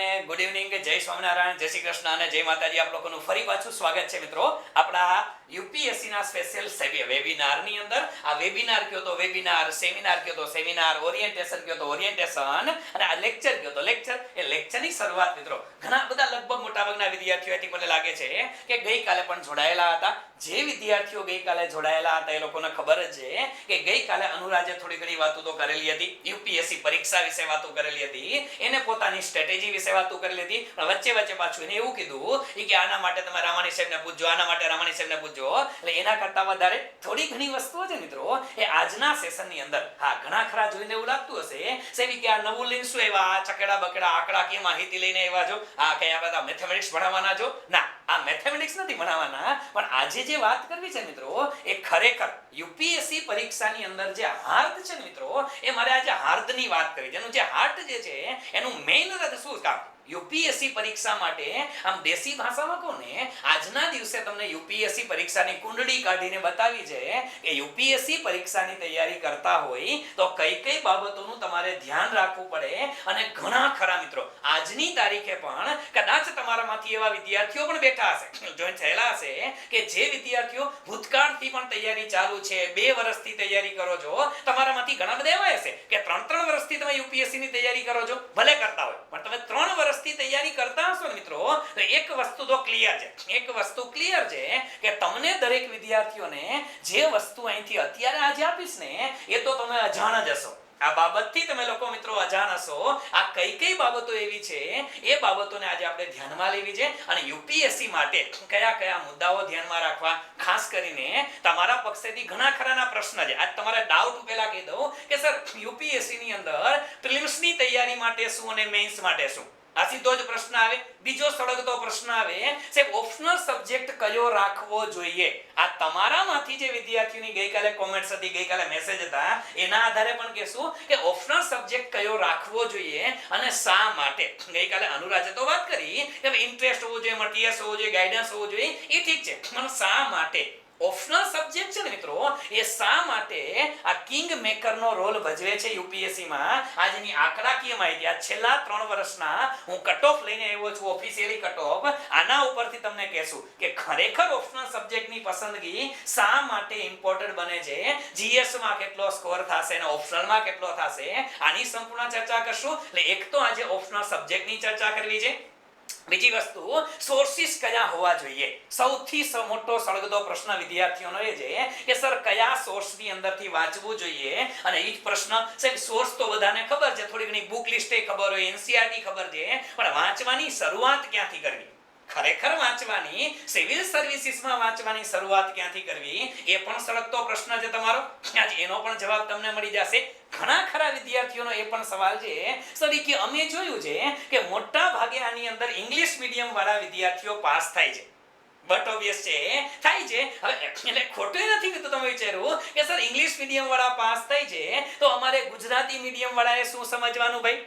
Good evening, જય સ્વામિનારાયણ, જય શ્રી કૃષ્ણ અને જય માતાજી. આપ લોકોનું ફરી પાછું સ્વાગત છે મિત્રો આપણા યુપીએસસી ના સ્પેશિયલ વેબિનાર ની અંદર. આ વેબિનાર કયો તો વેબિનાર, સેમિનાર કયો તો સેમિનાર, ઓરિએન્ટેશન કયો તો ઓરિએન્ટેશન અને આ લેક્ચર કયો તો લેક્ચર. એ લેક્ચરની શરૂઆત મિત્રો ઘણા બધા લગભગ મોટાભાગના વિદ્યાર્થીઓથી મને લાગે છે કે ગઈકાલે પણ જોડાયેલા હતા. જે વિદ્યાર્થીઓ ગઈકાલે જોડાયેલા હતા એ લોકોને ખબર જ છે કે ગઈકાલે અનુરાજે થોડી ઘણી વાતો તો કરેલી હતી, યુપીએસસી પરીક્ષા વિશે વાતો કરેલી હતી, એને પોતાની સ્ટ્રેટેજી વિશે વાતો કરેલી હતી. પણ વચ્ચે વચ્ચે પાછું એને એવું કીધું કે આના માટે તમે રામાણી સાહેબને પૂછજો, આના માટે રામાણી સાહેબને પૂછજો. એટલે એના કરતા વધારે થોડી ઘણી વસ્તુઓ છે મિત્રો એ આજના સેશનની અંદર ઘણા ખરા જોઈને એવું લાગતું હશે સેવી કે આ નવું લઈને શું એવા ચકેડા બકેડા આંકડાકીય માહિતી લઈને એવા જો કયા બધા મેથેમેટિક્સ ભણાવવાના જો ના, આ મેથેમેટિક્સ નથી ભણાવવાના. પણ આજે જે વાત કરવી છે મિત્રો એ ખરેખર યુપીએસસી પરીક્ષાની અંદર જે હાર્દ છે મિત્રો એ મારે આજે હાર્દની વાત કરવી છે. એનું જે હાર્ટ જે છે એનું મેઇન શું કામ યુપીએસસી પરીક્ષા માટે આમ દેશી ભાષામાં કોને આજના દિવસે તમને યુપીએસસી પરીક્ષાની કુંડળી કાઢીને બતાવી છે કે યુપીએસસી પરીક્ષાની તૈયારી કરતા હોય તો કઈ કઈ બાબતોનું તમારે ધ્યાન રાખવું પડે. અને ઘણા ખરા મિત્રો આજની તારીખે પણ કદાચ તમારામાંથી એવા વિદ્યાર્થીઓ પણ બેઠા હશે, જોઈન થયેલા હશે કે જે વિદ્યાર્થીઓ ભૂતકાળથી પણ તૈયારી ચાલુ છે, 2 વર્ષથી તૈયારી કરો છો. તમારામાંથી ઘણા બધા એવા હશે કે 3 વર્ષથી તમે યુપીએસસી ની તૈયારી કરો છો, ભલે કરતા હોય પણ તમે 3 વર્ષ તૈયારી કરતા હશો ને મિત્રો તો એક વસ્તુ તો ક્લિયર છે, એક વસ્તુ ક્લિયર છે કે તમને દરેક વિદ્યાર્થીઓને જે વસ્તુ અહીંથી અત્યારે આજે આપીશ ને એ તો તમે અજાણ જ હશો. આ બાબતથી તમે લોકો મિત્રો અજાણ હશો. આ કઈ કઈ બાબતો એવી છે એ બાબતોને આજે આપણે ધ્યાનમાં લેવી છે. અને યુપીએસસી માટે કયા કયા મુદ્દાઓ ધ્યાનમાં રાખવા, ખાસ કરીને તમારા પક્ષેથી ઘણા ખરાના પ્રશ્ન છે. આજ તમારા ડાઉટ પહેલા કહી દઉં કે સર યુપીએસસી ની અંદર પ્રિલિમ્સ ની તૈયારી માટે શું અને મેઇન્સ માટે શું, આ સીધો જ પ્રશ્ન આવે. બીજો સળગતો પ્રશ્ન આવે સાહેબ ઓપ્શનલ સબ્જેક્ટ કયો રાખવો જોઈએ. આ તમારામાંથી જે વિદ્યાર્થીઓની ગઈકાલે કોમેન્ટ્સ હતી, ગઈકાલે મેસેજ હતા, એના આધારે પણ કહેશું કે ઓપ્શનલ સબ્જેક્ટ કયો રાખવો જોઈએ અને શા માટે. ગઈકાલે અનુરાજે તો વાત કરી કે ઇન્ટરેસ્ટ હોવો જોઈએ, મટીરિયલ્સ હોવો જોઈએ, ગાઈડન્સ હોવો જોઈએ, એ ઠીક છે, પણ શા માટે ઓપ્શનલ સબ્જેક્ટ છે ને મિત્રો એ શા માટે આ કિંગ મેકર નો રોલ ભજવે છે યુપીએસસી માં. આજની આંકડાકીય માહિતી આ છેલ્લા 3 વર્ષના હું કટ ઓફ લઈને આવ્યો છું, ઓફિશિયલી કટ ઓફ. આના ઉપરથી તમને કહેશું કે ખરેખર ઓપ્શનલ સબ્જેક્ટ ની પસંદગી શા માટે ઇમ્પોર્ટન્ટ બને છે, જીએસ માં કેટલો સ્કોર થશે અને ઓપ્શનલ માં કેટલો થશે, આની સંપૂર્ણ ચર્ચા કરશું. એટલે એક તો આજે ઓપ્શનલ સબ્જેક્ટ ની ચર્ચા કરવી છે. બીજી વસ્તુ સોર્સિસ કયા હોવા જોઈએ. સૌથી મોટો સળગતો પ્રશ્ન વિદ્યાર્થીઓનો એ છે કે સર કયા સોર્સની અંદરથી વાંચવું જોઈએ. અને એ જ પ્રશ્ન સાહેબ સોર્સ તો બધાને ખબર છે, થોડી ઘણી બુક લિસ્ટે ખબર હોય, એનસીઈઆરટી ખબર છે, પણ વાંચવાની શરૂઆત ક્યાંથી કરવી, ખરેખર વાંચવાની સિવિલ સર્વિસીસમાં વાંચવાની શરૂઆત ક્યાંથી કરવી એ પણ સળગતો પ્રશ્ન છે તમારો. આજ એનો પણ જવાબ તમને મળી જશે. ઘણા ખરા વિદ્યાર્થીઓનો એ પણ સવાલ છે સર કે અમે જોયું છે કે મોટા ભાગે આની અંદર ઇંગ્લિશ મીડિયમ વાળા વિદ્યાર્થીઓ પાસ થાય છે. બટ ઓબ્વિયસ છે થાય છે. હવે એટલે ખોટું નથી કે તમે વિચાર્યું કે સર ઇંગ્લિશ મીડિયમ વાળા પાસ થાય છે તો અમારે ગુજરાતી મીડિયમ વાળાએ શું સમજવાનું ભાઈ.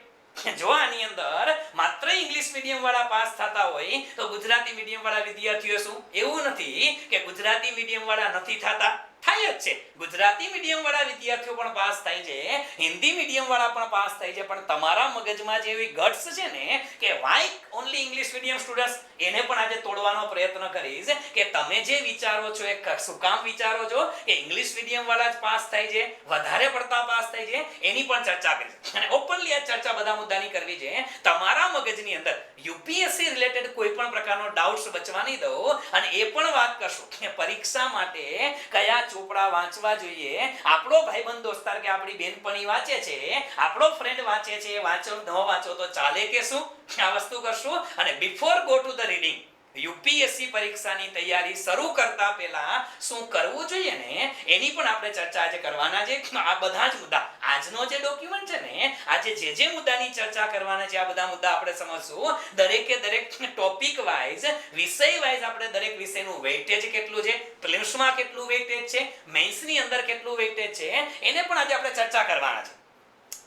જો આની અંદર માત્ર ઇંગ્લિશ મીડિયમ વાળા પાસ થતા હોય તો ગુજરાતી મીડિયમ વાળા વિદ્યાર્થીઓ શું, એવું નથી કે ગુજરાતી મીડિયમ વાળા નથી થતા, થાય જ છે. ગુજરાતી મીડિયમ વાળા વિદ્યાર્થીઓ પણ પાસ થાય છે, હિન્દી મીડિયમ વાળા પણ પાસ થાય છે. પણ તમારા મગજમાં જે એવી ગટ્સ છે ને કે why only English medium students, એને પણ આજે તોડવાનો પ્રયત્ન કરીશ કે તમે જે વિચારો છો એ શું કામ વિચારો છો કે ઇંગ્લિશ મીડિયમ વાળા જ પાસ થાય છે, વધારે પડતા પાસ થાય છે, એની પણ ચર્ચા કરીશ. અને ઓપનલી આ ચર્ચા બધા મુદ્દાની કરવી છે. તમારા મગજની અંદર યુપીએસસી રિલેટેડ કોઈ પણ પ્રકારનો ડાઉટ્સ બચવા નહીં દઉં. અને એ પણ વાત કરશું કે પરીક્ષા માટે કયા ચોપડા વાંચવા જોઈએ. આપણો ભાઈબંધ દોસ્તાર કે આપણી બેનપણી વાંચે છે, આપણો ફ્રેન્ડ વાંચે છે, વાંચો ન વાંચો તો ચાલે કે શું, આ વસ્તુ કરશું. અને before go to the reading UPSC પરીક્ષાની તૈયારી શરૂ કરતા પહેલા શું કરવું જોઈએ ને એની પણ આપણે ચર્ચા આજે કરવાના છે. આ બધા જ મુદ્દા આજનો જે ડોક્યુમેન્ટ છે ને આજે જે મુદ્દાની ચર્ચા કરવાના છે આ બધા મુદ્દા આપણે સમજશું. દરેકે દરેક ટોપિક વાઇઝ, વિષય વાઇઝ આપણે દરેક વિષયનું વેઇટેજ કેટલું છે, પ્રિલિમ્સમાં કેટલું વેઇટેજ છે, મેઇન્સની અંદર કેટલું વેઇટેજ છે, એને પણ આજે આપણે ચર્ચા કરવાના છે.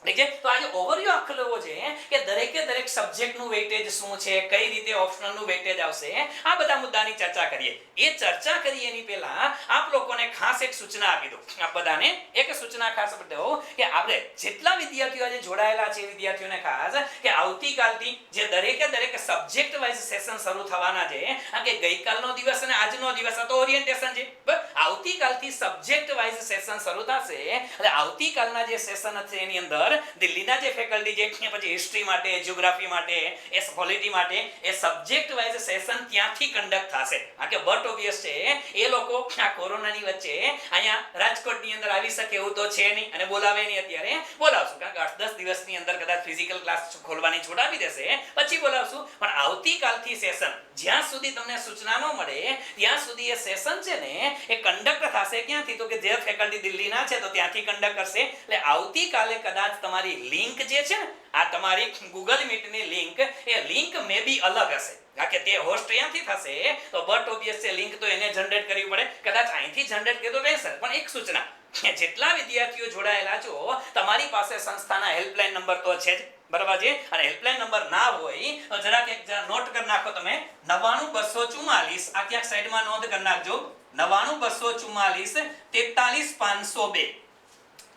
ઠીક છે. તો આજે ઓવરવ્યુ આખો લેવો છે કે દરેકે દરેક સબ્જેક્ટનું વેઇટેજ શું છે, કઈ રીતે ઓપ્શનલનું વેઇટેજ આવશે, આ બધા મુદ્દાની ચર્ચા કરીએ. એ ચર્ચા કરીએ એની પહેલા આપ લોકોને ખાસ એક સૂચના આપી દઉં. આપ બધાને એક સૂચના ખાસ આપી દઉં કે આપણે જેટલા વિદ્યાર્થીઓ આજે જોડાયેલા છે વિદ્યાર્થીઓને ખાસ કે આવતીકાલથી જે દરેકે દરેક સબ્જેક્ટ વાઇઝ સેશન શરૂ થવાના છે, આ કે ગઈકાલનો દિવસ અને આજનો દિવસ આ તો ઓરિએન્ટેશન છે, બરાબર. આવતીકાલથી સબ્જેક્ટ વાઇઝ સેશન શરૂ થશે. એટલે આવતીકાલના જે સેશન છે એની અંદર દિલ્હીના જે ફેકલ્ટી છે, પછી હિસ્ટ્રી માટે, જીઓગ્રાફી માટે, એસ પોલિટી માટે એ સબ્જેક્ટ વાઇઝ સેશન ત્યાંથી કન્ડક્ટ થશે. આ કે બટ ઓબવિયસ છે એ લોકો આ કોરોનાની વચ્ચે અહીંયા રાજકોટની અંદર આવી શકે એવું તો છે નહીં અને બોલાવે નહીં. અત્યારે બોલાવશું કારણ કે 8-10 દિવસની અંદર કદાચ ફિઝિકલ ક્લાસ ખોલવાની છૂટ આપી દેશે, પછી બોલાવશું. પણ આવતીકાલથી સેશન જ્યાં સુધી તમને સૂચના ન મળે ત્યાં સુધી એ સેશન છે ને એ કન્ડક્ટ થશે. ક્યાંથી? તો કે જે ફેકલ્ટી દિલ્હીના છે તો ત્યાંથી કન્ડક્ટ કરશે. એટલે આવતીકાલે કદાચ તમારી લિંક જે છે ને આ તમારી ગૂગલ મીટની લિંક, એ લિંક મે બી અલગ હશે. કે તે હોસ્ટ અહીંયાથી થશે તો બટ ઓબવિયસ છે લિંક તો એને જનરેટ કરવી પડે. કદાચ અહીંથી જનરેટ કરી તો રહેશે. પણ એક સૂચના, જેટલા વિદ્યાર્થીઓ જોડાયેલા છો તમારી પાસે સંસ્થાના હેલ્પલાઇન નંબર તો છે જ, બરાબર છે. અને હેલ્પલાઇન નંબર ના હોય તો જરાક એક નોટ કરી નાખો તમે. 99244 આ ક્યાંક સાઈડમાં નોંધ કરી નાખજો. 99244 43502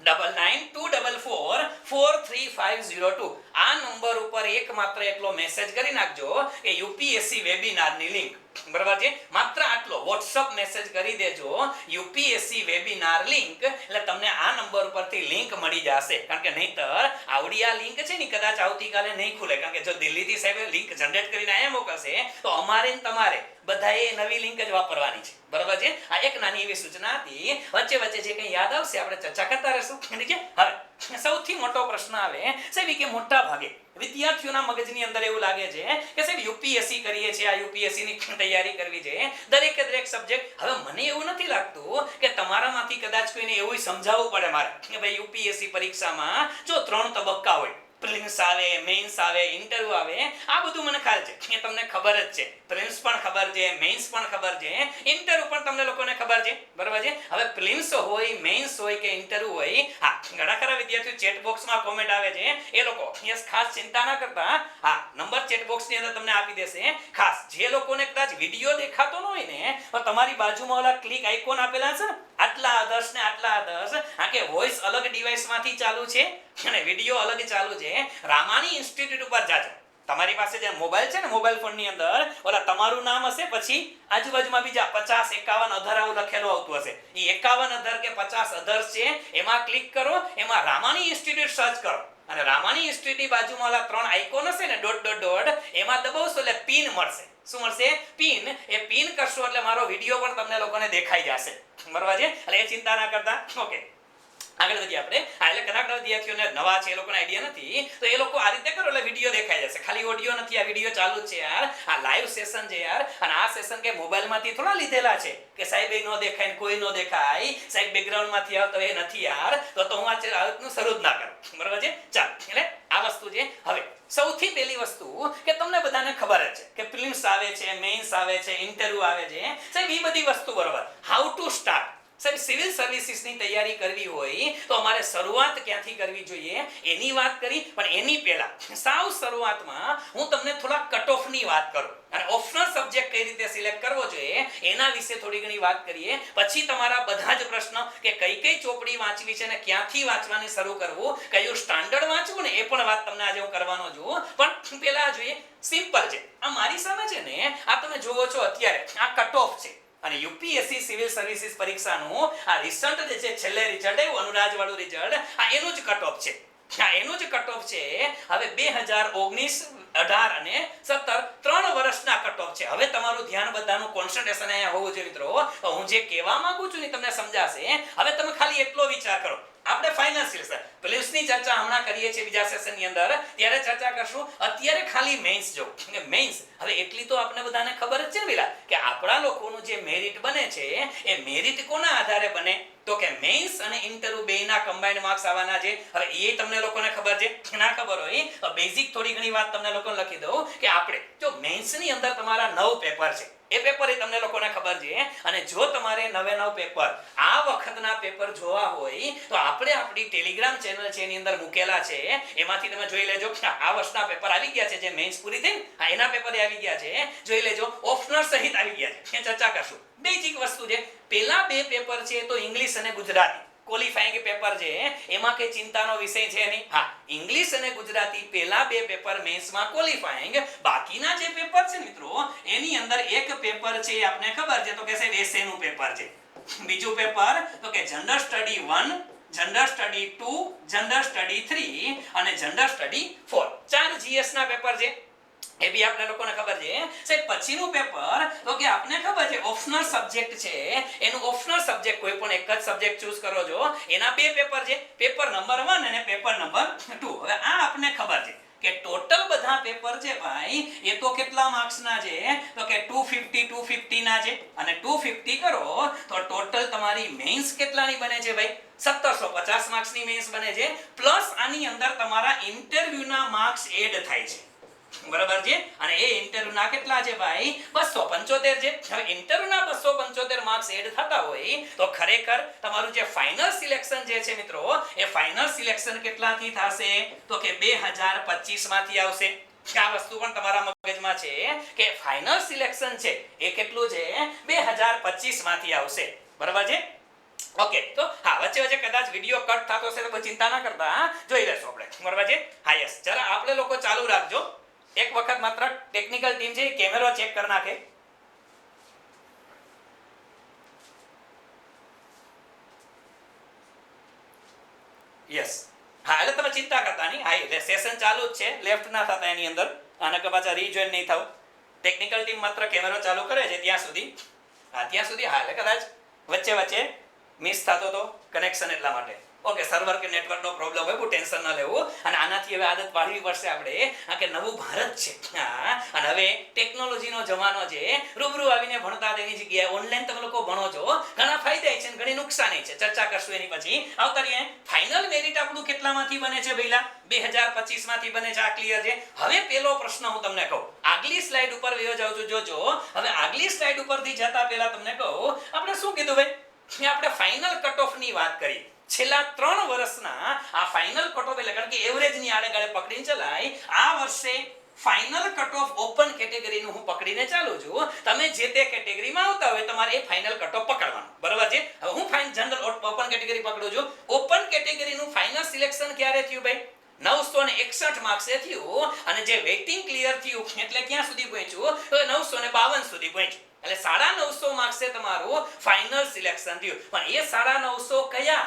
9924443502 આ નંબર ઉપર એકમાત્ર એકલો મેસેજ કરી નાખજો કે યુપીએસસી વેબિનારની લિંક, બરાબર છે. માત્ર આટલો WhatsApp મેસેજ કરી દેજો યુપીએસસી વેબિનાર લિંક, એટલે તમને આ નંબર ઉપરથી લિંક મળી જશે. કારણ કે નહીતર આવડી આ લિંક છે ને કદાચ આવતીકાલે નહીં ખુલે. કારણ કે જો દિલ્હીથી સાહેબ લિંક જનરેટ કરીને અહીંયા મોકલશે તો અમારે ને તમારે બધાએ નવી લિંક જ વાપરવાની છે, બરાબર છે. આ એક નાની એવી સૂચના હતી. વચ્ચે વચ્ચે જે કંઈ યાદ આવશે આપણે ચર્ચા કરતા રહેશું. હવે સૌથી મોટો પ્રશ્ન આવે સાહેબ કે મોટા ભાગે વિદ્યાર્થીઓના મગજની અંદર એવું લાગે છે કે સાહેબ યુપીએસસી કરીએ છીએ, આ યુપીએસસી ની તૈયારી કરવી છે, દરેકે દરેક સબ્જેક્ટ. હવે મને એવું નથી લાગતું કે તમારામાંથી કદાચ કોઈને એવું સમજાવવું પડે મારે કે ભાઈ યુપીએસસી પરીક્ષામાં જો 3 તબક્કા હોય, પ્રિલિમ્સ આવે, મેઇન્સ આવે, ઇન્ટરવ્યુ આવે. આ બધું મને ખ્યાલ છે, એ તમને ખબર જ છે. પ્રિલિમ્સ પણ ખબર છે, મેઇન્સ પણ ખબર છે, ઇન્ટરવ્યુ પણ તમને લોકોને ખબર છે, બરાબર છે. હવે પ્રિલિમ્સ હોય, મેઇન્સ હોય કે ઇન્ટરવ્યુ હોય, હા ઘણા ખરા વિદ્યાર્થીઓ ચેટ બોક્સમાં કોમેન્ટ આવે છે એ લોકો યસ ખાસ ચિંતા ના કરતા. હા નંબર ચેટ બોક્સની અંદર તમને આપી દેશે. ખાસ જે લોકોને કદાચ વિડિયો દેખાતો ન હોય ને તો તમારી બાજુમાં ઓલા ક્લિક આઇકોન આપેલા છે ને, આટલા આદર્શ ને આટલા આદર્શ, આ કે વોઇસ અલગ ડિવાઇસમાંથી ચાલુ છે અને વિડિયો અલગ ચાલુ છે. રામાણી ઇન્સ્ટિટ્યૂટ ઉપર જાજો. તમારી પાસે જે મોબાઈલ છે ને મોબાઈલ ફોન ની અંદર ઓલા તમારું નામ હશે, પછી આજુબાજુમાં બીજા 50 51 અધર આવું લખેલું આવતું હશે. એ 51 અધર કે 50 અધર છે એમાં ક્લિક કરો, એમાં રામાણી ઇન્સ્ટિટ્યૂટ સર્ચ કરો અને રામાણી ઇન્સ્ટિટ્યૂટની બાજુમાં ઓલા 3 આઇકોન હશે ને ડોટ ડોટ ડોટ, એમાં દબાવશો એટલે પિન મળશે. શું મળશે? પિન. એ પિન કરશો એટલે મારો વિડિયો પણ તમને લોકોને દેખાઈ જશે, બરાબર છે. એટલે એ ચિંતા ના કરતા. ઓકે આગળ વધીએ આપણે. એટલે કદાચ વિદ્યાર્થીઓને નવા છે, એ લોકોને આઈડિયા નથી, તો એ લોકો આ રીતે કરો એટલે વિડિયો દેખાઈ જશે. ખાલી ઓડિયો નથી, આ વિડિયો ચાલુ જ છે યાર. આ લાઈવ સેશન છે યાર. અને આ સેશન કે મોબાઈલમાંથી થોડા લીધેલા છે કે સાહેબ એ નો દેખાય ને કોઈ નો દેખાય, સાહેબ બેકગ્રાઉન્ડમાંથી આવતો એ નથી યાર. તો હું આ નું શરૂ જ ના કરું, બરાબર છે. ચાલ એટલે આ વસ્તુ છે. હવે સૌથી પહેલી વસ્તુ કે તમને બધાને ખબર જ છે કે પ્રિલિમ્સ આવે છે, મેઇન્સ આવે છે, ઇન્ટરવ્યુ આવે છે. સાહેબ એ બધી વસ્તુ બરોબર. How to start? સાહેબ સિવિલ સર્વિસીસની તૈયારી કરવી હોય તો અમારે શરૂઆત ક્યાંથી કરવી જોઈએ એની વાત કરી. પણ એની પહેલા સાવ શરૂઆતમાં હું તમને થોડા કટ ઓફની વાત કરું અને ઓપ્શનલ સબ્જેક્ટ કઈ રીતે સિલેક્ટ કરવો જોઈએ એના વિશે થોડી ઘણી વાત કરીએ. પછી તમારા બધા જ પ્રશ્ન કે કઈ કઈ ચોપડી વાંચવી છે અને ક્યાંથી વાંચવાની શરૂ કરવું, કયું સ્ટાન્ડર્ડ વાંચવું ને એ પણ વાત તમને આજે હું કરવાનો છું. પણ પહેલા જોઈએ સિમ્પલ છે. આ મારી સામે છે ને આ તમે જોવો છો અત્યારે આ કટ ઓફ છે અને યુપીએસસી સિવિલ સર્વિસીસ પરીક્ષાનું આ રિઝલ્ટ જે છે છેલ્લે રિઝલ્ટ આવ્યું અનુરાજ વાળું રિઝલ્ટ, આ એનું જ કટ ઓફ છે. હા એનું જ કટ ઓફ છે. હવે 2019 18 અને 17 3 વર્ષના કટ ઓફ છે. હવે તમારું ધ્યાન બધાનું કોન્સન્ટ્રેશન અહીંયા હોવું જોઈએ મિત્રો. હું જે કહેવા માંગુ છું ને તમને સમજાશે. હવે તમે ખાલી એટલો વિચાર કરો. આપણે ફાઇનાન્શિયલ પ્રિલિમ્સની ચર્ચા હમણાં કરીએ છીએ બીજા સેશનની અંદર, ત્યારે ચર્ચા કરશું. અત્યારે ખાલી મેઇન્સ જો કે મેઇન્સ. હવે એટલી તો આપણે બધાને ખબર જ છે ને પેલા કે આપણા લોકોનું જે મેરિટ બને છે એ મેરિટ કોના આધારે બને તો કે મેઇન્સ અને ઇન્ટરવ્યુ બેયના કમ્બાઇન્ડ માર્ક્સ આવવાના છે. હવે એ તમને લોકોને ખબર છે ના ખબર હોય તો બેઝિક થોડી ઘણી વાત તમને લોકોને લખી દઉં કે આપણે જો મેઇન્સની અંદર તમારા 9 પેપર છે, એ પેપર એ તમને લોકોને ખબર છે. અને જો તમારે નવે નવ પેપર આ વખતના પેપર જોવા હોય તો આપણે આપણી ટેલિગ્રામ ચેનલ છે એની અંદર મૂકેલા છે, એમાંથી તમે જોઈ લેજો. આ વર્ષના પેપર આવી ગયા છે, જે મેઇન્સ પૂરી થઈ એના પેપર આવી ગયા છે, જોઈ લેજો. ઓપ્શનલ સહિત આવી ગયા છે, ચર્ચા કરશું. બેઝિક વસ્તુ છે. પેલા બે પેપર છે તો ઇંગ્લિશ અને ગુજરાતી ક્વોલિફાઈંગ પેપર છે, એમાં કે ચિંતાનો વિષય છે નહીં. હા, ઇંગ્લિશ અને ગુજરાતી પેલા બે પેપર મેન્સમાં ક્વોલિફાઈંગ. બાકીના જે પેપર છે મિત્રો એની અંદર એક પેપર છે આપને ખબર છે તો કે સાહેબ એસેનું પેપર છે, બીજું પેપર તો કે general study 1, general study 2, general study 3 અને જનરલ સ્ટડી 4. 4 જીએસ ના પેપર છે, એ બી આપણે લોકોને ખબર છે. સાહેબ પછીનું પેપર તો કે આપને ખબર છે ઓપ્શનલ સબ્જેક્ટ છે, એનું ઓપ્શનલ સબ્જેક્ટ કોઈ પણ એક જ સબ્જેક્ટ ચૂઝ કરો છો, એના બે પેપર છે, પેપર નંબર 1 અને પેપર નંબર 2. હવે આ આપને ખબર છે કે ટોટલ બધા પેપર છે ભાઈ એ તો કેટલા માર્ક્સના છે તો કે 250 ના છે, અને 250 કરો તો ટોટલ તમારી મેઇન્સ કેટલાની બને છે ભાઈ 1750 માર્ક્સની મેઇન્સ બને છે. પ્લસ આની અંદર તમારા ઇન્ટરવ્યુના માર્ક્સ એડ થાય છે, બરાબર છે. અને એ ઇન્ટરવ્યુના કેટલા છે ભાઈ 275 છે. હવે ઇન્ટરવ્યુના 275 માર્ક્સ એડ થતા હોય તો ખરેખર તમારું જે ફાઇનલ સિલેક્શન જે છે મિત્રો એ ફાઇનલ સિલેક્શન કેટલાથી થશે તો કે 2025 માંથી આવશે. આ વસ્તુ પણ તમારા મગજમાં છે કે ફાઇનલ સિલેક્શન છે એ કેટલું છે 2025 માંથી આવશે, બરાબર છે. ઓકે, તો હા વચ્ચે વચ્ચે કદાચ વિડિયો કટ થતો હશે તો કોઈ ચિંતા ના કરતા, જોઈ લેશો આપણે, બરાબર છે. હા યસ, જરા આપણે લોકો ચાલુ રાખજો. એક વખત માત્ર ટેકનિકલ ટીમ છે કેમેરો ચેક કરી નાખે. યસ, હા એટલે તમે ચિંતા કરતા નહીં. હા એટલે સેશન ચાલુ જ છે, લેફ્ટ ના થતા એની અંદર, આને કે પાછા રીજોઈન નહીં થાવ. ટેકનિકલ ટીમ માત્ર કેમેરો ચાલુ કરે છે ત્યાં સુધી. હા ત્યાં સુધી. હા એટલે કદાચ વચ્ચે વચ્ચે મિસ થતો તો કનેક્શન એટલા માટે. ઓકે, સર્વર કે નેટવર્કનો પ્રોબ્લેમ હોય, બહુ ટેન્શન ન લેવું. અને આનાથી હવે આદત પાડવી પડશે આપણે કે નવું ભારત છે. હા, અને હવે ટેકનોલોજીનો જમાનો છે, રૂબરૂ આવીને ભણતા તેની જગ્યાએ ઓનલાઈન તમે લોકો ભણો છો. ઘણા ફાયદા છે અને ઘણી નુકસાની છે, ચર્ચા કરશું એની પછી. આવતા રહીએ. ફાઇનલ મેરિટ આપણું કેટલામાંથી બને છે ભઈલા 2025 માંથી બને છે. આ ક્લિયર છે. હવે પેલો પ્રશ્ન હું તમને કહું, આગલી સ્લાઇડ ઉપર વયો જાઉં છું, જોજો. હવે આગલી સ્લાઇડ ઉપરથી જતા પહેલા તમને કહું આપણે શું કીધું ભાઈ, આપણે ફાઇનલ કટ ઓફ ની વાત કરી. છેલ્લા 3 વર્ષના આ ફાઇનલ કટ ઓફ એટલે કારણ કે એવરેજ ની આડે ગાળે પકડીને ચલાય. આ વર્ષે ફાઇનલ કટ ઓફ ઓપન કેટેગરીનું હું પકડીને ચાલુ છું. તમે જે તે કેટેગરીમાં આવતા હોય તમારે એ ફાઇનલ કટ ઓફ પકડવાનું, બરાબર છે. હવે હું ફાઇન જનરલ ઓપન કેટેગરી પકડું છું. ઓપન કેટેગરીનું ફાઇનલ સિલેક્શન ક્યારે થયું ભાઈ 961 માર્ક્સે થયું, અને જે વેઇટિંગ ક્લિયર થયું એટલે ક્યાં સુધી પહોંચ્યું તો 952 સુધી પહોંચ્યું. એટલે 950 માર્ક્સે તમારું ફાઇનલ સિલેક્શન થયું. પણ એ 950 કયા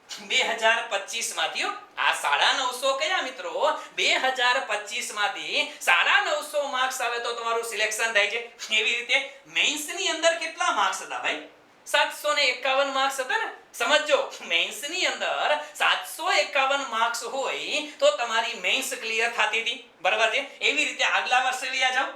2025 માંથી. આ 950 કયા મિત્રો 2025 માંથી 950 માર્ક્સ આવે તો તમારું સિલેક્શન થાય છે. એવી રીતે મેઇન્સ ની અંદર કેટલા માર્ક્સ હતા ભાઈ 751 માર્ક્સ હતા ને. સમજો, મેઇન્સ ની અંદર 751 માર્ક્સ હોય તો તમારી મેઇન્સ ક્લિયર થતી હતી, બરાબર છે. એવી રીતે આગલા વર્ષે લઈ જાઓ.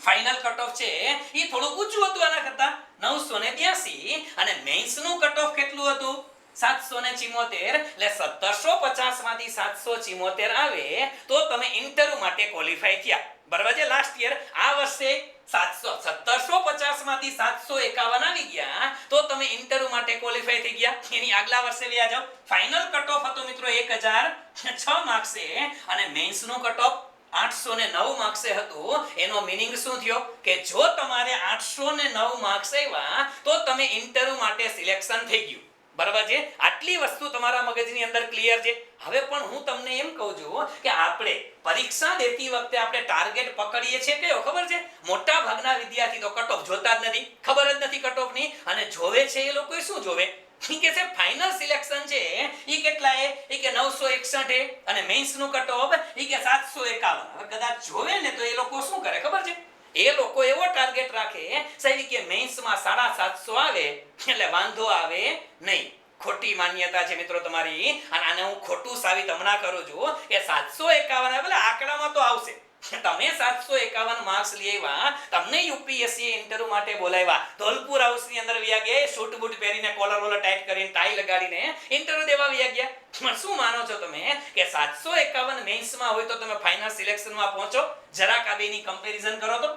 ફાઇનલ કટ ઓફ છે એ થોડું ઊંચું હતું આના કરતા 982, અને મેઇન્સ નું કટ ઓફ કેટલું હતું 774. એટલે 1750 માંથી 774 આવે તો તમે ઇન્ટરવ્યુ માટે ક્વોલિફાય થયા, બરાબર છે. લાસ્ટ યર આ વર્ષે 1750 માંથી 751 આવી ગયા તો તમે ઇન્ટરવ્યુ માટે ક્વોલિફાય થઈ ગયા. એની આગલા વર્ષે લઈ જાઓ. ફાઇનલ કટ ઓફ હતો મિત્રો 1006 માર્ક્સે, અને મેઇન્સ નું કટ ઓફ 809 માર્ક્સે હતું. એનો મીનિંગ શું થયો કે જો તમારે 809 માર્ક્સ આવ્યા તો તમે ઇન્ટરવ્યુ માટે સિલેક્શન થઈ ગયું, બરાબર છે. આટલી વસ્તુ તમારા મગજની અંદર ક્લિયર છે. હવે પણ હું તમને એમ કહું છું કે આપણે પરીક્ષા દેતી વખતે આપણે ટાર્ગેટ પકડીએ છીએ કયો ખબર છે. મોટા ભાગના વિદ્યાર્થી તો કટ ઓફ જોતા જ નથી, ખબર જ નથી કટ ઓફ ની, અને જોવે છે એ લોકો શું જોવે કે છે ફાઇનલ સિલેક્શન છે ઈ કેટલા એ કે 961 અને મેઇન્સ નું કટ ઓફ ઈ કે 751. હવે કદાચ જોવે ને તો એ લોકો શું કરે ખબર છે, એ લોકો એવો ટાર્ગેટ રાખે સાહેબ કે મેઇન્સ માં 750 આવે એટલે વાંધો આવે નહીં. ખોટી માન્યતા છે મિત્રો તમારી, અને આને હું ખોટું સાબિત હમણાં કરું છું કે 751 એટલે આંકડામાં તો આવશે. તમે 751 માર્ક્સ લેવા, તમને યુપીએસસી ઇન્ટરવ્યુ માટે બોલાવ્યા, ધોલપુર હાઉસ ની અંદર વ્યા ગયા, શૂટ બૂટ પહેરીને કોલર વોલર ટાઈટ કરીને ટાઈ લગાડીને ઇન્ટરવ્યુ દેવા વ્યા ગયા. પણ શું માનો છો તમે કે 751 મેઇન્સ માં હોય તો તમે ફાઇનલ સિલેક્શન માં પહોંચો? જરાક આ બેની કમ્પેરિઝન કરો તો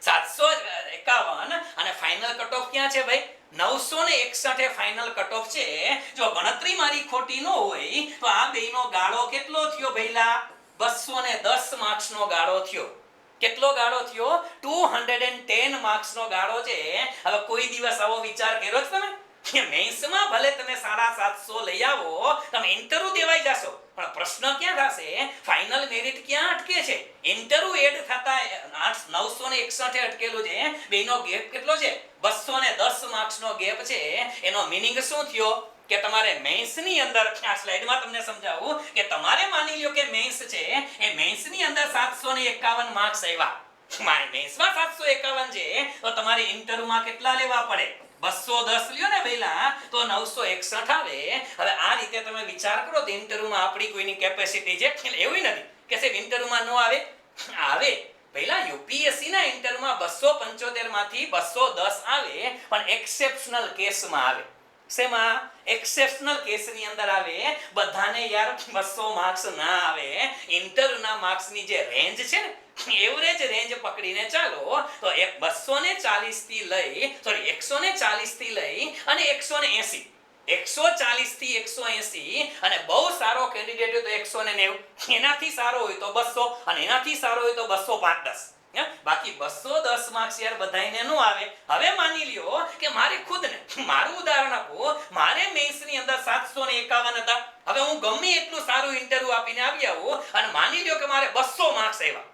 751 અને ફાઇનલ કટ ઓફ ક્યાં છે ભાઈ? 961 એ ફાઇનલ કટ ઓફ છે. જો ગણતરી મારી ખોટી ન હોય તો આ બેયનો ગાળો કેટલો થયો ભઈલા? 210 માર્ક્સનો ગાળો થયો. કેટલો ગાળો થયો? 210 માર્ક્સનો ગાળો છે. હવે કોઈ દિવસ આવો વિચાર કર્યો છે તમે કે મેન્સમાં ભલે તમે 750 લઈ આવો, તમે ઇન્ટરવ્યુ દેવાઈ જશો, પણ પ્રશ્ન ક્યાં થશે? ફાઇનલ મેરિટ ક્યાં અટકે છે? ઇન્ટરવ્યુ એડ થતા 961 અટકેલું છે. બેનો ગેપ કેટલો છે? 210 માર્ક્સનો ગેપ છે. એનો મીનિંગ શું થયો કે તમારે મેન્સની અંદર, આ સ્લાઇડમાં તમને સમજાવું કે તમારે માની લ્યો કે મેન્સ છે, એ મેન્સની અંદર 751 માર્ક્સ આવ્યા. મારે મેન્સમાં 751 છે તો તમારે ઇન્ટરવ્યુમાં કેટલા લેવા પડે? 210 લ્યો ને પહેલા તો 961 આવે. હવે આ રીતે તમે વિચાર કરો તો ઇન્ટરવ્યુમાં આપણી કોઈની કેપેસિટી છે એવું નથી કે સાહેબ ઇન્ટરવ્યુમાં નો આવે. આવે. પહેલા યુપીએસસી ના ઇન્ટરવ્યુમાં 275 માંથી 210 આવે, પણ એક્સેપ્શનલ કેસમાં આવે. શેમાં? એક્સેપ્શનલ કેસની અંદર આવે. બધાને યાર 200 માર્ક્સ ના આવે. ઇન્ટરવ્યુના માર્ક્સની જે રેન્જ છે ને, એવરેજ રેન્જ પકડીને ચાલો તો 240 થી લઈ 140 થી લઈ અને 180, 140 થી 180, અને બહુ સારો કેન્ડિડેટ હોય તો 190, એનાથી સારો હોય તો 200, અને એનાથી સારો હોય તો 205. બાકી 210 માર્ક્સ યાર બધાયને નો આવે. હવે માની લ્યો કે મારે ખુદને, મારું ઉદાહરણ આપો, મારે મેન્સની અંદર 751 હતા. હવે હું ગમે એટલું સારું ઇન્ટરવ્યુ આપીને આવી આવું અને માની લ્યો કે મારે 200 માર્ક્સ આવ્યા.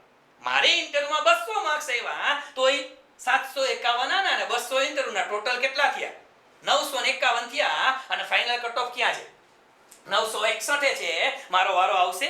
મારે ઇન્ટરવ્યુમાં 200 માર્ક્સ આવ્યા તોય 751 ના અને 200 ઇન્ટરવ્યુના ટોટલ કેટલા થયા? 951 થયા. અને ફાઇનલ કટ ઓફ ક્યાં છે? 961 છે. મારો વારો આવશે?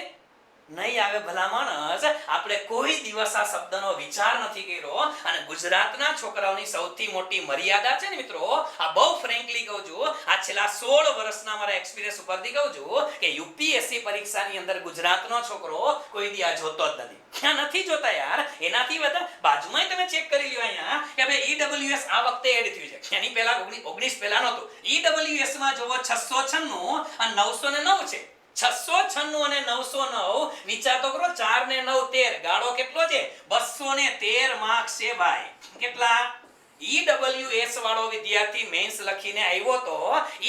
નહીં આવે ભલા માણસ. આપણે કોઈ દિવસ આ શબ્દનો વિચાર નથી કર્યો. અને ગુજરાતના છોકરાઓની સૌથી મોટી મર્યાદા છે ને મિત્રો, આ બહુ ફ્રેન્કલી કહું છું, આ છેલ્લા 16 વર્ષના મારા એક્સપિરિયન્સ ઉપરથી કહું છું કે યુપીએસસી પરીક્ષાની અંદર ગુજરાતનો છોકરો કોઈ દી આ જોતો જ નથી. ક્યાં નથી જોતા યાર. એનાથી વધારે બાજુમાં તમે ચેક કરી લ્યો અહીંયા કે ભાઈ ઈડબ્લ્યુએસ આ વખતે એડ થયું છે. એની પહેલા 19 પહેલા નહોતું. ઈડબ્લ્યુએસ માં જોવો 696 અને 909 છે. 696 અને 909 વિચાર તો કરો. 4 ને 9 13, ગાળો કેટલો છે? 213 માર્ક્સ છે ભાઈ. કેટલા? ઈડબ્લ્યુએસ વાળો વિદ્યાર્થી મેન્સ લખીને આવ્યો તો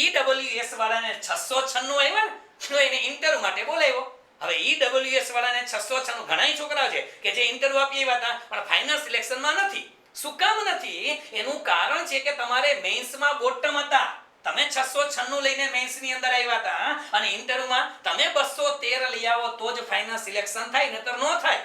ઈડબ્લ્યુએસ વાળાને 696 આવ્યા ને તો એને ઇન્ટરવ્યુ માટે બોલાવ્યો. હવે ઈડબ્લ્યુએસ વાળાને 696, ઘણાય છોકરાઓ છે કે જે ઇન્ટરવ્યુ આપી આવ્યા હતા પણ ફાઇનલ સિલેક્શનમાં નથી. શું કામ નથી? એનું કારણ છે કે તમારે મેન્સમાં બોટમ હતા. તમે 696 લઈને મેન્સની અંદર આવ્યા હતા અને ઇન્ટરવ્યુમાં તમે 213 લઈ આવો તો જ ફાઇનલ સિલેક્શન થાય, નહીતર નો થાય.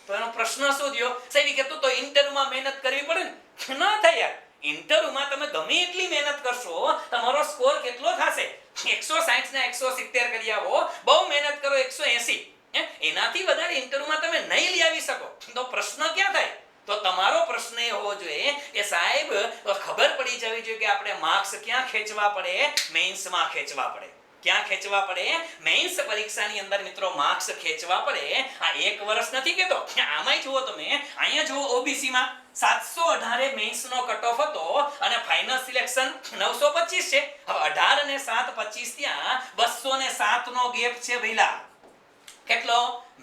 તો એનો પ્રશ્ન શું થયો? સાહેબ કે તો ઇન્ટરવ્યુમાં મહેનત કરવી પડે ને? ન થાય યાર. ઇન્ટરવ્યુમાં તમે ગમે એટલી મહેનત કરશો, તમારો સ્કોર કેટલો થશે? 160 ને 170 કરી આવો, બહુ મહેનત કરો 180, એનાથી વધારે ઇન્ટરવ્યુમાં તમે નહીં લઈ આવી શકો. તો પ્રશ્ન ક્યાં થાય? તો તમારો પ્રશ્ન એ હોવો જોઈએ કે સાહેબ ખબર પડી જવી જોઈએ કે આપણે માર્ક્સ ક્યાં ખેંચવા પડે? મેન્સમાં ખેંચવા પડે. ક્યાં ખેંચવા પડે? મેન્સ પરીક્ષાની અંદર મિત્રો માર્ક્સ ખેંચવા પડે. આ એક વર્ષ નથી કેતો. આમાંય જુઓ તમે, અહીંયા જુઓ ઓબીસી માં 718 મેન્સનો કટ ઓફ હતો અને ફાઇનલ સિલેક્શન 925 છે. હવે 18 અને 7 25 ત્યાં 207 નો ગેપ છે ભઈલા. કેટલો?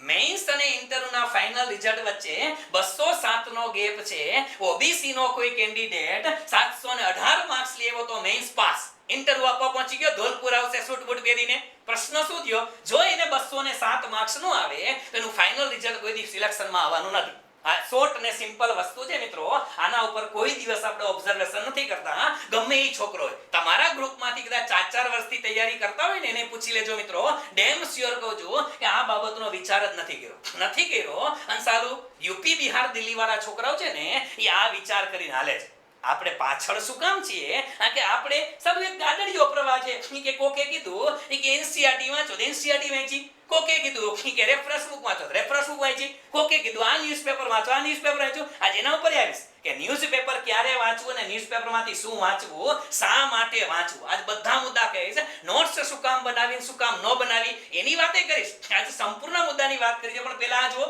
મેન્સ અને ઇન્ટરવ્યુના ફાઇનલ રિઝલ્ટ વચ્ચે 207 નો ગેપ છે. ઓબીસી નો કોઈ કેન્ડિડેટ 718 માર્ક્સ લેવો તો મેન્સ પાસ. ઇન્ટરવ્યુ આપવા પહોંચી ગયો, ધોલપુર આવશે સૂટ બૂટ પહેરીને. પ્રશ્ન શું થયો? જો એને 207 માર્ક્સ નો આવે તો એનું ફાઇનલ રિઝલ્ટ કોઈ દી સિલેક્શનમાં આવવાનું નથી. આ શોર્ટ ને સિમ્પલ વસ્તુ છે મિત્રો. આના ઉપર કોઈ દિવસ આપણે ઓબ્ઝર્વેશન નથી કરતા. ગમે એ છોકરો હોય, તમારા ગ્રુપમાંથી કદાચ 4 વર્ષથી તૈયારી કરતા હોય ને એને પૂછી લેજો મિત્રો. ડેમ શ્યોર કહું છું કે આ બાબતનો વિચાર જ નથી કર્યો. અને સારું યુપી બિહાર દિલ્હી વાળા છોકરાઓ છે ને એ આ વિચાર કરીને હાલે છે. આપણે પાછળ શું કામ છીએ? કે આપણે સારું એક ગાડડીઓ પ્રવાહ છે કે કોકે કીધું કે એનસીઆરટી વાંચો, એનસીઆરટી વાંચી. કોકે કીધું કે રેફરન્સ બુક વાંચો, રેફરન્સ બુક વાંચી. કોકે કીધું આ ન્યૂઝપેપર વાંચો, આ ન્યૂઝપેપર વાંચો. આજ એના ઉપર આવીશ કે ન્યૂઝપેપર ક્યારે વાંચવું અને ન્યૂઝપેપરમાંથી શું વાંચવું, શા માટે વાંચવું. આજ બધા મુદ્દા કહીશ. નોટ્સ શું કામ બનાવી, શું કામ ન બનાવી એની વાતે કરીશ. આજે સંપૂર્ણ મુદ્દાની વાત કરી છે. પણ પહેલા આ જુઓ,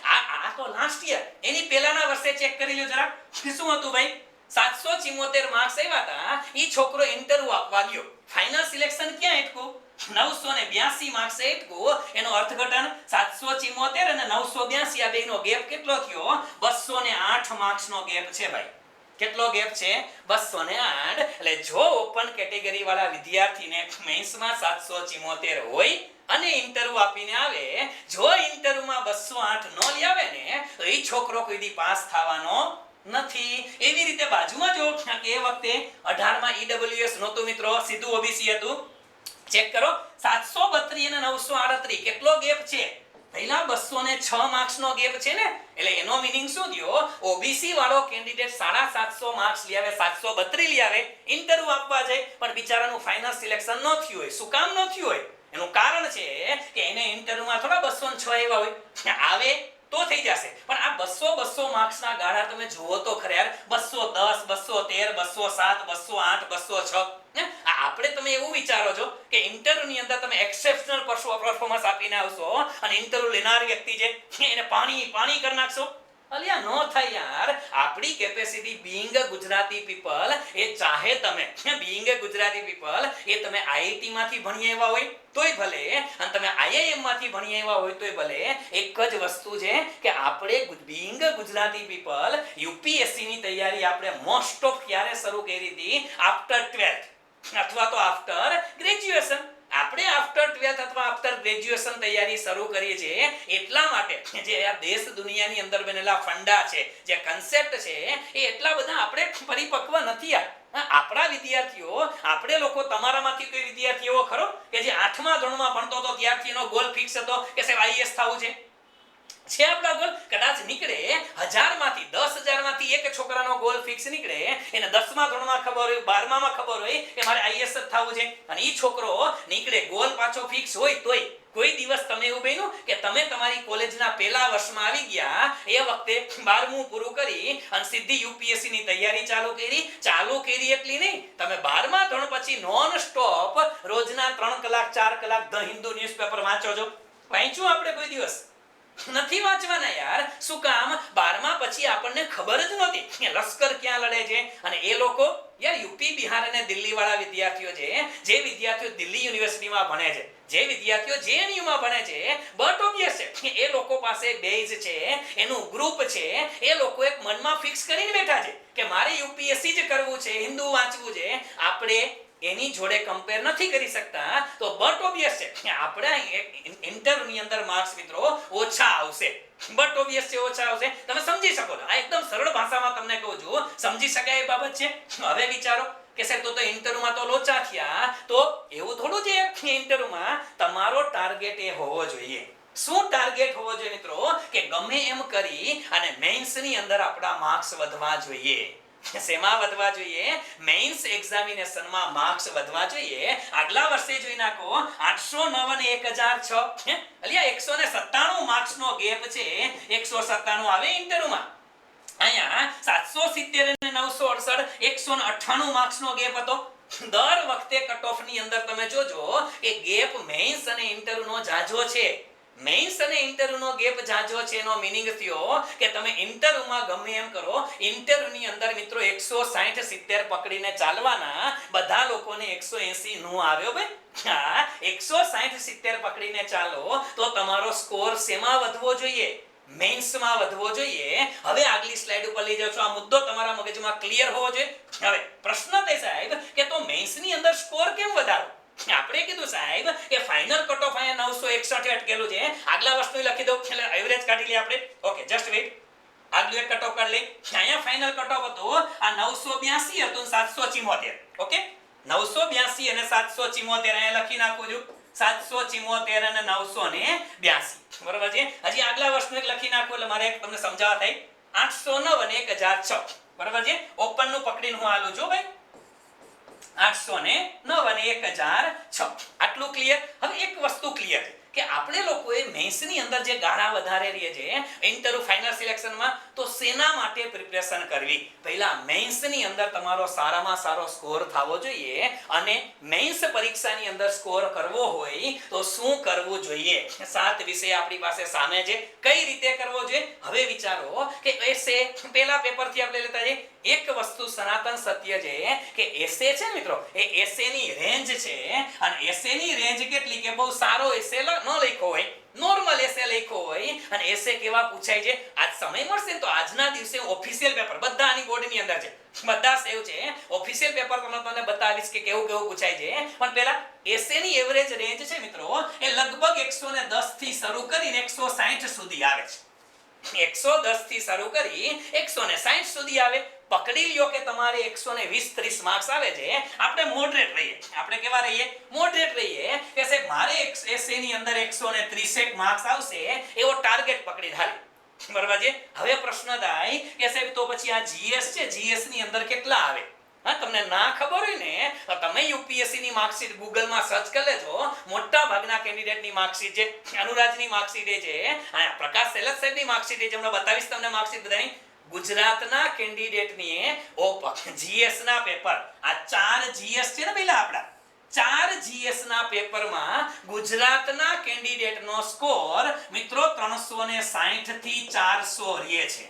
આ તો લાસ્ટ યર, એની પહેલાના વર્ષે ચેક કરી લ્યો જરા. શું હતું ભાઈ? 774 માર્ક્સ આવ્યા હતા. ઈ છોકરો ઇન્ટરવ્યુ આપવા ગયો. ફાઇનલ સિલેક્શન ક્યાં અટક્યું? 982 માર્ક્સ અટક્યું. એનો અર્થઘટન 774 અને 982, આ બેનો ગેપ કેટલો થયો? 208 208 માર્ક્સનો ગેપ છે ભાઈ. કેટલો ગેપ છે? 208. એટલે જો ઓપન કેટેગરી વાળા વિદ્યાર્થીને મેન્સમાં 774 હોય અને ઇન્ટરવ્યુ આપીને આવે, જો ઇન્ટરવ્યુમાં 208 ન લઈ આવે ને તો એ છોકરો કોઈ દી પાસ થવાનો નથી. એવી રીતે બાજુમાં જો કે એ વખતે 18 માં ઈડબ્લ્યુએસ નહોતું મિત્રો, સીધું ઓબીસી હતું. ચેક કરો 732 અને 938 કેટલો ગેપ છે? પહેલા 206 માર્ક્સનો ગેપ છે ને, એટલે એનો મીનિંગ શું થયો? ઓબીસી વાળો કેન્ડિડેટ 750 માર્ક્સ લઈ આવે, 732 લઈ આવે, ઇન્ટરવ્યુ આપવા જાય પણ બિચારાનું ફાઇનલ સિલેક્શન ન થયું હોય. શું કામ ન થયું હોય? એનું કારણ છે કે એને ઇન્ટરવ્યુમાં થોડા 206 એવા હોય, આવે તો થઈ જશે. પણ આ 200 માર્ક્સના ગાળા તમે જુઓ તો ખરા યાર, 210 213 207 208 206. આપણે તમે એવું વિચારો છો કે ઇન્ટરવ્યુ ની અંદર તમે એક્સેપ્શનલ પરફોર્મન્સ આપીને આવશો અને ઇન્ટરવ્યુ લેનાર વ્યક્તિ છે એને પાણી કરી નાખશો? અલ્યા નો થાય યાર. આપણી કેપેસિટી બીઈંગ ગુજરાતી પીપલ, એ ચાહે તમે બીઈંગ ગુજરાતી પીપલ એ તમે આઈઆઈટી માંથી ભણી આવ્યા હોય તોય ભલે અને તમે આઈઆઈએમ માંથી ભણી આવ્યા હોય તોય ભલે, એક જ વસ્તુ છે કે આપણે બીઈંગ ગુજરાતી પીપલ યુપીએસસી ની તૈયારી આપણે મોસ્ટ ઓફ ક્યારે શરૂ કરી હતી? આફ્ટર 12th અથવા તો આફ્ટર ગ્રેજ્યુએશન. આપણે આફ્ટર 12th અથવા આફ્ટર ગ્રેજ્યુએશન તૈયારી શરૂ કરીએ છીએ એટલા માટે જે આ દેશ દુનિયાની અંદર બનેલા ફંડા છે, જે કન્સેપ્ટ છે, એ એટલા બધા આપણે પરિપક્વ નથી. આપણા વિદ્યાર્થીઓ, આપણે લોકો, તમારામાંથી કોઈ વિદ્યાર્થી એવો ખરો કે જે 8મા ધોરણમાં ભણતો હતો ત્યારથી એનો ગોલ ફિક્સ હતો કે સાહેબ આઈએએસ થવું છે? છે આપણા ગોલ? કદાચ નીકળે 1000 માંથી 10,000 માંથી એક છોકરાનો ગોલ ફિક્સ નીકળે, એને 10મા ધોરણમાં ખબર હોય, 12મામાં ખબર હોય કે મારે આઈએએસ જ થવું છે, અને ઈ છોકરો નીકળે, ગોલ પાછો ફિક્સ હોય તોય કોઈ દિવસ તમે એવું બન્યું કે તમે તમારી કોલેજના પહેલા વર્ષમાં આવી ગયા, એ વખતે 12મું પૂરું કરી અને સીધી યુપીએસસી ની તૈયારી ચાલુ કરી એટલી નહીં, તમે 12મા ધોરણ પછી નોન સ્ટોપ રોજના 3 કલાક 4 કલાક ધ હિન્દુ ન્યૂઝપેપર વાંચો છો? વાંચ્યું આપણે કોઈ દિવસ? નથી વાંચવાના યાર. શું કામ? 12મા પછી આપણને ખબર જ નહોતી કે લશ્કર ક્યાં લડે છે. અને એ લોકો યાર યુપી, બિહાર અને દિલ્હી વાળા વિદ્યાર્થીઓ છે, જે વિદ્યાર્થીઓ દિલ્હી યુનિવર્સિટીમાં ભણે છે, જે વિદ્યાર્થીઓ જેએનયુમાં ભણે છે, બટ ઓબ્વિયસ છે એ લોકો પાસે બેઝ છે, એનું ગ્રુપ છે, એ લોકો એક મનમાં ફિક્સ કરીને બેઠા છે કે મારે યુપીએસસી જ કરવું છે, હિન્દુ વાંચવું છે. આપણે એની જોડે કમ્પેર નથી કરી શકતા, તો બટ ઓબ્વિયસ છે કે આપણે ઇન્ટરવ્યુ ની અંદર માર્ક્સ મિત્રો ઓછા આવશે. બટ ઓબ્વિયસ છે ઓછા આવશે. તમે સમજી શકો છો? આ એકદમ સરળ ભાષામાં તમને કહું છું, સમજી શકાય એ બાબત છે. હવે વિચારો કે સાહેબ તો ઇન્ટરવ્યુમાં તો લોચા થયા, તો એવું થોડું છે કે ઇન્ટરવ્યુમાં તમારો ટાર્ગેટ એ હોવો જોઈએ. શું ટાર્ગેટ હોવો જોઈએ મિત્રો? કે ગમે એમ કરી અને મેઇન્સ ની અંદર આપણા માર્ક્સ વધવા જોઈએ. શેમાં વધવા જોઈએ? મેઇન્સ એક્ઝામિનેશનમાં માર્ક્સ વધવા જોઈએ. આગલા વર્ષે જોઈ નાખો 809 અને 1006, અલ્યા 197 માર્ક્સનો ગેપ છે. 197 આવે ઇન્ટરવ્યુમાં. અહીંયા 770 અને 968 198 માર્ક્સનો ગેપ હતો. દર વખતે કટ ઓફ ની અંદર તમે જોજો કે ગેપ મેઇન્સ અને ઇન્ટરવ્યુનો જાજો છે. મેઇન્સ અને ઇન્ટરવ્યુનો ગેપ જાજો છે, એનો મીનિંગ થયો કે તમે ઇન્ટરવ્યુમાં ગમે એમ કરો, ઇન્ટરવ્યુની અંદર મિત્રો 160 70 પકડીને ચાલવાના. બધા લોકોને 180 નો આવ્યો ભાઈ. 160 70 પકડીને ચાલો તો તમારો સ્કોર શેમાં વધવો જોઈએ? મેઇન્સમાં વધવો જોઈએ. હવે આગલી સ્લાઇડ ઉપર લઈ જાવ છો. આ મુદ્દો તમારા મગજમાં ક્લિયર હોવો જોઈએ. હવે પ્રશ્ન થાય સાહેબ કે તો મેઇન્સની અંદર સ્કોર કેમ વધારો? આપણે કીધું સાહેબ કે ફાઇનલ કટ ઓફ અહીંયા 961 અટકેલું છે. આગલા વસ્તુ લખી દઉં, એટલે એવરેજ કાઢી લે આપણે. Okay, just weight. આગલું એક કટ ઓફ કાઢી લે. અહીંયા ફાઇનલ કટ ઓફ હતો આ 982 હતું 774. ઓકે, 982 અને 774 અહીંયા લખી નાખું છું. 774 અને 982, બરાબર છે. હજી આગલા વર્ષનું એક લખી નાખું એટલે મારે તમને સમજાવવા થાય. 809 અને 1006, બરાબર છે. ઓપન નું પકડીને હું આલું છું ભાઈ. 809 અને 1006, આટલું ક્લિયર. હવે એક વસ્તુ ક્લિયર કે આપણે લોકોએ મેઇન્સની અંદર જે ગાળા વધારે રહે છે ઇન્ટરવ્યુ ફાઇનલ સિલેક્શનમાં, તો શેના માટે પ્રિપરેશન કરવી? પહેલા મેઇન્સની અંદર તમારો સારામાં સારો સ્કોર થવો જોઈએ, અને મેઇન્સ પરીક્ષાની અંદર સ્કોર કરવો હોય તો શું કરવું જોઈએ? 7 વિષય આપણી પાસે સામે છે. કઈ રીતે કરવો જોઈએ? હવે વિચારો કે એસે પહેલા પેપરથી આપણે લેતા જઈએ. એક વસ્તુ સનાતન સત્ય છે કે એસે છે ને મિત્રો, એ એસે ની રેન્જ છે, અને એસે ની રેન્જ કેટલી કે બહુ સારો એસે ન લખ્યો હોય, નોર્મલ એસે લખ્યો હોય, અને એસે કેવા પૂછાય છે. આજ સમય મળશે ને તો આજના દિવસે ઓફિશિયલ પેપર બધા આની બોર્ડની અંદર છે, બધા સેવ છે. ઓફિશિયલ પેપર તમને બતાવીશ કે કેવું કેવું પૂછાય છે. પણ પહેલા એસે ની એવરેજ રેન્જ છે મિત્રો, એ લગભગ 110 થી શરૂ કરીને 160 સુધી આવે છે. 110 થી શરૂ કરી 160 સુધી આવે. પકડી લ્યો કે તમારે 120-30 માર્ક્સ આવે છે. આપણે મોડરેટ રહીએ, આપણે કેવા રહીએ? મોડરેટ રહીએ કે સાહેબ મારે એસે ની અંદર 130 માર્ક્સ આવશે એવો ટાર્ગેટ પકડી હાલે. બરાબર છે. હવે પ્રશ્ન થાય કે સાહેબ તો પછી આ જીએસ છે, જીએસ ની અંદર કેટલા આવે? હા, તમને ના ખબર હોય ને તો તમે યુપીએસસી ની માર્કશીટ ગૂગલ માં સર્ચ કરી લેજો. મોટા ભાગના કેન્ડિડેટ ની માર્કશીટ છે, અનુરાજ ની માર્કશીટ છે, આ પ્રકાશ સેલસ સાહેબ ની માર્કશીટ છે. હમણાં બતાવીશ તમને માર્કશીટ બધાની. ગુજરાતના કેન્ડિડેટ ની જીએસ ના પેપર, આ 4 જીએસ છે ને પહેલા આપડા 4 જીએસ ના પેપરમાં ગુજરાતના કેન્ડિડેટ નો સ્કોર મિત્રો 360 થી 400 રહે છે.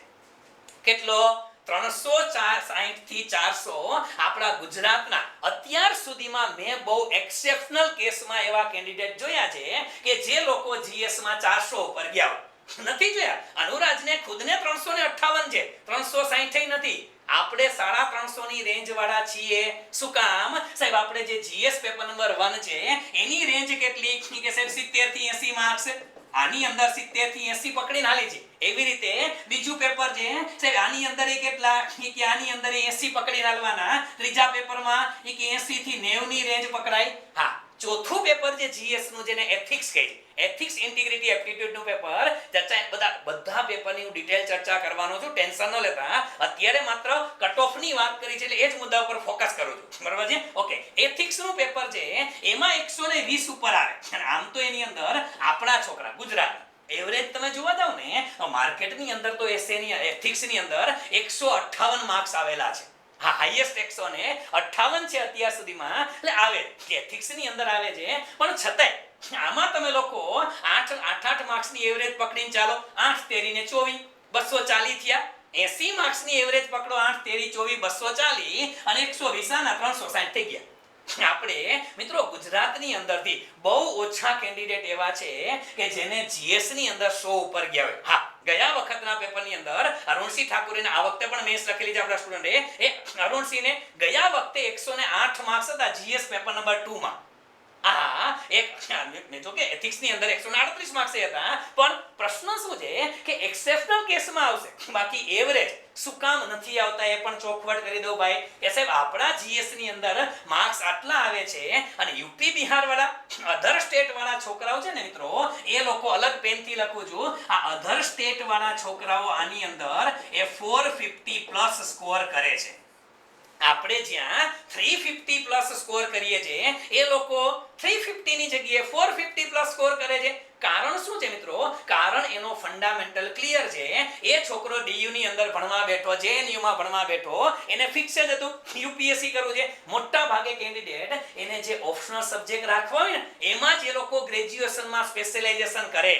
કેટલો? 360 થી 400. આપણા ગુજરાતના અત્યાર સુધીમાં મેં બહુ એક્સેપ્શનલ કેસમાં એવા કેન્ડિડેટ જોયા છે કે જે લોકો જીએસ માં 400 ઉપર ગયા નથી જોયા. અનુરાજને ખુદને 358 છે, 360 નથી. આપણે 350 ની રેન્જ વાળા છીએ. શું કામ? સાહેબ આપણે જે જીએસ પેપર નંબર 1 છે એની રેન્જ કેટલી કે સાહેબ 70 થી 80 માર્ક્સ. આની અંદર 70 થી 80 પકડીને હાલી છે. એવી રીતે બીજું પેપર છે સાહેબ, આની અંદર એ કેટલા કે આની અંદર 80 પકડીને હાલવાના. ત્રીજા પેપરમાં એ કે 80 થી 90 ની રેન્જ પકડાય. હા, ચોથું પેપર જે જીએસ નું જેને એથિક્સ કહે છે, એથિક્સ ઇન્ટિગ્રિટી એપ્ટિટ્યુડ નું પેપર, ચર્ચા બધા પેપરની હું ડિટેલ ચર્ચા કરવાનો છું, ટેન્શન ન લેતા. અત્યારે માત્ર કટ ઓફ ની વાત કરી છે એટલે એ જ મુદ્દા ઉપર ફોકસ કરું છું. બરાબર છે? ઓકે. એથિક્સ નું પેપર છે એમાં 120 ઉપર આવે. અને આમ તો એની અંદર આપણા છોકરા ગુજરાત એવરેજ તમે જોવા જાવ ને તો માર્કેટની અંદર તો એસે ની એથિક્સ ની અંદર 158 માર્ક્સ આવેલા છે. હા, હાઈએસ્ટ 158 છે અત્યાર સુધીમાં. એટલે આવે કે એથિક્સ ની અંદર આવે છે, પણ છતાંય આમાં તમે લોકો 8 માર્ક્સ ની એવરેજ પકડીને ચાલો. 8 તેરી ને 24, 240 થયા. 80 માર્ક્સ ની એવરેજ પકડો. 8 તેરી 24, 240 અને 120 ના 360 થઈ ગયા. આપણે મિત્રો ગુજરાતની અંદરથી બહુ ઓછા કેન્ડિડેટ એવા છે કે જેને જીએસ ની અંદર 100 ઉપર ગયા હોય. હા, ગયા વખતના પેપરની અંદર અરુણસિંહ ઠાકુરેને આ વખતે પણ મેન્સ લખેલી છે આપણા સ્ટુડન્ટે. એ અરુણસિંહને ગયા વખતે 108 માર્ક્સ હતા જીએસ પેપર નંબર 2 માં. એક જો કે એથિક્સ ની અંદર 138 માર્ક્સ હતા. પણ પ્રશ્ન શું છે કે એક્સેપ્શનલ કેસમાં આવશે, બાકી એવરેજ શું કામ નથી આવતા એ પણ ચોખવટ કરી દઉં ભાઈ કે સાહેબ આપણા જીએસ ની અંદર માર્ક્સ આટલા આવે છે, અને યુપી બિહાર વાળા અધર સ્ટેટ વાળા છોકરાઓ છે ને મિત્રો, એ લોકો અલગ પેન થી લખું છું, આ અધર સ્ટેટ વાળા છોકરાઓ આની અંદર એ 450 પ્લસ સ્કોર કરે છે. આપણે જ્યાં 350 પ્લસ સ્કોર કરીએ છીએ એ લોકો 350 ની જગ્યાએ 450 પ્લસ સ્કોર કરે છે. કારણ શું છે મિત્રો? કારણ એનો ફંડામેન્ટલ ક્લિયર છે. એ છોકરો ડીયુ ની અંદર ભણવા બેઠો, જેએનયુ માં ભણવા બેઠો, એને ફિક્સ જ હતું યુપીએસસી કરવું છે. મોટા ભાગે કેન્ડિડેટ એને જે ઓપ્શનલ સબ્જેક્ટ રાખવા હોય ને એમાં જ એ લોકો ગ્રેજ્યુએશન માં સ્પેશિયલાઇઝેશન કરે,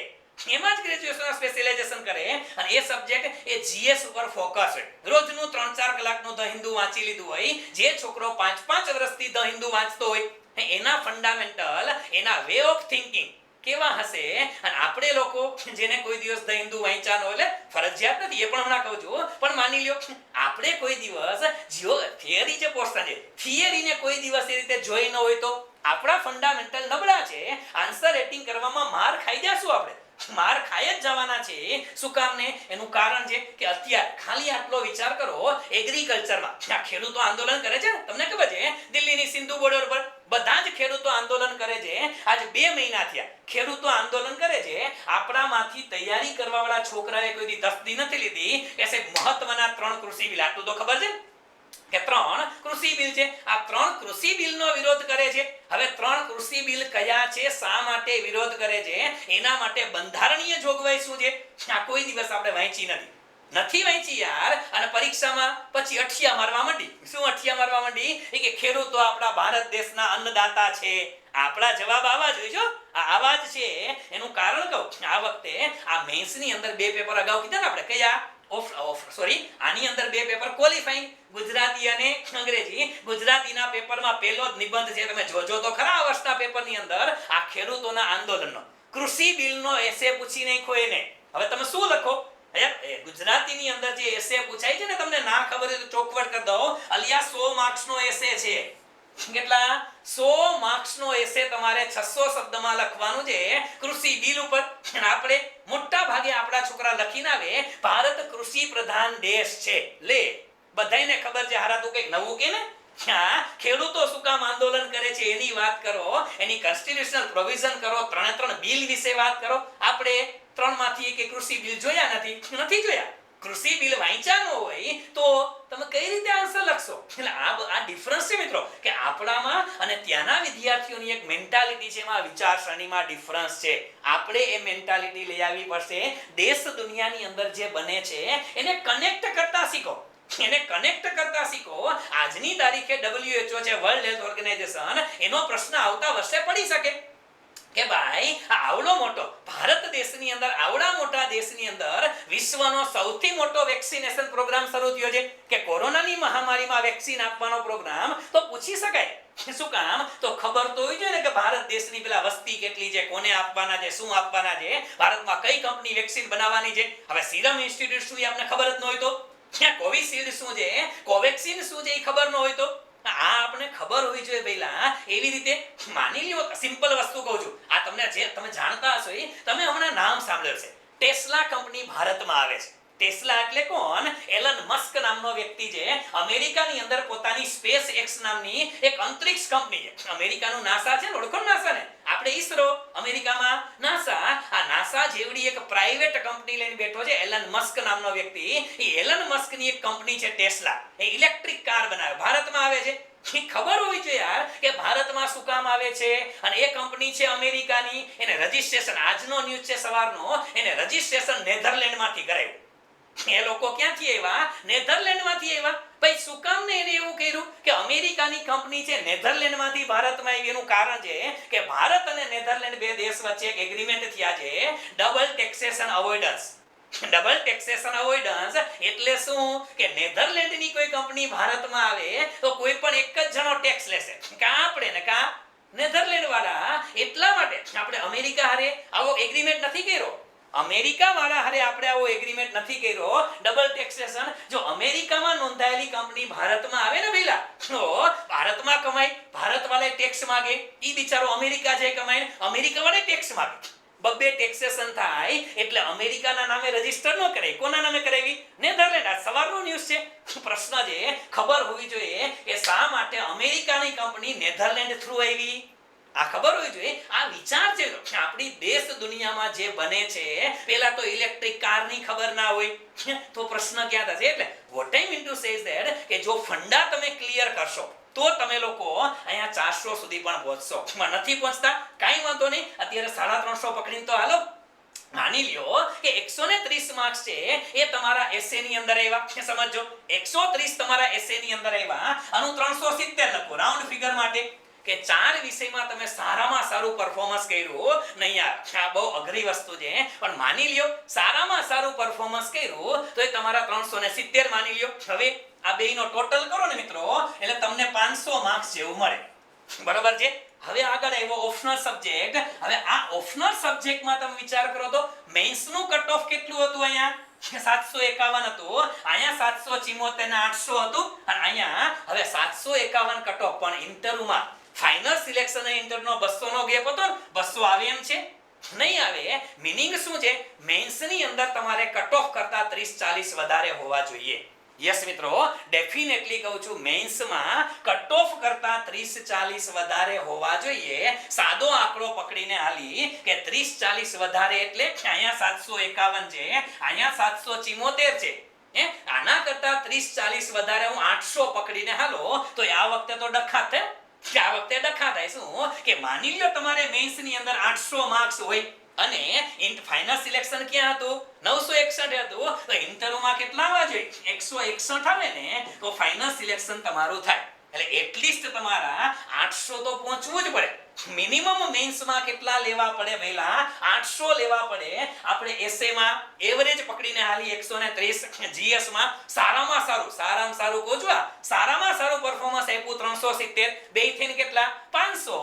એમાં જ ગ્રેજ્યુએશન સ્પેશિયલાઇઝેશન કરે, અને એ સબ્જેક્ટ એ જીએસ ઉપર ફોકસ હોય. રોજનું 3-4 કલાકનું ધ હિન્દુ વાંચી લીધું હોય. જે છોકરો 5-5 વર્ષથી ધ હિન્દુ વાંચતો હોય, એના ફંડામેન્ટલ, એના વે ઓફ થિંકિંગ કેવા હશે. અને આપણે લોકો જેને કોઈ દિવસ ધ હિન્દુ વાંચ્યા ન હોય, એટલે ફરજિયાત નથી એ પણ હમણાં કહું છું, પણ માની લ્યો આપણે કોઈ દિવસ જીઓ થિયરી જે પોર્શન છે, થિયરીને કોઈ દિવસ એ રીતે જોઈ ન હોય તો આપણા ફંડામેન્ટલ નબળા છે. આન્સર રેટિંગ કરવામાં માર ખાઈ જશું આપણે, માર ખાઈ જ જવાના છે. શું કામ ને? એનું કારણ છે કે અત્યારે ખાલી આટલો વિચાર કરો, એગ્રીકલ્ચરમાં ખેડૂતો આંદોલન કરે છે. તમને ખબર છે દિલ્હીની સિંધુ બોર્ડર પર બધા જ ખેડૂતો આંદોલન કરે છે. આજ 2 મહિના થયા ખેડૂતો આંદોલન કરે છે. આપણામાંથી તૈયારી કરવા વાળા છોકરાએ કોઈ દી તસ્દી નથી લીધી કે સાહેબ મહત્વના 3 કૃષિ બિલ, આટલું તો ખબર છે કે 3 કૃષિ બિલ છે. આ 3 કૃષિ બિલનો વિરોધ કરે છે. હવે 3 કૃષિ બિલ કયા છે, શા માટે વિરોધ કરે છે, એના માટે બંધારણીય જોગવાઈ શું છે, આ કોઈ દિવસ આપણે વાંચી નથી વાંચી યાર. અને પરીક્ષામાં પછી અઠિયા મારવા માંડી. શું અઠિયા મારવા માંડી? એ કે ખેડૂતો આપણા ભારત દેશના અન્નદાતા છે. આપણા જવાબ આવા જ હોય છો, આ આવા જ છે. એનું કારણ કહું, આ વખતે આ મેન્સની અંદર 2 પેપર અગાઉ કીધા ને આપણે, કયા? આની અંદર બે પેપર ક્વોલિફાઈંગ, ગુજરાતી અને અંગ્રેજી. ગુજરાતીના પેપરમાં પહેલો જ નિબંધ છે, તમે જોજો તો ખરા આ વર્ષના પેપરની અંદર, આ ખેડૂતોના આંદોલનનો કૃષિ બિલનો એસે પૂછી નાખ્યો એને. હવે તમે શું લખો ગુજરાતીની અંદર જે એસે પૂછાય છે ને, તમને ના ખબર હોય તો ચોખવટ કરી દો, અલિયા 100 માર્ક્સનો એસે છે. કેટલા? 100 માર્ક્સનો એસે તમારે 600 શબ્દમાં લખવાનું છે કૃષિ બિલ ઉપર. આપણે મોટા ભાગે આપણા છોકરા લખીને આવે ભારત કૃષિ પ્રધાન દેશ છે. લે બધાયને ખબર છે, હારા તું કઈક નવું કે ને. ખેડૂતો શું કામ આંદોલન કરે છે એની વાત કરો, એની કોન્સ્ટિટ્યુશનલ પ્રોવિઝન કરો, ત્રણે બિલ વિશે વાત કરો. આપણે ત્રણમાંથી એક કૃષિ બિલ જોયા નથી જોયા. કૃષિ બિલ વાંચ્યા ન હોય તો તમે કઈ રીતે આન્સર લખશો? એટલે આ ડિફરન્સ છે મિત્રો, કે આપણામાં અને ત્યાંના વિદ્યાર્થીઓની એક મેન્ટાલિટી છે, એમાં વિચારસરણીમાં ડિફરન્સ છે. આપણે એ મેન્ટાલિટી લઈ આવવી પડશે. દેશ દુનિયાની અંદર જે બને છે એને કનેક્ટ કરતા શીખો. આજની તારીખે WHO છે, વર્લ્ડ હેલ્થ ઓર્ગેનાઇઝેશન, એનો પ્રશ્ન આવતા વર્ષે પડી શકે કે ભાઈ આવડો મોટો ભારત દેશની અંદર, આવડા મોટા દેશની અંદર વિશ્વનો સૌથી મોટો વેક્સિનેશન પ્રોગ્રામ શરૂ થયો છે કે કોરોનાની મહામારીમાં વેક્સિન આપવાનો પ્રોગ્રામ. તો પૂછી શકાય શું કામ? તો ખબર તો હોવી જોઈએ ને કે ભારત દેશની પેલા વસ્તી કેટલી છે, કોને આપવાના છે, શું આપવાના છે, ભારતમાં કઈ કંપની વેક્સિન બનાવવાની છે. હવે સીરમ ઇન્સ્ટિટ્યૂટ શું એ આપણે ખબર જ ન હોય તો, કોવિશિલ્ડ શું છે, કોવેક્સિન શું છે એ ખબર ન હોય તો, આ આપણે ખબર હોવી જોઈએ પહેલા. એવી રીતે માની લ્યો, સિમ્પલ વસ્તુ કહું છું, આ તમને જે તમે જાણતા હશો એ તમે હમણાં નામ સાંભળ્યું છે. ટેસ્લા કંપની ભારતમાં આવે છે. ટેસ્લા એટલે કોણ? એલન મસ્ક નામનો વ્યક્તિ છે. અમેરિકાની અંદર પોતાની સ્પેસ એક્સ નામની એક અંતરિક્ષ કંપની છે. અમેરિકાનું નાસા છે ને, ઓળખો નાસા ને, આપણે ઈસરો, અમેરિકામાં નાસા. આ નાસા જેવડી એક પ્રાઇવેટ કંપની લઈને બેઠો છે એલન મસ્ક નામનો વ્યક્તિ. એ એલન મસ્કની એક કંપની છે ટેસ્લા, એ ઇલેક્ટ્રિક કાર બનાવે, ભારતમાં આવે છે. ખબર હોવી જોઈએ યાર કે ભારતમાં શું કામ આવે છે. અને એ કંપની છે અમેરિકાની, એને રજિસ્ટ્રેશન, આજનો ન્યૂઝ છે સવારનો, એને રજિસ્ટ્રેશન નેધરલેન્ડમાંથી કરાવ્યું. એ લોકો ક્યાંથી આવ્યા? નેધરલેન્ડમાંથી આવ્યા. ભાઈ શું કામ ને એને એવું કર્યું કે અમેરિકાની કંપની છે નેધરલેન્ડમાંથી ભારતમાં આવી? એનું કારણ છે કે ભારત અને નેધરલેન્ડ બે દેશ વચ્ચે એક એગ્રીમેન્ટ થયા છે, double taxation avoidance. Double taxation avoidance એટલે શું? કે નેધરલેન્ડની કોઈ કંપની ભારતમાં આવે તો કોઈ પણ એક જ જણો ટેક્સ લેશે, કાં આપણે ને કાં નેધરલેન્ડ વાળા. એટલા માટે આપણે અમેરિકા હારે આવો એગ્રીમેન્ટ નથી કર્યો. અમેરિકા વાળા હારે આપણે આવો એગ્રીમેન્ટ નથી કર્યો ડબલ ટેક્સેશન. જો અમેરિકામાં નોંધાયેલી કંપની ભારતમાં આવે ને પહેલા, તો ભારતમાં કમાય, ભારત વાળા ટેક્સ માંગે, ઈ બિચારો અમેરિકા જાય કમાઈને અમેરિકા વાળા ટેક્સ માંગે. બબ્બે ટેક્સેશન થાય એટલે અમેરિકાના નામે રજીસ્ટર ન કરે. કોના નામે કરાવી? નેધરલેન્ડ. આ સવારનો ન્યૂઝ છે. પ્રશ્ન છે, ખબર હોવી જોઈએ કે શા માટે અમેરિકાની કંપની નેધરલેન્ડ થ્રુ આવી. આ ખબર હોવી જોઈએ. આ વિચાર છે આપણી દેશ દુનિયામાં જે બને છે. પહેલા તો ઇલેક્ટ્રિક કારની ખબર ના હોય તો પ્રશ્ન ક્યાં થશે? એટલે what I mean to say is that કે જો ફંડા તમે ક્લિયર કરશો તો તમે લોકો અહીંયા 400 સુધી પણ પહોંચશો. નથી પહોંચતા કાંઈ વાંધો નહીં, અત્યારે 350 પકડીને તો હાલો. માની લ્યો કે 130 માર્ક્સ છે એ તમારા એસે ની અંદર આવ્યા. સમજો 130 તમારા એસે ની અંદર આવ્યા, આનું 370 લખો રાઉન્ડ ફિગર માટે કે 4 વિષયમાં તમે સારામાં સારું પરફોર્મન્સ કર્યું. નહીં યાર, આ બહુ અઘરી વસ્તુ છે, પણ માની લ્યો સારામાં સારું પરફોર્મન્સ કર્યું તો એ તમારા 370 માની લ્યો. હવે આ બેયનો ટોટલ કરો ને મિત્રો, એટલે તમને 500 માર્ક્સ જેવું મળે. બરાબર છે? હવે આગળ આવ્યો ઓપ્શનલ સબ્જેક્ટ. હવે આ ઓપ્શનલ સબ્જેક્ટમાં તમે વિચાર કરો તો મેઇન્સ નું કટ ઓફ કેટલું હતું? અહીંયા 751 હતું, અહીંયા 774 ને 800 હતું, અને અહીંયા હવે 751 કટ ઓફ. પણ ઇન્ટરવ્યુમાં ફાઇનલ સિલેક્શન અને ઇન્ટરનો 200 નો ગેપ હતો ને, 200 આવે એમ છે? નહીં આવે. મીનિંગ શું છે? મેઇન્સ ની અંદર તમારે કટ ઓફ કરતા 30-40 વધારે હોવા જોઈએ. યસ મિત્રો, ડેફિનેટલી કહું છું, મેઇન્સમાં કટ ઓફ કરતા 30-40 વધારે હોવા જોઈએ. સાદો આંકડો પકડીને હાલી કે 30-40 વધારે એટલે અહીંયા 751 છે, અહીંયા 774 છે. આના કરતા 30-40 વધારે હું 800 પકડીને હાલો તો આ વખતે તો ડખા થાય. આ વખતે ડખા થાય શું? કે માની લો તમારે મેઇન્સ ની અંદર 800 માર્ક્સ હોય અને ફાઇનલ સિલેક્શન ક્યાં હતું? 961 હતું. તો ઇન્ટરવ્યુમાં કેટલા આવવા જોઈએ? 161 આવે ને તો ફાઇનલ સિલેક્શન તમારું થાય. એટલે એટલીસ્ટ તમારા 800 તો પહોંચવું જ પડે. મિનિમમ મેન્સમાં કેટલા લેવા પડે પહેલા? 800 લેવા પડે. આપણે એસએમાં એવરેજ પકડીને હાલી 130, જીએસ માં સારામાં સારું કહું છું, સારામાં સારું પરફોર્મન્સ આપ્યું 370, બે થઈને કેટલા? 500.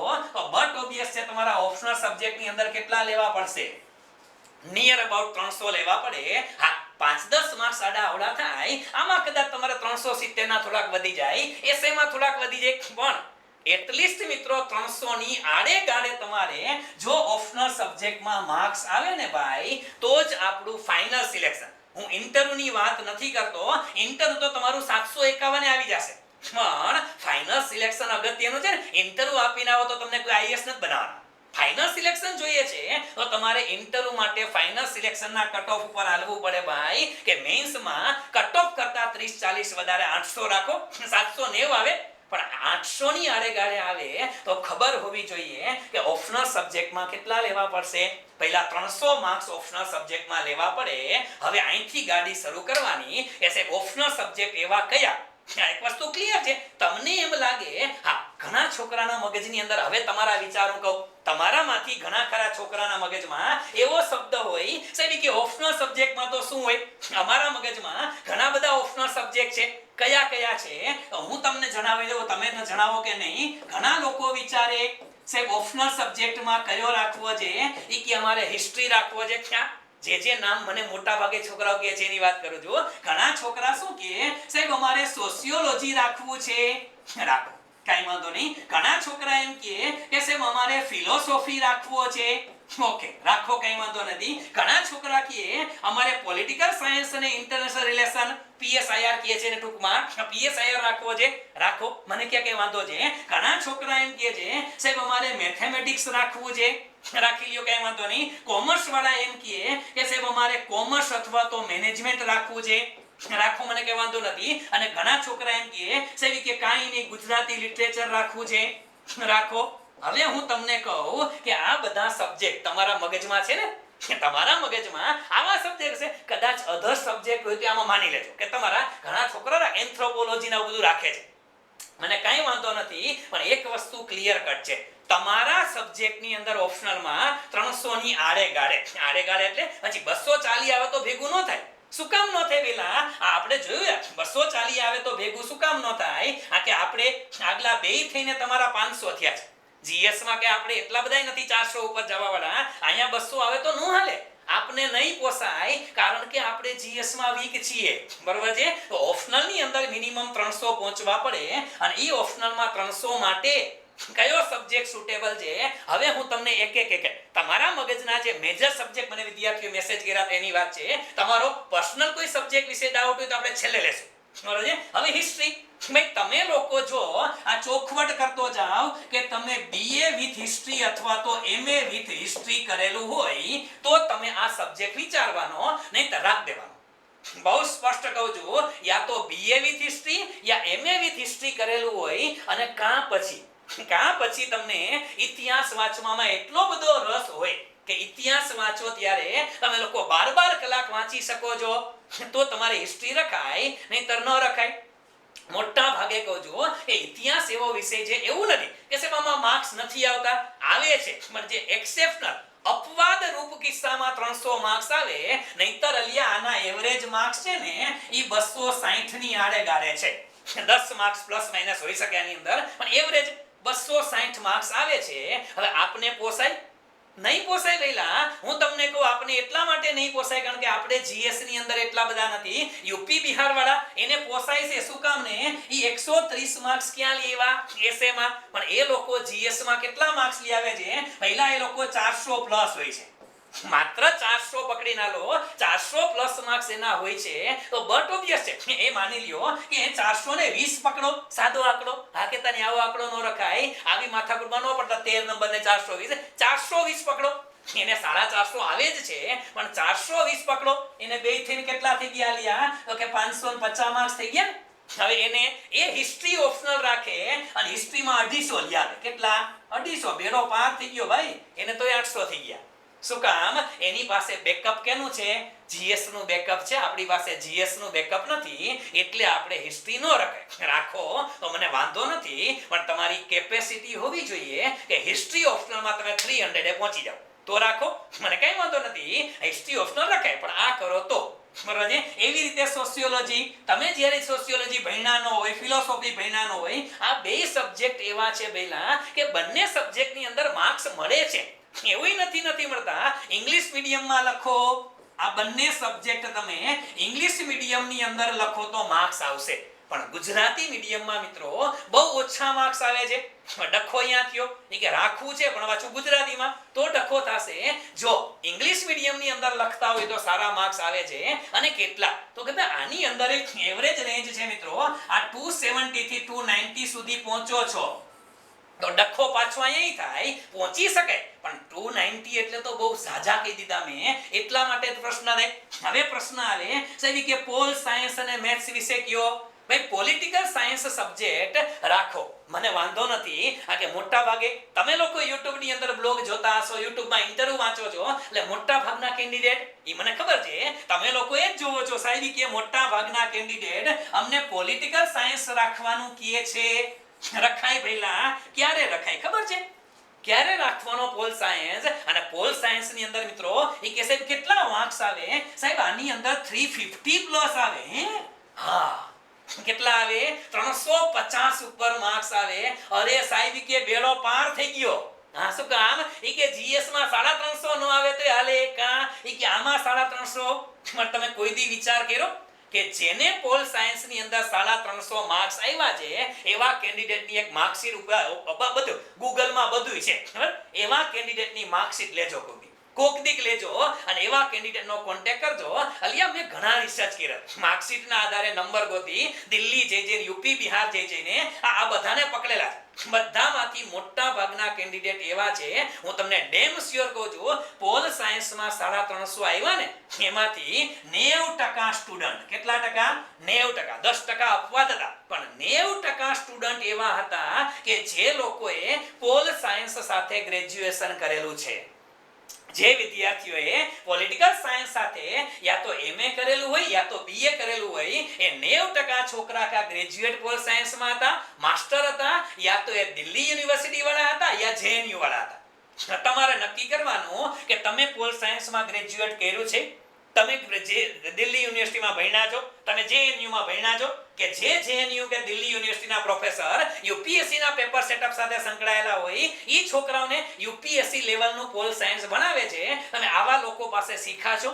બટ ઓબ્વિયસ છે તમારા ઓપ્શનલ સબ્જેક્ટની અંદર કેટલા લેવા પડશે? નિયર અબાઉટ 300 લેવા પડે. હા, 5-10 માર્ક્સ આડા અવડા થાય. આમાં કદાચ તમારે 370 ના થોડાક વધી જાય, એસએમાં થોડાક વધી જાય, પણ એટલીસ્ટ મિત્રો 300 ની આડે ગાડે તમારે જો ઓપ્શનલ સબ્જેક્ટમાં માર્ક્સ આવે ને ભાઈ, તો જ આપણું ફાઇનલ સિલેક્શન. હું ઇન્ટરવ્યુ ની વાત નથી કરતો, ઇન્ટરવ્યુ તો તમારું 751 આવી જશે, પણ ફાઇનલ સિલેક્શન અગત્યનું છે ને. ઇન્ટરવ્યુ આપીને આવો તો તમને કોઈ આઈએએસ નથી બનાવવાના. ફાઇનલ સિલેક્શન જોઈએ છે તો તમારે ઇન્ટરવ્યુ માટે ફાઇનલ સિલેક્શનના કટ ઓફ ઉપર હાલવું પડે ભાઈ, કે મેન્સમાં કટ ઓફ કરતા 30-40 વધારે 800 રાખો, 790 આવે, પણ 800 ની આડે ગાડે આવે તો ખબર હોવી જોઈએ કે ઓપ્શનલ સબ્જેક્ટમાં કેટલા લેવા પડશે. પહેલા 300 માર્ક્સ ઓપ્શનલ સબ્જેક્ટમાં લેવા પડે. હવે અહીંથી ગાડી શરૂ કરવાની. એસે ઓપ્શનલ સબ્જેક્ટ એવા કયા? એક વસ્તુ ક્લિયર છે. તમને એમ લાગે, હા, ઘણા છોકરાના મગજની અંદર, હવે તમારા વિચારો કહું, તમારામાંથી ઘણા ખરા છોકરાના મગજમાં એવો શબ્દ હોય સાહેબ કે ઓપ્શનલ સબ્જેક્ટમાં તો શું હોય? અમારા મગજમાં ઘણા બધા ઓપ્શનલ સબ્જેક્ટ છે. કયા કયા છે હું તમને જણાવી દઉં, તમે જણાવો કે નહીં. ઘણા લોકો વિચારે સાહેબ ઓપ્શનલ સબ્જેક્ટમાં કયો રાખવો છે? ઈ કે અમારે હિસ્ટ્રી રાખવો છે. ક્યાં? જે નામ મને મોટા ભાગે છોકરાઓ કહે છે એની વાત કરું છું. ઘણા છોકરા શું કહે, સાહેબ અમારે સોશિયોલોજી રાખવું છે. રાખો, કાઈ વાંધો નહીં. ઘણા છોકરા એમ કે સાહેબ અમારે ફિલોસોફી રાખવો છે. ઓકે, રાખો, કઈ વાંધો નથી. ઘણા છોકરા કહે અમારે પોલિટિકલ સાયન્સ અને ઇન્ટરનેશનલ રિલેશન, પીએસઆઈઆર કહે છે ને ટૂંકમાં, પીએસઆઈઆર રાખવો છે. રાખો, મને ક્યાં કઈ વાંધો છે. ઘણા છોકરા એમ કહે છે સાહેબ અમારે મેથેમેટિક્સ રાખવું છે. રાખી લ્યો, કઈ વાંધો નહીં. કોમર્સ વાળા એમ કે સાહેબ અમારે કોમર્સ અથવા તો મેનેજમેન્ટ રાખવું છે. રાખો, મને કઈ વાંધો નથી. અને ઘણા છોકરા એમ કે સાહેબ કે કાઈ નહીં, ગુજરાતી લિટરેચર રાખવું છે. રાખો. હવે હું તમને કહું કે આ બધા સબ્જેક્ટ તમારા મગજમાં છે ને, તમારા મગજમાં આવા સબ્જેક્ટ છે. કદાચ અધર સબ્જેક્ટ હોય તો આમાં માની લેજો કે તમારા ઘણા છોકરા એન્થ્રોપોલોજી ના બધું રાખે છે. મને કાઈ વાંધો નથી, પણ એક વસ્તુ ક્લિયર કટ છે. તમારા સબ્જેક્ટની અંદર ઓપ્શનલમાં 300 ની આડે ગાડે એટલે પછી 240 આવે તો ભેગું ન થાય. શું કામ ન થાય? પેલા આપણે જોયું 240 આવે તો ભેગું શું કામ ન થાય? આ કે આપણે આગલા બે થઈને તમારા 500 થયા છે. જીએસ માં કે આપણે એટલા બધા નથી 400 ઉપર જવા વાળા. અહીંયા 200 આવે તો નો હાલે, આપને નહીં પોસાય, કારણ કે આપણે જીએસ માં વીક છીએ, બરોબર છે. તો ઓપ્શનલ ની અંદર મિનિમમ 300 પહોંચવા પડે, અને ઈ ઓપ્શનલ માં 300 માટે કયો સબ્જેક્ટ સુટેબલ છે? હવે હું તમને એક તમારા મગજના જે મેજર સબ્જેક્ટ, મને વિદ્યાર્થીઓ મેસેજ કર્યા એની વાત છે. તમારો પર્સનલ કોઈ સબ્જેક્ટ વિશે ડાઉટ હોય તો આપણે છેલ્લે લેશું, બરોબર છે. હવે હિસ્ટ્રી, ભાઈ તમે લોકો જો આ ચોખવટ કરતો જાવ કે તમે બીએ વિથ હિસ્ટ્રી અથવા તો એમએ વિથ હિસ્ટ્રી કરેલું હોય તો તમે આ સબ્જેક્ટ વિચારવાનો, નહીં તો રાખ દેવાનો. બહુ સ્પષ્ટ કહું છું, યા તો BA with history yeah MA with history કરેલું હોય, અને કાં પછી તમને ઇતિહાસ વાંચવામાં એટલો બધો રસ હોય કે ઇતિહાસ વાંચો ત્યારે તમે લોકો 12 કલાક વાંચી શકો છો, તો તમારે હિસ્ટ્રી રખાય, નહીંતર ન રખાય. મોટા ભાગે કહું છું કે ઇતિહાસ એવો વિષય છે, એવું નથી કે સાહેબ આમાં માર્ક્સ નથી આવતા, આવે છે, પણ જે એક્સેપ્શનલ અપવાદ રૂપ કિસ્સામાં 300 માર્ક્સ આવે, નહીંતર અલિયા આના એવરેજ માર્ક્સ છે ને ઈ 260 ની આડે ગાડે છે. 10 માર્ક્સ પ્લસ માઇનસ હોઈ શકે આની અંદર, પણ એવરેજ 260 માર્ક્સ આવે છે. હવે આપને પોસાય? નહીં પોસાય. પહેલા હું તમને કહું, આપને એટલા માટે નહીં પોસાય કારણ કે આપણે જીએસ ની અંદર એટલા બધા નથી. યુપી બિહાર વાળા એને પોસાય છે. શું કામ ને? ઈ 130 માર્ક્સ ક્યાં લેવા? એસએ માં. પણ એ લોકો જીએસ માં કેટલા માર્ક્સ લઈ આવે છે? પહેલા એ લોકો 400 પ્લસ હોય છે. માત્ર 400 પકડી ના લો, 400 પ્લસ માર્ક્સ એના હોય છે. તો બટ ઓબ્વિયસ છે, એ માની લ્યો કે 420 પકડો, સાદો આંકડો. હા કે તને આવો આંકડો ન રખાય, આવી માથાકૂટમાં ન પડતા. 13 નંબર ને 420, 420 પકડો. એને 450 આવે જ છે, પણ 420 પકડો. એને બે થઈને કેટલા થઈ ગયા લ્યા? તો કે 550 માર્ક્સ થઈ ગયા. હવે એને એ હિસ્ટ્રી ઓપ્શનલ રાખે, અને હિસ્ટ્રીમાં 250 લ્યા. કેટલા? 250. બેડો પાર થઈ ગયો ભાઈ, એને તો 800 થઈ ગયા. શું કામ? એની પાસે બેકઅપ કેનું છે? જીએસ નું બેકઅપ છે. આપણી પાસે જીએસ નું બેકઅપ નથી, એટલે આપણે હિસ્ટ્રી નો રાખો તો મને વાંધો નથી, પણ તમારી કેપેસિટી હોવી જોઈએ કે હિસ્ટ્રી ઓપ્શનલમાં તમે 300 એ પહોંચી જાઓ તો રાખો, મને કઈ વાંધો નથી. હિસ્ટ્રી ઓપ્શનલ રખાય, પણ આ કરો તો બરાબર છે. એવી રીતે સોશિયોલોજી, તમે જ્યારે સોશિયોલોજી ભણ્યા ન હોય, ફિલોસોફી ભણ્યા ન હોય, આ બે સબ્જેક્ટ એવા છે બેલા કે બંને સબ્જેક્ટની અંદર માર્ક્સ મળે છે. એવું નથી મળતા. ઇંગ્લિશ મીડિયમમાં લખો, આ બંને સબ્જેક્ટ તમે ઇંગ્લિશ મીડિયમની અંદર લખો તો માર્ક્સ આવશે, પણ ગુજરાતી મીડિયમમાં મિત્રો બહુ ઓછા માર્ક્સ આવે છે. ડખો અહીંયા થયો કે રાખવું છે પણ પાછું ગુજરાતીમાં તો ડખો થશે. જો ઇંગ્લિશ મીડિયમની અંદર લખતા હોય તો સારા માર્ક્સ આવે છે. અને કેટલા? તો કે આની અંદર એક એવરેજ રેન્જ છે મિત્રો, આ 270 થી 290 સુધી પહોંચો છો તો ડખો પાછો અહીં થાય, પહોંચી શકે, પણ 290 એટલે તો બહુ સાજા કહી દીધા મેં, એટલા માટે પ્રશ્ન થાય. હવે પ્રશ્ન આવે સાહેબ કે પોલ સાયન્સ અને મેથ્સ વિશે કયો? ભાઈ પોલિટિકલ સાયન્સ સબ્જેક્ટ રાખો, મને વાંધો નથી. આ કે મોટા ભાગે તમે લોકો YouTube ની અંદર બ્લોગ જોતા હશો, YouTube માં ઇન્ટરવ્યુ વાંચો છો, એટલે મોટા ભાગના કેન્ડિડેટ, ઈ મને ખબર છે તમે લોકો એ જ જોવો છો સાહેબ કે મોટા ભાગના કેન્ડિડેટ અમને પોલિટિકલ સાયન્સ રાખવાનું કહે છે. રખાય ભઈલા, ક્યારે રખાય ખબર છે? ક્યારે રાખવાનો પોલ સાયન્સ? અને પોલ સાયન્સ ની અંદર મિત્રો ઈ કે સાહેબ કેટલા માર્ક્સ આવે? સાહેબ આની અંદર 350 પ્લસ આવે. હા, કેટલા આવે? 350 ઉપર માર્ક્સ આવે. અરે સાહેબ કે બેડો પાર થઈ ગયો. હા, શું કામ? ઈ કે જીએસ માં 350 નો આવે તો હાલે, કા ઈ કે આમાં 350. પણ તમે કોઈ દી વિચાર કર્યો કે જેને પોલ સાયન્સ ની અંદર 350 માર્ક્સ આવ્યા છે એવા કેન્ડિડેટ ની એક માર્કશીટ ઉપર બધું ગૂગલ માં બધું છે, બરાબર? એવા કેન્ડિડેટ ની માર્કશીટ લેજો, કોક દીક લેજો અને એવા કેન્ડિડેટ નો કોન્ટેક્ટ કરજો. અલિયા મેં ઘણા રિસર્ચ કર્યા, માર્કશીટ ના આધારે નંબર ગોતી, દિલ્હી જઈ યુપી બિહાર જઈને આ બધાને પકડેલા. બધામાંથી મોટા ભાગના કેન્ડિડેટ એવા છે, હું તમને ડેમ શ્યોર કહું છું, પોલ સાયન્સ માં 350 આવ્યા ને એમાંથી 90% સ્ટુડન્ટ, કેટલા ટકા? 90%. 10% અપવાદ હતા, પણ 90% સ્ટુડન્ટ એવા હતા કે જે લોકોએ પોલ સાયન્સ સાથે ગ્રેજ્યુએશન કરેલું છે. જે વિદ્યાર્થીઓએ પોલિટિકલ સાયન્સ સાથે યા તો એમએ કરેલું હોય યા તો બીએ કરેલું હોય, એ 90% છોકરા કા ગ્રેજ્યુએટ પોલ સાયન્સ માં હતા, માસ્ટર હતા, યા તો એ દિલ્હી યુનિવર્સિટી વાળા હતા યા જેએનયુ વાળા હતા. તમારે નક્કી કરવાનું કે તમે પોલ સાયન્સ માં ગ્રેજ્યુએટ કર્યું છે, તમે જે દિલ્હી યુનિવર્સિટીમાં ભણ્યા છો, તમે જેએનયુમાં ભણ્યા છો, કે જે જેએનયુ કે દિલ્હી યુનિવર્સિટીના પ્રોફેસર યુપીએસસી ના પેપર સેટઅપ સાથે સંકળાયેલા હોય, ઈ છોકરાઓને યુપીએસસી લેવલનું પોલ સાયન્સ ભણાવે છે. તમે આવા લોકો પાસે શીખા છો?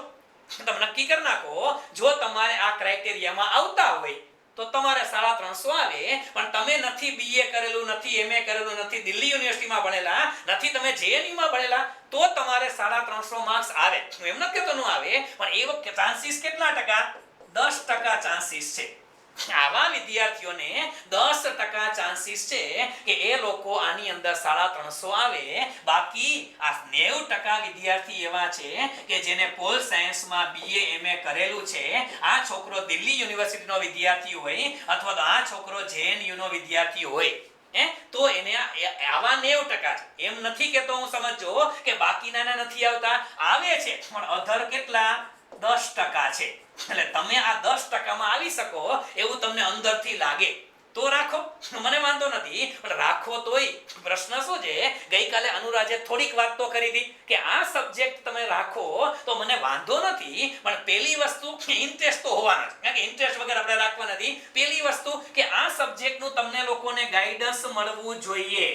તમે નક્કી કરી નાખો, જો તમારે આ ક્રાઇટેરિયામાં આવતા હોય તો તમારે 350 આવે, પણ તમે નથી બીએ કરેલું, નથી એમએ કરેલું, નથી દિલ્હી યુનિવર્સિટીમાં ભણેલા, નથી તમે જેએનયુમાં ભણેલા, તો તમારે 350 માર્ક્સ આવે. હું એમ નથી કહેતો ન આવે, પણ એ વખતે ચાન્સીસ કેટલા ટકા? 10% ચાન્સીસ છે. આવા વિદ્યાર્થીઓને 10% ચાન્સીસ છે કે એ લોકો આની અંદર 350 આવે. બાકી આ 90% વિદ્યાર્થી એવા છે કે જેને પોલ સાયન્સમાં બીએ એમએ કરેલું છે. આ છોકરો દિલ્હી યુનિવર્સિટીનો વિદ્યાર્થી હોય અથવા તો આ છોકરો જેએનયુ નો વિદ્યાર્થી હોય, તો એને આવા 90% છે. એમ નથી કેતો હું, સમજો કે બાકીના નથી આવતા, આવે છે, પણ અધર કેટલા? 10% છે. એટલે તમે આ 10% માં આવી શકો એવું તમને અંદરથી લાગે તો રાખો, મને વાંધો નથી, પણ રાખો તોય પ્રશ્ન શું છે? ગઈકાલે અનુરાજે થોડીક વાત તો કરી હતી કે આ સબ્જેક્ટ તમે રાખો તો મને વાંધો નથી, પણ પહેલી વસ્તુ ઇન્ટરેસ્ટ તો હોવાનો છે, કારણ કે ઇન્ટરેસ્ટ વગર આપણે રાખવા નથી. પહેલી વસ્તુ કે આ સબ્જેક્ટનું તમને લોકોને ગાઈડન્સ મળવું જોઈએ.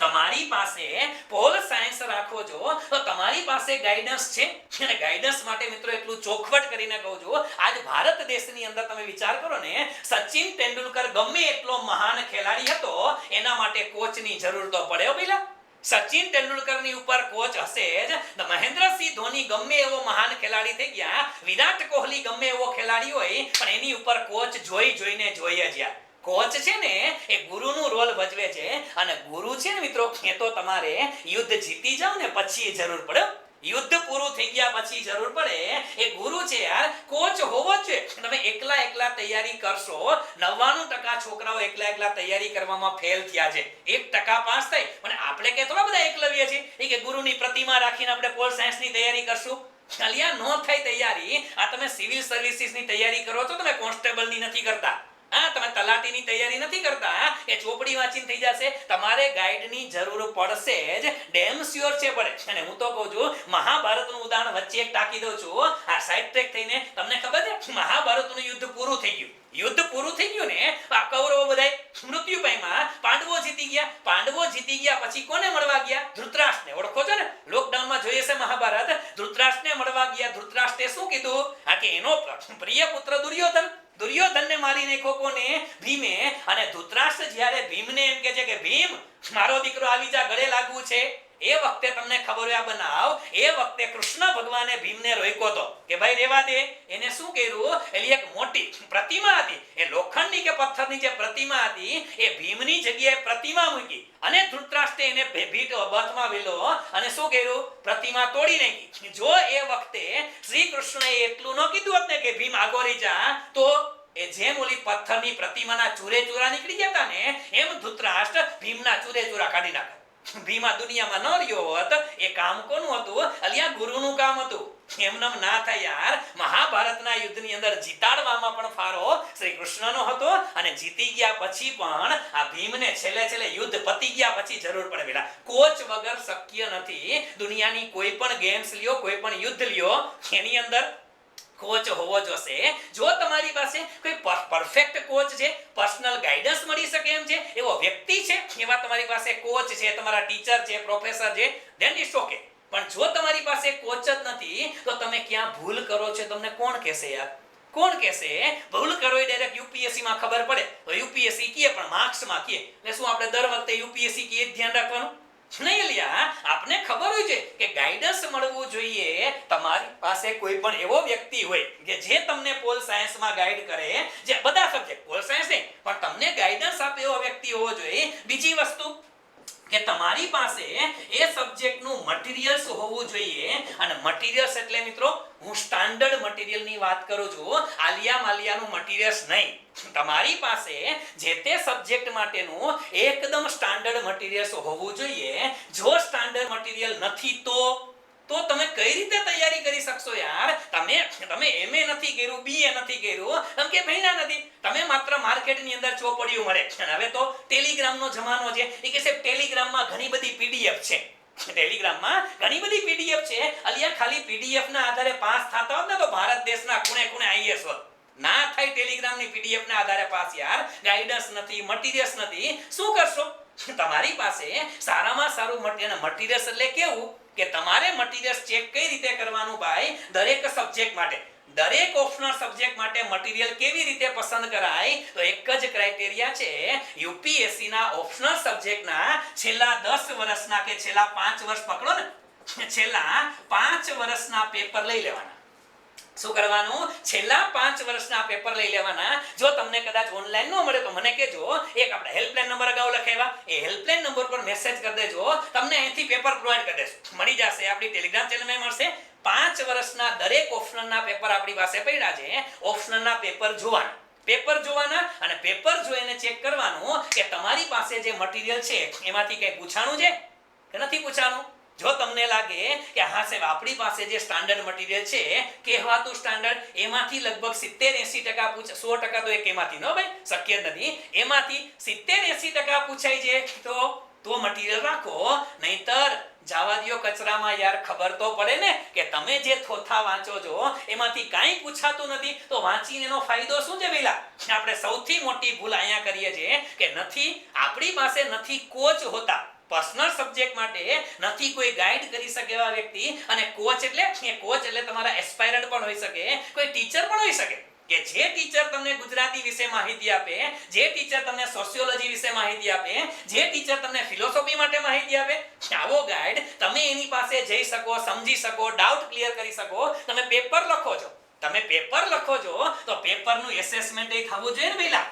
તમારી પાસે પોલ સાયન્સ રાખો છો તો તમારી પાસે ગાઈડન્સ છે, અને ગાઈડન્સ માટે મિત્રો એટલું ચોખવટ કરીને કહું છું, આજ ભારત દેશની અંદર તમે વિચાર કરો ને, સચિન તેંડુલકર ગમે એટલો મહાન ખેલાડી હતો, એના માટે કોચની જરૂર તો પડે પેલા. સચિન તેંડુલકરની ઉપર કોચ હશે જ, મહેન્દ્રસિંહ ધોની ગમે એવો મહાન ખેલાડી થઈ ગયા, વિરાટ કોહલી ગમે એવો ખેલાડી હોય, પણ એની ઉપર કોચ જોઈને જોઈએ જ યાર. કોચ છે ને એ ગુરુનું રોલ ભજવે છે, અને ગુરુ છે ને મિત્રો એ તો તમારે યુદ્ધ જીતી જાવ ને પછી જરૂર પડે. યુદ્ધ પૂરું થઈ ગયા પછી જરૂર પડે એ ગુરુ છે યાર, કોચ હોવો જ જોઈએ. તમે એકલા તૈયારી કરશો, 99% છોકરાઓ એકલા તૈયારી કરવામાં ફેલ થયા છે, 1% પાસ થાય. પણ આપણે કે થોડા બધા એકલવ્ય છે એ કે ગુરુની પ્રતિમા રાખીને આપણે પોલ સાયન્સની તૈયારી કરશું. અલિયા નો થાય તૈયારી. આ તમે સિવિલ સર્વિસીસની તૈયારી કરો છો, તમે કોન્સ્ટેબલની નથી કરતા. હા, તમે તલાટીની તૈયારી નથી કરતા, એ ચોપડી વાંચીને થઈ જશે. તમારે ગાઈડની જરૂર પડશે જ, ડેમ શ્યોર છે પડે. અને હું તો કહું છું, મહાભારતનું ઉદાહરણ વચ્ચે એક ટાંકી દઉં છું. આ સાઈડ ટ્રેક થઈને તમને ખબર છે મહાભારતનું યુદ્ધ પૂરું થઈ ગયું. યુદ્ધ પૂરું થઈ ગયું ને, આ કૌરવો બધાય મૃત્યુ પામ્યા, પાંડવો જીતી ગયા. પાંડવો જીતી ગયા પછી કોને મળવા ગયા? ધૃતરાષ્ટ્રને. ઓળખો છો ને, લોકડાઉનમાં જોઈએ છે મહાભારત. ધૃતરાષ્ટ્રને મળવા ગયા. ધૃતરાષ્ટ્રે શું કીધું? આ કે એનો પ્રિય પુત્ર દુર્યોધન, દુર્યોધનને મારી નાખ્યો કોને? ભીમે. અને ધૃતરાષ્ટ્ર જ્યારે ભીમને એમ કહે છે કે ભીમ મારો દીકરો આવી જા, ગળે લાગવું છે. એ વખતે તમને ખબર હોય આ બનાવ, એ વખતે કૃષ્ણ ભગવાને ભીમને રોક્યો હતો કે ભાઈ રેવા દે. એને શું કર્યું? એલી એક મોટી પ્રતિમા હતી, એ લોખંડની કે પથ્થરની જે પ્રતિમા હતી એ ભીમની જગ્યાએ પ્રતિમા મૂકી. અને ધૃતરાષ્ટ્રે એને ભીટ બથમાં વેલો અને શું કર્યું? પ્રતિમા તોડી નાખી. જો એ વખતે શ્રી કૃષ્ણએ એટલું ન કીધું હોત ને કે ભીમ આગો રહી જા, તો એ જેમ ઓલી પથ્થરની પ્રતિમાના ચૂરે ચૂરા નીકળી ગયા હતા ને, એમ ધૃતરાષ્ટ્ર ભીમના ચૂરે ચૂરા કાઢી નાખ્યા. ભીમા દુનિયામાં ન રહ્યો હોત. એ કામ કોનું હતું? અલિયા ગુરુનું કામ હતું. એમનેમ ના થાય યાર. મહાભારતના યુદ્ધની અંદર જીતાડવામાં પણ ફારો શ્રી કૃષ્ણનો હતો. અને જીતી ગયા પછી પણ આ ભીમને છેલ્લે યુદ્ધ પતી ગયા પછી જરૂર પડે પેલા કોચ વગર શક્ય નથી. દુનિયાની કોઈ પણ ગેમ્સ લ્યો, કોઈ પણ યુદ્ધ લ્યો, એની અંદર કોચ હોવો જોશે. જો તમારી પાસે કોઈ પરફેક્ટ કોચ છે, પર્સનલ ગાઈડન્સ મળી શકે એમ છે, એવો વ્યક્તિ છે, એવા તમારી પાસે કોચ છે, તમારા ટીચર છે, પ્રોફેસર છે, ધેન ઇટ્સ ઓકે. પણ જો તમારી પાસે કોચ જ નથી તો તમે ક્યાં ભૂલ કરો છો તમને કોણ કહેશે યાર? કોણ કહેશે? ભૂલ કરો એ ડાયરેક્ટ યુપીએસસી માં ખબર પડે તો યુપીએસસી કહે, પણ માર્ક્સ માં કહે. એટલે શું આપણે દર વખતે યુપીએસસી કહે ધ્યાન રાખવાનું નહીં? લ્યા આપને ખબર હોય છે કે ગાઈડન્સ મળવું જોઈએ. તમારી પાસે કોઈ પણ એવો વ્યક્તિ હોય કે જે તમને પોલ સાયન્સમાં ગાઈડ કરે, જે બધા સબ્જેક્ટ પોલ સાયન્સ નહીં પણ તમને ગાઈડન્સ આપે એવો વ્યક્તિ હોવો જોઈએ. બીજી વસ્તુ કે તમારી પાસે એ સબ્જેક્ટનું મટીરીયલ્સ હોવું જોઈએ. અને મટીરીયલ્સ એટલે મિત્રો હું સ્ટાન્ડર્ડ મટીરીયલની વાત કરું છું, આલિયા માલિયાનું મટીરીયલ્સ નહીં. તમારી પાસે જે તે સબ્જેક્ટ માટેનું એકદમ સ્ટાન્ડર્ડ મટીરીયલ્સ હોવું જોઈએ. જો સ્ટાન્ડર્ડ મટીરીયલ નથી તો તમે કઈ રીતે તૈયારી કરી શકશો યાર? તમે એમએ નથી કર્યું, બીએ નથી કર્યું, તમે કે ભણ્યા નથી, તમે માત્ર માર્કેટની અંદર ચોપડીઓ મળે. હવે તો ટેલિગ્રામનો જમાનો છે. એ કે સાહેબ ટેલિગ્રામમાં ઘણી બધી પીડીએફ છે. ટેલિગ્રામમાં ઘણી બધી પીડીએફ છે. અલિયા ખાલી પીડીએફ ના આધારે પાસ થતા હોત ને તો ભારત દેશના ખૂણે ખૂણે આઈએસ હોત. ના થાય ટેલિગ્રામની પીડીએફ ના આધારે પાસ યાર. ગાઈડન્સ નથી, મટીરીયલ્સ નથી, શું કરશો? તમારી પાસે સારામાં સારું મટીરીયલ્સ એટલે કેવું કે તમારે મટીરીયલ્સ ચેક કઈ રીતે કરવાનું ભાઈ? દરેક સબ્જેક્ટ માટે, દરેક ઓપ્શનલ સબ્જેક્ટ માટે મટીરીયલ કેવી રીતે પસંદ કરાય? તો એક જ ક્રાઇટેરિયા છે. યુપીએસસી ના ઓપ્શનલ સબ્જેક્ટના છેલ્લા 10 વર્ષના કે છેલ્લા 5 વર્ષ પકડો ને, છેલ્લા 5 વર્ષના પેપર લઈ લેવાના. શું કરવાનું? છેલ્લા 5 વર્ષના પેપર લઈ લેવાના. જો તમને કદાચ ઓનલાઈન ન મળે તો મને કહેજો. એક આપણે હેલ્પલાઈન નંબર અગાઉ લખાવ્યા, એ હેલ્પલાઈન નંબર પર મેસેજ કરી દેજો. તમને અહીંથી પેપર પ્રોવાઈડ કરી દેશું, મળી જશે. આપણી ટેલિગ્રામ ચેનલમાં મળશે. 5 વર્ષના દરેક ઓપ્શનલના પેપર આપણી પાસે પડ્યા છે. ઓપ્શનલના પેપર જોવાના અને પેપર જોઈને ચેક કરવાનું કે તમારી પાસે જે મટીરીયલ છે એમાંથી કંઈ પૂછાણું છે કે નથી પૂછાણું. જો તમને લાગે કે હા સાહેબ આપણી પાસે જે સ્ટાન્ડર્ડ મટીરીયલ છે, કહેવાતું સ્ટાન્ડર્ડ, એમાંથી લગભગ 70-80% પૂછે, 100% તો એક એમાંથી ન ભાઈ શક્ય નથી. એમાંથી 70-80% પૂછાય છે તો મટીરીયલ રાખો. નહીતર જાવા દ્યો કચરામાં યાર. ખબર તો પડે ને કે તમે જે થોથા વાંચો છો એમાંથી કાંઈ પૂછાતું નથી તો વાંચીને એનો ફાયદો શું છે? પેલા આપણે સૌથી મોટી ભૂલ અહીંયા કરીએ છીએ કે આપણી પાસે નથી કોચ હોતા. પર્સનલ સબ્જેક્ટ માટે નથી કોઈ ગાઈડ કરી શકે એવા વ્યક્તિ. અને કોચ એટલે તમારા એસ્પાયરન્ટ પણ હોઈ શકે, કોઈ ટીચર પણ હોઈ શકે કે જે ટીચર તમને ગુજરાતી વિશે માહિતી આપે, જે ટીચર તમને સોશિયોલોજી વિશે માહિતી આપે, જે ટીચર તમને ફિલોસોફી માટે માહિતી આપે. આવો ગાઈડ તમે એની પાસે જઈ શકો, સમજી શકો, ડાઉટ ક્લિયર કરી શકો. તમે પેપર લખો છો તો પેપરનું એસેસમેન્ટ એ થવું જોઈએ ને પહેલા.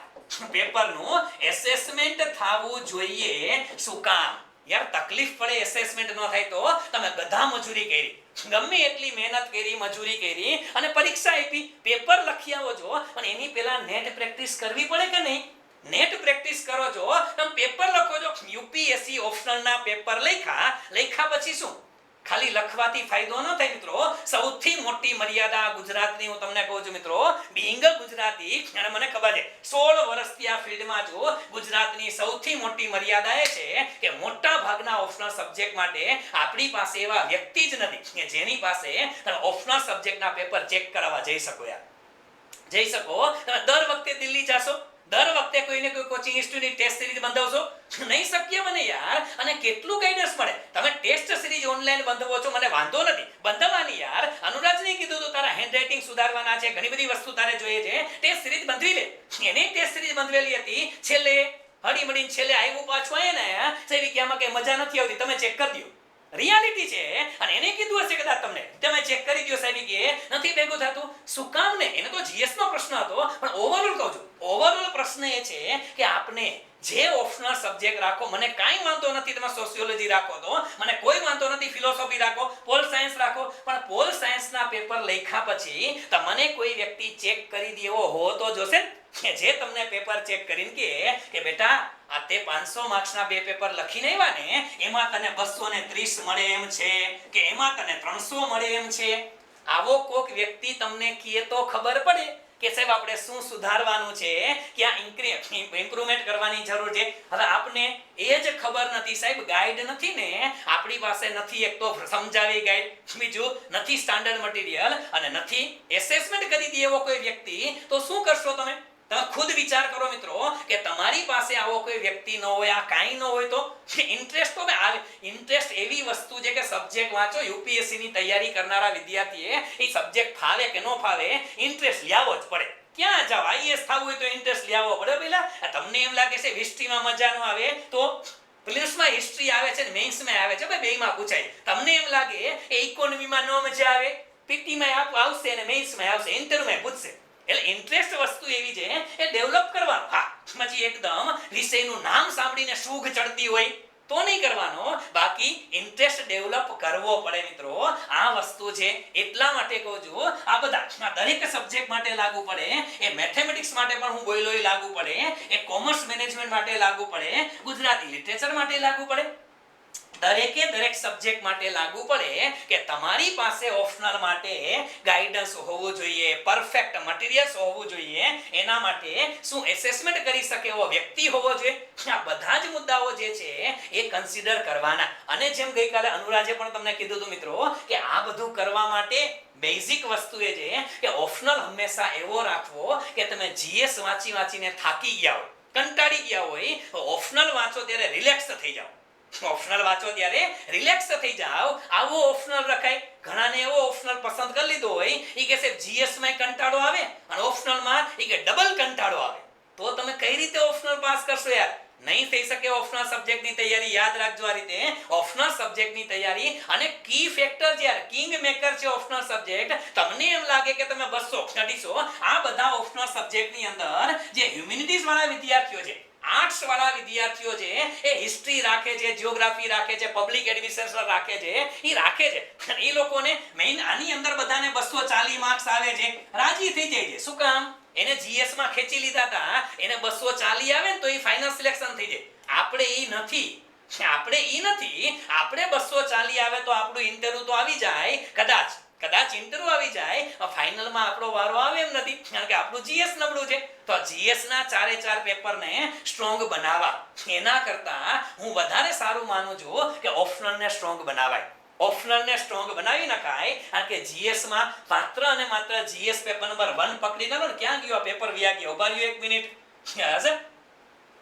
પેપરનું એસેસમેન્ટ થવું જોઈએ. શું કામ? યાર તકલીફ પડે એસેસમેન્ટ ન થાય તો તમે ગધા મજૂરી કરી, ગમે એટલી મહેનત કરી, મજૂરી કરી અને પરીક્ષા આપી, પેપર લખી આવો છો, પણ એની પહેલા નેટ પ્રેક્ટિસ કરવી પડે કે નહીં? નેટ પ્રેક્ટિસ કરો છો, તમે પેપર લખો છો, યુપીએસસી ઓપ્શનલના પેપર લખ્યા પછી શું ખાલી લખવાથી ફાયદો ન થાય મિત્રો. સૌથી મોટી મર્યાદા ગુજરાતની હું તમને કહું છું મિત્રો, બિંગ ગુજરાતી, અને મને ખબર છે 16 વર્ષથી આ ફિલ્ડમાં છું, ગુજરાતની સૌથી મોટી મર્યાદા એ છે કે મોટા ભાગના ઓપ્શનલ સબ્જેક્ટ માટે આપણી પાસે એવા વ્યક્તિ જ નથી કે જેની પાસે તમે ઓપ્શનલ સબ્જેક્ટના પેપર ચેક કરાવવા જઈ શકો. યાર જઈ શકો? તમે દર વખતે દિલ્હી જાશો, દર વખતે કોઈને કોઈ કોચિંગ ઇન્સ્ટિટ્યૂટની ટેસ્ટ સિરીઝ બંધાવશો? નહીં શક્ય બને યાર. અને કેટલું ગાઈડન્સ મળે? તમે ટેસ્ટ સિરીઝ ઓનલાઈન બંધાવો છો, મને વાંધો નથી બંધાવવાની યાર. અનુરાજને કીધું તો તારા હેન્ડરાઇટિંગ સુધારવાના છે, ઘણી બધી વસ્તુ તારે જોઈએ છે, ટેસ્ટ સિરીઝ બંધવી લે. એની ટેસ્ટ સિરીઝ બંધવેલી હતી, છેલ્લે હળીમળીને છેલ્લે આવ્યું પાછું આયા ને સેવી કે આમાં કઈ મજા નથી આવતી, તમે ચેક કરી દો. રિયાલિટી છે. અને એને કીધું હશે કદાચ તમને, તમે ચેક કરી દો સાહેબ કે નથી ભેગું થતું. શું કામ ને? એને તો જીએસ નો પ્રશ્ન હતો, પણ ઓવરઓલ કહું છું, ઓવરઓલ પ્રશ્ન એ છે કે આપને જે ઓપ્શનલ સબ્જેક્ટ રાખો, મને કાંઈ વાંધો નથી તમે સોશિયોલોજી રાખો તો, મને કોઈ વાંધો નથી ફિલોસોફી રાખો, પોલ સાયન્સ રાખો, પણ પોલ સાયન્સના પેપર લખ્યા પછી તમને કોઈ વ્યક્તિ ચેક કરી દેવો હો તો જોશે કે જે તમને પેપર ચેક કરીને કે બેટા આ તે 500 માર્ક્સના બે પેપર લખીને આવ્યા ને, એમાં તને 230 મળે એમ છે કે એમાં તને 300 મળે એમ છે. આવો કોક વ્યક્તિ તમને કહે તો ખબર પડે કે સાહેબ આપણે શું સુધારવાનું છે, ક્યાં ઇમ્પ્રુવમેન્ટ કરવાની જરૂર છે. હવે આપને એ જ ખબર નથી સાહેબ, ગાઈડ નથી ને આપણી પાસે, નથી એક તો સમજાવી ગાઈડ, બીજું નથી સ્ટાન્ડર્ડ મટીરીયલ, અને નથી એસેસમેન્ટ કરી દે એવો કોઈ વ્યક્તિ, તો શું કરશો તમે? તમે ખુદ વિચાર કરો મિત્રો કે તમારી પાસે આવો કોઈ વ્યક્તિ ન હોય, આ કાંઈ ન હોય તો ઇન્ટરેસ્ટ તો આવે. ઇન્ટરેસ્ટ એવી વસ્તુ છે કે સબ્જેક્ટ વાંચો, યુપીએસસી ની તૈયારી કરનારા વિદ્યાર્થીએ એ સબ્જેક્ટ ફાવે કે ન ફાવે, ઇન્ટરેસ્ટ લેવો જ પડે. ક્યાં જાવ? આઈએસ થવું હોય તો ઇન્ટરેસ્ટ લેવો પડે. પેલા તમને એમ લાગે છે હિસ્ટ્રીમાં મજા ન આવે તો પ્રિલિમ્સમાં હિસ્ટ્રી આવે છે ને મેઇન્સમાં આવે છે, બેયમાં પૂછાય. તમને એમ લાગે કે ઇકોનોમીમાં ન મજા આવે, પીટીમાં આવશે અને મેઇન્સમાં આવશે, ઇન્ટરવ્યુમાં પૂછશે. એટલે ઇન્ટરેસ્ટ વસ્તુ એવી છે એ ડેવલપ કરવાનું. હા, પછી એકદમ વિષયનું નામ સાંભળીને સૂઘ ચડતી હોય તો નહીં કરવાનો, બાકી ઇન્ટરેસ્ટ ડેવલપ કરવો પડે મિત્રો. આ વસ્તુ છે, એટલા માટે કહું છું આ બધા દરેક સબ્જેક્ટ માટે લાગુ પડે. એ મેથેમેટિક્સ માટે પણ હું બોલ્યો એ લાગુ પડે, એ કોમર્સ મેનેજમેન્ટ માટે લાગુ પડે, ગુજરાતી લિટરેચર માટે લાગુ પડે, દરેકે દરેક સબ્જેક્ટ માટે લાગુ પડે કે તમારી પાસે ઓપ્શનલ માટે ગાઈડન્સ હોવું જોઈએ, પરફેક્ટ મટીરીયલ્સ હોવું જોઈએ. એના માટે શું એસેસમેન્ટ કરી શકે એવો વ્યક્તિ હોવો જોઈએ. આ બધા જ મુદ્દાઓ જે છે એ કન્સિડર કરવાના. અને જેમ ગઈકાલે અનુરાજે પણ તમને કીધું હતું મિત્રો કે આ બધું કરવા માટે બેઝિક વસ્તુ એ છે કે ઓપ્શનલ હંમેશા એવો રાખવો કે તમે જીએસ વાંચીને થાકી ગયા હોય, કંટાળી ગયા હોય, ઓપ્શનલ વાંચો ત્યારે રિલેક્સ થઈ જાઓ. ઓપ્શનલ વાંચો ત્યારે રિલેક્સ થઈ જાઓ, આવો ઓપ્શનલ રખાય. ઘણાને એવો ઓપ્શનલ પસંદ કરી લીધો હોય, ઈ કે સાહેબ જીએસ માં કંટાળો આવે અને ઓપ્શનલ માં ઈ કે ડબલ કંટાળો આવે, તો તમે કઈ રીતે ઓપ્શનલ પાસ કરશો યાર? નહીં થઈ શકે. ઓપ્શનલ સબ્જેક્ટની તૈયારી યાદ રાખજો. આ રીતે ઓપ્શનલ સબ્જેક્ટની તૈયારી અને કી ફેક્ટર છે યાર, કિંગ મેકર છે ઓપ્શનલ સબ્જેક્ટ. તમને એમ લાગે કે તમે 200 250 આ બધા ઓપ્શનલ સબ્જેક્ટની અંદર જે હ્યુમેનિટીઝ વાળા વિદ્યાર્થીઓ છે, આર્ટ્સ વાળા વિદ્યાર્થીઓ છે, એ હિસ્ટ્રી રાખે છે, જીઓગ્રાફી રાખે છે, પબ્લિક એડમિનિસ્ટ્રેશન રાખે છે, એ રાખે છે. એ લોકોને મેઇન આની અંદર બધાને 240 માર્ક્સ આવે છે, રાજી થઈ જાય છે. શું કામ? એને જીએસ માં ખેંચી લીધા હતા, એને 240 આવે ને તો એ ફાઇનલ સિલેક્શન થઈ જાય. આપણે ઈ નથી, આપણે 240 આવે તો આપણું ઇન્ટરવ્યુ તો આવી જાય, કદાચ ઇન્ટરવ્યુ આવી જાય, ફાઇનલમાં આપણો વારો આવે એમ નથી, કારણ કે આપણું જીએસ નબળું છે. તો જીએસ ના 4 પેપરને સ્ટ્રોંગ બનાવવા, એના કરતા હું વધારે સારું માનું છું કે ઓપ્શનલ ને સ્ટ્રોંગ બનાવાય. ઓપ્શનલ ને સ્ટ્રોંગ બનાવી નખાય, કારણ કે જીએસ માં માત્ર અને માત્ર જીએસ પેપર નંબર 1 પકડી લો ને, ક્યાં ગયો પેપર વ્યા ગયો? ઉભા રહ્યો 1 મિનિટ.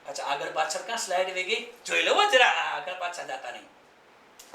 અચ્છા, આગળ પાછળ ક્યાં સ્લાઇડ વે ગઈ? જોઈ લો જરા, આગળ પાછળ જતા નહીં.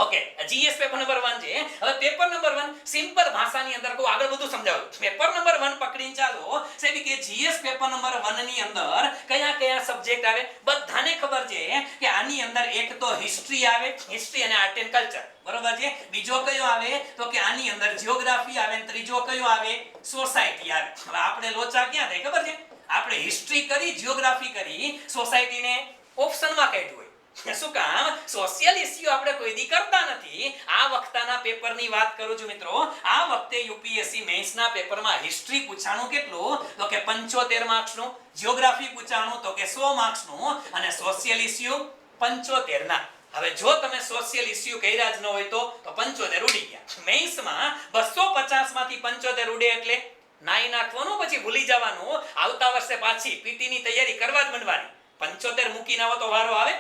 ઓકે, જીએસ પેપર નંબર 1 છે. હવે પેપર નંબર 1 સિમ્પલ ભાષાની અંદર કહું, આગળ બધું સમજાવું. પેપર નંબર 1 પકડીને ચાલો સાહેબ કે જીએસ પેપર નંબર 1 ની અંદર કયા સબ્જેક્ટ આવે? બધાને ખબર છે કે આની અંદર એક તો હિસ્ટ્રી આવે, હિસ્ટ્રી અને આર્ટ એન્ડ કલ્ચર, બરોબર છે. બીજો કયો આવે તો કે આની અંદર જીઓગ્રાફી આવે, ત્રીજો કયો આવે? સોસાયટી આવે. હવે આપણે લોચા ક્યાં થાય ખબર છે? આપણે હિસ્ટ્રી કરી, જીઓગ્રાફી કરી, સોસાયટીને ઓપ્શનમાં કાઢ્યું હોય. શું કામ? સોશિયલ ઇશ્યુ આપણે કોઈ દી કરતા નથી. આ વખતના પેપરની વાત કરું છું મિત્રો. આ વખતે યુપીએસસી મેન્સના પેપરમાં હિસ્ટ્રી પૂછાણું કેટલું? તો કે 75 માર્ક્સનું, જીઓગ્રાફી પૂછાણું તો કે 100 માર્ક્સનું, અને સોશિયલ ઇશ્યુ 75 ના. હવે જો તમે સોશિયલ ઇશ્યુ કર્યા જ ન હોય તો 75 ઉડી ગયા. મેન્સમાં 250 માંથી 75 ઉડે એટલે નાઈ નાખવાનું, પછી ભૂલી જવાનું. આવતા વર્ષે પાછી પીટી ની તૈયારી કરવા જ માંડવાની. 75 મૂકીને આવો તો વારો આવે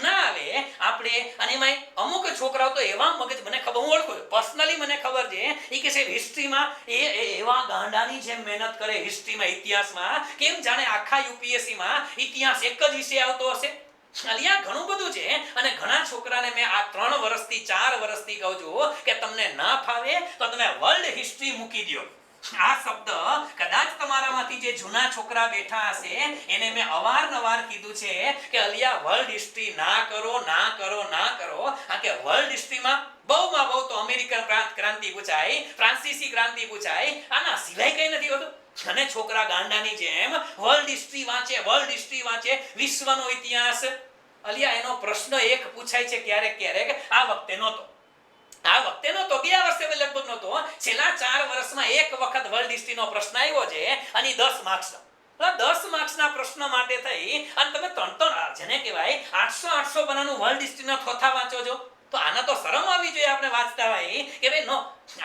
ના આવે. આપણે અને એમાં અમુક છોકરાઓ તો એવા મગજ, મને ખબર, હું ઓળખું પર્સનલી, મને ખબર છે એ કે સાહેબ હિસ્ટ્રીમાં એવા ગાંડાની જેમ મહેનત કરે હિસ્ટ્રીમાં, ઇતિહાસમાં, કેમ જાણે આખા યુપીએસસી માં ઇતિહાસ એક જ વિષય આવતો હશે. અલિયા ઘણું બધું છે. અને ઘણા છોકરાને મેં આ 3 વર્ષથી 4 વર્ષથી કહું છું કે તમને ના ફાવે તો તમે વર્લ્ડ હિસ્ટ્રી મૂકી દો. આ શબ્દ કદાચ તમારામાંથી જે જૂના છોકરા બેઠા હશે એને મેં અવારનવાર કીધું છે કે અલિયા વર્લ્ડ હિસ્ટ્રી ના કરો, ના કરો, ના કરો. આ કે વર્લ્ડ હિસ્ટ્રીમાં બહુમાં બહુ તો અમેરિકન ક્રાંતિ પૂછાય, ફ્રાન્સીસી ક્રાંતિ પૂછાય, આના સિવાય કઈ નથી હોતું. અને છોકરા ગાંડાની જેમ વર્લ્ડ હિસ્ટ્રી વાંચે, વર્લ્ડ હિસ્ટ્રી વાંચે, વિશ્વનો ઇતિહાસ. અલિયા એનો પ્રશ્ન એક પૂછાય છે ક્યારેક ક્યારેક. આ વખતે નહોતો, આ વખતે નહોતો, ગયા વર્ષે લગભગ નહોતો. છેલ્લા 4 વર્ષમાં એક વખત વર્લ્ડ હિસ્ટ્રીનો પ્રશ્ન આવ્યો છે, અને 10 માર્ક્સનો. 10 માર્ક્સના પ્રશ્ન માટે થઈ અને તમે 3 જેને કહેવાય 800 બનાનું વર્લ્ડ હિસ્ટ્રીના થોથા વાંચો છો, તો આના તો શરમ આવી જોઈએ આપણે વાંચતા હોય કે ભાઈ નો,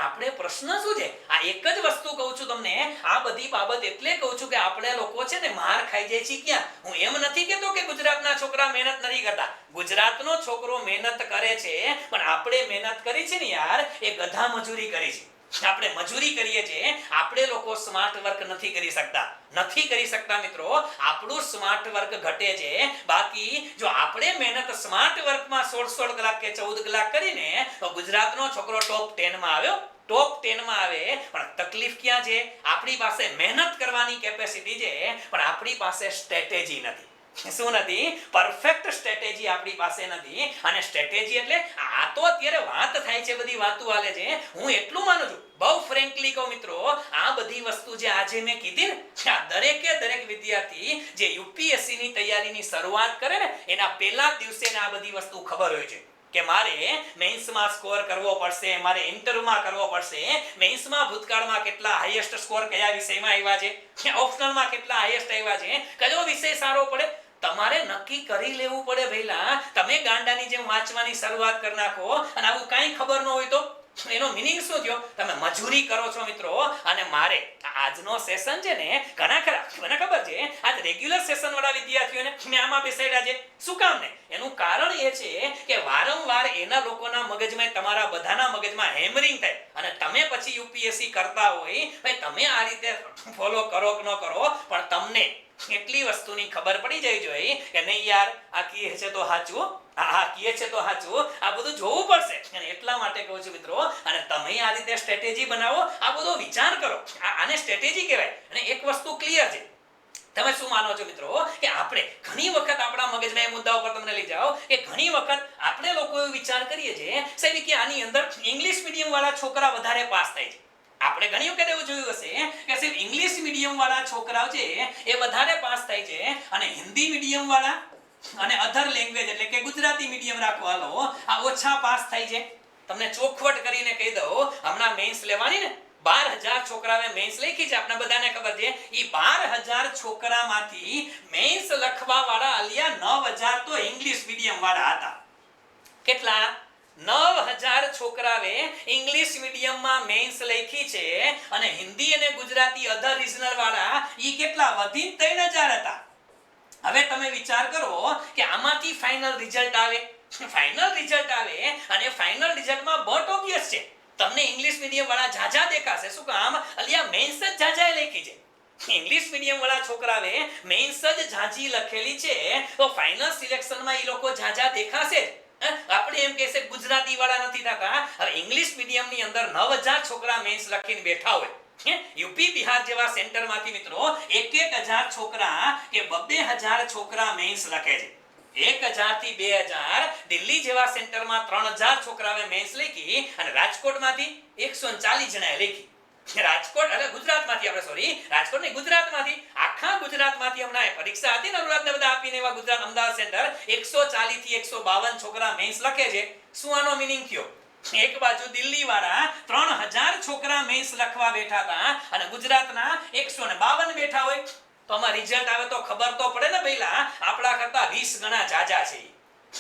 આપણે પ્રશ્ન શું છે? આ એક જ વસ્તુ કહું છું તમને. આ બધી બાબત એટલે કહું છું કે આપણે લોકો છે ને માર ખાઈ જાય છે ક્યાં. હું એમ નથી કહેતો કે ગુજરાતના છોકરા મહેનત નથી કરતા. ગુજરાતનો છોકરો મહેનત કરે છે, પણ આપણે મહેનત કરી છે ને યાર, એ ગધા મજૂરી કરી છે. આપણે મજૂરી કરીએ છીએ. આપણે લોકો સ્માર્ટ વર્ક નથી કરી શકતા મિત્રો. આપણું સ્માર્ટ વર્ક ઘટે છે. બાકી જો આપણે મહેનત સ્માર્ટ વર્કમાં 16 કલાક કે 14 કલાક કરીને તો ગુજરાતનો છોકરો ટોપ 10 માં આવ્યો, ટોપ 10 માં આવે. પણ તકલીફ ક્યાં છે? આપણી પાસે મહેનત કરવાની કેપેસિટી છે, પણ આપણી પાસે સ્ટ્રેટેજી નથી. શું નથી? પરફેક્ટ સ્ટ્રેટેજી આપણી પાસે નથી. અને સ્ટ્રેટેજી એટલે આ તો અત્યારે વાત થાય છે, બધી વાતો હાલે છે. હું એટલું માનું છું, બહુ ફ્રેન્કલી કહું મિત્રો, આ બધી વસ્તુ જે આજે મેં કીધી ને, આ દરેક વિદ્યાર્થી જે યુપીએસસી ની તૈયારીની શરૂઆત કરે ને, એના પહેલા દિવસે આ બધી વસ્તુ ખબર હોય છે કે મારે મેન્સમાં સ્કોર કરવો પડશે, મારે ઇન્ટરવ્યુમાં કરવો પડશે. મેન્સમાં ભૂતકાળમાં કેટલા હાઈએસ્ટ સ્કોર કયા વિષયમાં આવ્યા છે, ઓપ્શનલમાં કેટલા હાઈએસ્ટ આવ્યા છે, કયો વિષય સારો પડે, તમારે નક્કી કરી લેવું પડે. ભઈલા તમે ગાંડાની જેમ વાંચવાની શરૂઆત કરી નાખો અને આવું કાંઈ ખબર ન હોય તો એનો મીનિંગ શું થયો? તમે મજૂરી કરો છો મિત્રો. અને મારે આજનો સેશન છે ને, ઘણા ખરા મને ખબર છે આજ રેગ્યુલર સેશન વાળા વિદ્યાર્થીઓને મેં આમાં બેસાડ્યા છે. શું કામ ને? એનું કારણ એ છે કે વારંવાર એના લોકોના મગજમાં, તમારા બધાના મગજમાં હેમરિંગ થાય, અને તમે પછી યુપીએસસી કરતા હોય, ભાઈ તમે આ રીતે ફોલો કરો કે ન કરો, પણ તમને એટલી વસ્તુની ખબર પડી જવી જોઈએ કે નહીં યાર, આ કહે છે તો સાચું, કહે છે તો સાચું, આ બધું જોવું પડશે. અને એટલા માટે કહું છું મિત્રો, અને તમે આ રીતે સ્ટ્રેટેજી બનાવો, આ બધો વિચાર કરો, આને સ્ટ્રેટેજી કહેવાય. અને એક વસ્તુ ક્લિયર છે, તમે શું માનો છો મિત્રો કે આપણે ઘણી વખત આપણા મગજમાં એ મુદ્દા ઉપર તમને લઈ જાઓ કે ઘણી વખત આપણે લોકો એવો વિચાર કરીએ છીએ સાહેબ કે આની અંદર ઇંગ્લિશ મીડિયમ વાળા છોકરા વધારે પાસ થાય છે. આપણે ઘણી વખત એવું જોયું હશે કે સાહેબ ઇંગ્લિશ મીડિયમ વાળા છોકરાઓ છે એ વધારે પાસ થાય છે, અને હિન્દી મીડિયમ વાળા અને અધર લેંગ્વેજ એટલે કે ગુજરાતી મીડિયમ રાખો હાલો, આ ઓછા પાસ થાય છે. તમને ચોખવટ કરીને કહી દઉં, હમણાં મેન્સ લેવાની ને, 12,000 છોકરાએ મેન્સ લખી છે, આપણે બધાને ખબર છે. એ 12,000 છોકરામાંથી મેન્સ લખવા વાળા અલિયા 9,000 તો ઇંગ્લિશ મીડિયમ વાળા હતા. કેટલા? 9,000 છોકરાએ ઇંગ્લિશ મીડિયમમાં મેન્સ લખી છે, અને હિન્દી અને ગુજરાતી અધર રિજનલ વાળા ઈ કેટલા? વધીને 3,000 હતા. હવે તમે વિચાર કરો કે આમાંથી ફાઇનલ રિઝલ્ટ આવે, અને ફાઇનલ રિઝલ્ટમાં બટ ઓબ્વિયસ છે, તમને ઇંગ્લિશ મીડિયમ વાળા જાજા દેખાશે. શું કામ? અલિયા મેન્સ જ જાજાએ લખી છે. ઇંગ્લિશ મીડિયમ વાળા છોકરાએ મેન્સ જ જાજી લખેલી છે, તો ફાઇનલ સિલેક્શનમાં ઈ લોકો જાજા દેખાશે. આપણે એમ કહેશે ગુજરાતી વાળા નથી થતા. હવે ઇંગ્લિશ મીડિયમની અંદર 9,000 છોકરા મેન્સ લખીને બેઠા હોય, યુપી બિહાર જેવા સેન્ટરમાંથી મિત્રો 1,000 છોકરા કે 2,000 છોકરા મેન્સ લખે છે. 1,000 થી 2,000 દિલ્હી જેવા સેન્ટરમાં 3,000 છોકરાએ મેન્સ લખી, અને રાજકોટમાંથી 140 જણાએ લખી. રાજકોટ એટલે ગુજરાતમાંથી આપણે સોરી રાજકોટ નહીં ગુજરાતમાંથી આખા ગુજરાતમાંથી હમણાં પરીક્ષા હતી ને અનુરાધને બધા આપીને એવા ગુજરાત અમદાવાદ સેન્ટર 140 થી 152 છોકરા મેન્સ લખે છે. શું આનો મીનિંગ થયો? એક બાજુ દિલ્હી વાળા 3000 છોકરા મેન્સ લખવા બેઠા હતા અને ગુજરાતના 152 બેઠા હોય તો આમાં રિઝલ્ટ આવે તો ખબર તો પડે ને પહેલા આપણા કરતા 20 ગણા જાજા છે.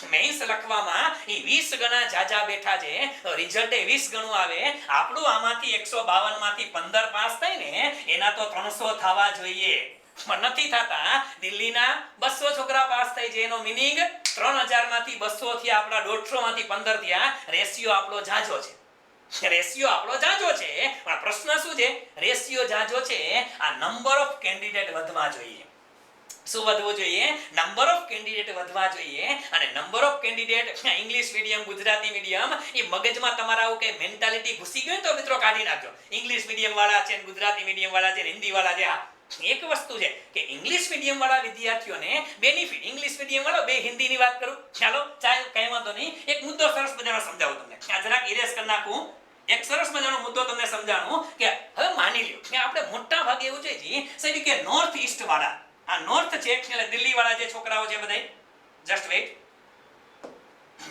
મેન્સ લખવામાં એ 20 ગણા જાજા બેઠા છે તો રિઝલ્ટ એ 20 ગણું આવે. આપણું આમાંથી 152 માંથી 15 પાસ થાય ને એના તો 300 થવા જોઈએ પણ નથી થતા. દિલ્હીના 200 છોકરા પાસ થઈ છે એનો મીનિંગ 3000 માંથી 200 થી આપણા 150 માંથી 15 થયા. રેશિયો આપણો જાજો છે. રેશિયો આપણો જાજો છે પણ પ્રશ્ન શું છે? રેશિયો જાજો છે આ નંબર ઓફ કેન્ડિડેટ વધવા જોઈએ. શું વધવું જોઈએ? નંબર ઓફ કેન્ડિડેટ વધવા જોઈએ. અને number of candidate English medium Gujarati medium એ મગજમાં તમારા આવું કઈ મેન્ટાલિટી ઘૂસી ગઈ તો મિત્રો કાઢી નાખજો. ઇંગ્લિશ મીડિયમ વાળા છે ગુજરાતી મીડિયમ વાળા છે હિન્દી વાળા છે. એક વસ્તુ છે કે ઇંગ્લિશ મીડિયમ વાળા વિદ્યાર્થીઓને બેનિફિટ. ઇંગ્લિશ મીડિયમ વાળો બે હિન્દીની વાત કરું ચાલો ચાલ કઈ વાંધો નહીં. એક મુદ્દો સરસ મજાનો સમજાવું તમને. આ જરાક ઇરેઝ કરી નાખું. એક સરસ મજાનો મુદ્દો તમને સમજાવું કે હવે માની લ્યો કે આપણે મોટા ભાગે એવું છે જી સાહેબ કે નોર્થ ઈસ્ટ વાળા આ નોર્થ છે એટલે દિલ્હી વાળા જે છોકરાઓ છે બધાય જસ્ટ વેઇટ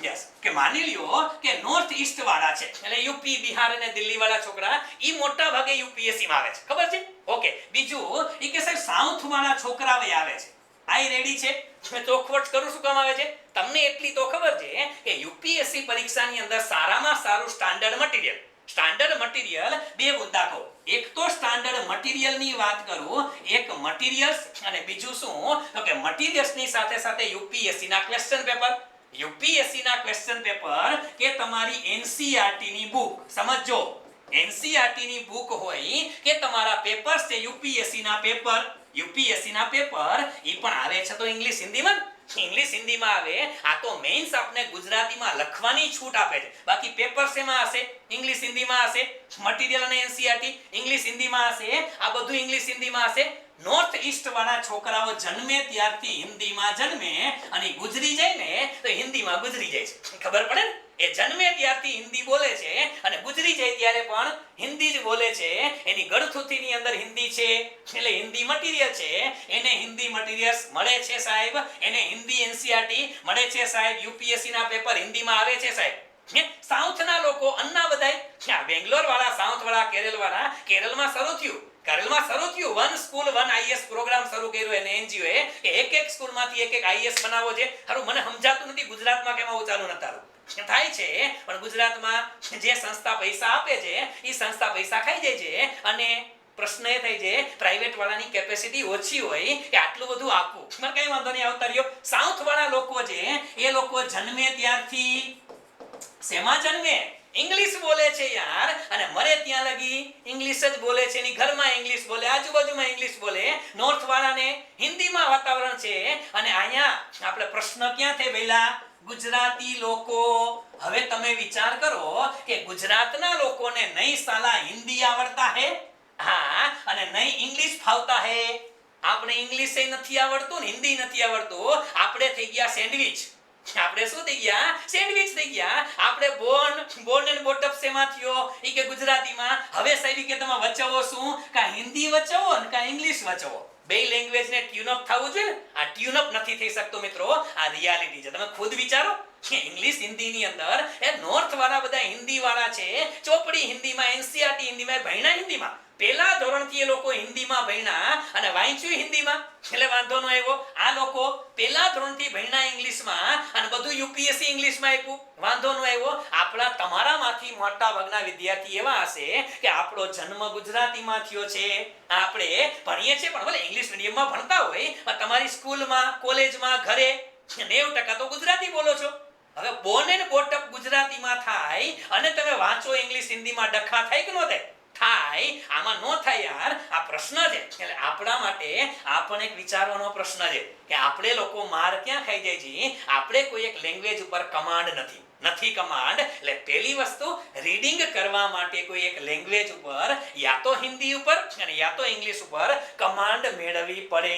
યસ કે માની લ્યો કે નોર્થ ઈસ્ટ વાળા છે એટલે યુપી બિહાર અને દિલ્હી વાળા છોકરા ઈ મોટા ભાગે યુપીએસસી માં આવે છે. ખબર છે? ઓકે. બીજું ઈ કે સાહેબ સાઉથ વાળા છોકરાઓ આવે છે. આઈ રેડી છે? મેં ચોખવટ કરું શું કામ આવે છે? તમને એટલી તો ખબર છે કે યુપીએસસી પરીક્ષાની અંદર સારામાં સારું સ્ટાન્ડર્ડ મટીરીયલ. સ્ટાન્ડર્ડ મટીરીયલ બે મુદ્દા કહો. એક તો સ્ટાન્ડર્ડ મટીરીયલની વાત કરું. એક મટીરીયલ્સ અને બીજું શું તો કે મટીરીયલ્સની સાથે સાથે યુપીએસસી ના ક્વેશ્ચન પેપર. યુપીએસસી ના ક્વેશ્ચન પેપર કે તમારી એનસીઈઆરટી ની બુક. સમજો એનસીઈઆરટી ની બુક હોય કે તમારા પેપર્સ છે યુપીએસસી ના પેપર. યુપીએસસી ના પેપર ઈ પણ આવે છે તો ઇંગ્લિશ હિન્દીમાં. ઇંગ્લિશ હિન્દીમાં આવે. આ તો મેઇન્સ આપને ગુજરાતીમાં લખવાની છૂટ આપે છે. બાકી પેપર શેમાં હશે? ઇંગ્લિશ હિન્દીમાં હશે. મટીરીયલ અને એનસીઈઆરટી ઇંગ્લિશ હિન્દીમાં હશે. આ બધું ઇંગ્લિશ હિન્દીમાં હશે. નોર્થ ઈસ્ટ વાળા છોકરાઓ જન્મે ત્યારથી હિન્દીમાં જન્મે અને ગુજરી જાય ને તો હિન્દીમાં ગુજરી જાય છે. ખબર પડે ને? એ જન્મે ત્યારથી હિન્દી બોલે છે અને ગુજરી જાય ત્યારે પણ હિન્દી જ બોલે છે. એની ગળથુથીની અંદર હિન્દી છે એટલે હિન્દી મટીરીયલ છે. એને હિન્દી મટીરીયલ્સ મળે છે સાહેબ. એને હિન્દી એનસીઈઆરટી મળે છે સાહેબ. યુપીએસસી ના પેપર હિન્દીમાં આવે છે સાહેબ. સાઉથ ના લોકો અન્ના બધાય બેંગ્લોર વાળા સાઉથ વાળા કેરળ વાળા કેરળમાં શરૂ થયું. કેરળમાં શરૂ થયું one school one IAS program શરૂ કર્યો એને એનજીઓ એ કે એક સ્કૂલમાંથી એક આઈએસ બનાવવો છે. હારું મને સમજાતું નથી ગુજરાતમાં કેમ આવું ચાલુ નતા થાય છે પણ ગુજરાતમાં જે સંસ્થા પૈસા આપે છે એ સંસ્થા પૈસા ખાઈ જાય છે અને પ્રશ્ન એ થાય છે પ્રાઇવેટ વાળાની કેપેસિટી ઓછી હોય કે આટલું બધું આપવું. મને કઈ વાંધો નહીં આવતા રહ્યો. સાઉથ વાળા લોકો છે એ લોકો જન્મે ત્યારથી શેમાં જન્મે? ઇંગ્લિશ બોલે છે યાર અને મરે ત્યાં લગી ઇંગ્લિશ જ બોલે છે. એની ઘરમાં ઇંગ્લિશ બોલે, આજુબાજુમાં ઇંગ્લિશ બોલે. નોર્થ વાળાને હિન્દીમાં વાતાવરણ છે અને અહીંયા આપણે પ્રશ્ન ક્યાં થાય પહેલા? ગુજરાતી લોકો. હવે તમે વિચાર કરો કે ગુજરાતના લોકોને નહીં સાલા હિન્દી આવડતા હે હા અને નહીં ઇંગ્લિશ ફાવતા હે. આપણે ઇંગ્લિશ નથી આવડતું ને હિન્દી નથી આવડતું. આપણે થઈ ગયા સેન્ડવિચ. આપણે શું થઈ ગયા? સેન્ડવિચ થઈ ગયા. આપણે બોર્ન એન્ડ બોટઅપ શેમાં થયો? ઈ કે ગુજરાતીમાં. હવે સાહેબ કે તમે વચવો શું? કા હિન્દી વચવો ને કા ઇંગ્લિશ વચવો. બે લેંગ્વેજ ને ટ્યુન અપ થવું જોઈએ ને. આ ટ્યુન અપ નથી થઈ શકતો મિત્રો. આ રિયાલિટી છે. તમે ખુદ વિચારો કે ઇંગ્લિશ હિન્દી ની અંદર એ નોર્થ વાળા બધા હિન્દી વાળા છે. ચોપડી હિન્દીમાં, એનસીઈઆરટી હિન્દીમાં, ભણ્યા હિન્દીમાં. પહેલા ધોરણથી એ લોકો હિન્દીમાં ભણ્યા અને વાંચ્યું હિન્દીમાં એટલે વાંધો ન આવ્યો. આ લોકો પહેલા ધોરણથી ભણ્યા ઇંગ્લિશમાં અને બધું યુપીએસસી ઇંગ્લિશમાં આપ્યું. વાંધો ન આવ્યો. આપણા તમારામાંથી મોટા ભાગના વિદ્યાર્થી એવા હશે કે આપણો જન્મ ગુજરાતીમાં થયો છે. આપણે ભણીએ છીએ પણ ભલે ઇંગ્લિશ મીડિયમમાં ભણતા હોય પણ તમારી સ્કૂલમાં, કોલેજમાં, ઘરે 90% તો ગુજરાતી બોલો છો. હવે બોર્ન એન્ડ બોટઅપ ગુજરાતીમાં થાય અને તમે વાંચો ઇંગ્લિશ હિન્દીમાં ડખા થાય કે ન થાય? થાય. આમાં નો થાય યાર. આ પ્રશ્ન છે એટલે આપણા માટે આપણને એક વિચારવાનો પ્રશ્ન છે કે આપણે લોકો માર ક્યાં ખાઈ જાય છે? આપણે કોઈ એક લેંગ્વેજ ઉપર કમાન્ડ નથી કમાન્ડ. એટલે પહેલી વસ્તુ રીડિંગ કરવા માટે કોઈ એક લેંગ્વેજ ઉપર યા તો હિન્દી ઉપર અને યા તો ઇંગ્લિશ ઉપર કમાન્ડ મેળવવી પડે.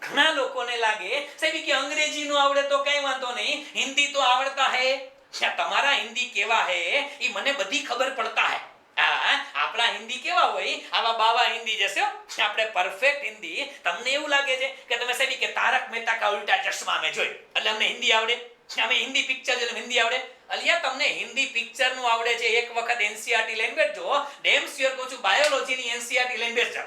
ઘણા લોકોને લાગે સાહેબ કે અંગ્રેજી નું આવડે તો કઈ વાંધો નહીં, હિન્દી તો આવડતા હે. તમારા હિન્દી કેવા હે એ મને બધી ખબર પડતા હે. આપણા હિન્દી કેવા હોય, આવા બાવા હિન્દી જશે, આપણે પરફેક્ટ હિન્દી. તમને એવું લાગે છે કે તમે સાહેબ કે તારક મહેતા કા ઉલ્ટા ચશ્મા મેં જોઈ એટલે અમને હિન્દી આવડે, અમે હિન્દી પિક્ચર જોઈને હિન્દી આવડે? અલિયા તમને હિન્દી પિક્ચર નું આવડે છે, એક વખત એનસીઆરટી લઈને બેઠજો. ડેમ શ્યોર કહું છું, બાયોલોજી ની એનસીઆરટી લઈને બેસજો,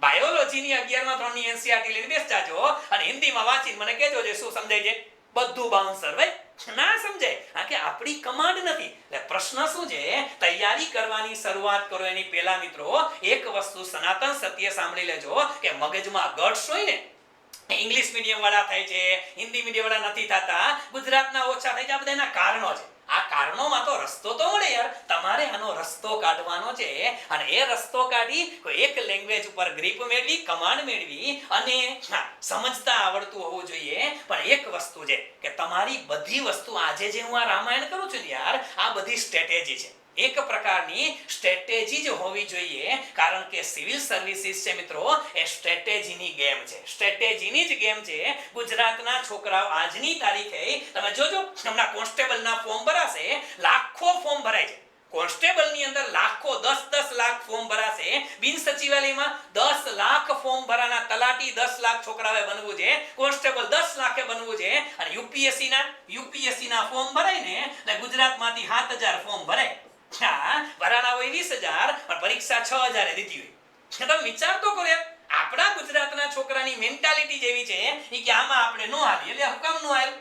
બાયોલોજી ની 11મા ધોરણની એનસીઆરટી લઈને બેસ જાજો અને હિન્દીમાં વાંચીને મને કહેજો જે શું સમજાય છે. બધું બાઉન્સર ભાઈ ના સમજાય, આ કે આપણી કમાન્ડ નથી. એટલે પ્રશ્ન શું છે, તૈયારી કરવાની શરૂઆત કરો એની પહેલા મિત્રો એક વસ્તુ સનાતન સત્ય સાંભળી લેજો કે મગજમાં ગટ્સ હોય ને, ઇંગ્લિશ મીડિયમ વાળા થાય છે, હિન્દી મીડિયમ વાળા નથી થતા, ગુજરાતના ઓછા થાય છે. આ બધાના કારણો છે. આ કારણોમાં તો રસ્તો તો મળે યાર, તમારે આનો રસ્તો કાઢવાનો છે. અને એ રસ્તો કાઢી કોઈ એક લેંગ્વેજ ઉપર ગ્રીપ મેળવી, કમાન્ડ મેળવી અને સમજતા આવડતું હોવું જોઈએ. પણ એક વસ્તુ છે કે તમારી બધી વસ્તુ આજે જે હું આ રામાયણ કરું છું યાર, આ બધી સ્ટ્રેટેજી છે. એક પ્રકારની સ્ટ્રેટેજી જ હોવી જોઈએ, કારણ કે સિવિલ સર્વિસીસ છે મિત્રો એ સ્ટ્રેટેજીની ગેમ છે, સ્ટ્રેટેજીની જ ગેમ છે. ગુજરાતના છોકરાઓ આજની તારીખે તમે જોજો, હમણાં કોન્સ્ટેબલના ફોર્મ ભરાશે, લાખો ફોર્મ ભરાય છે. કોન્સ્ટેબલની અંદર લાખો 10-10 લાખ ફોર્મ ભરાશે. બિન સચિવાલયમાં 10 લાખ ફોર્મ ભરાના, તલાટી 10 લાખ છોકરાઓએ બનવું છે, કોન્સ્ટેબલ 10 લાખે બનવું છે. અને યુપીએસસી ના ફોર્મ ભરાય ને એટલે ગુજરાતમાંથી 7000 ફોર્મ ભરાય. ભરાણા હોય 20,000 પણ પરીક્ષા 6,000 દીધી હોય. તમે વિચાર તો કરો યાર, આપણા ગુજરાતના છોકરાની મેન્ટાલિટી જેવી છે કે આમાં આપણે નો હાલી. એટલે હુકામ નો હાલ,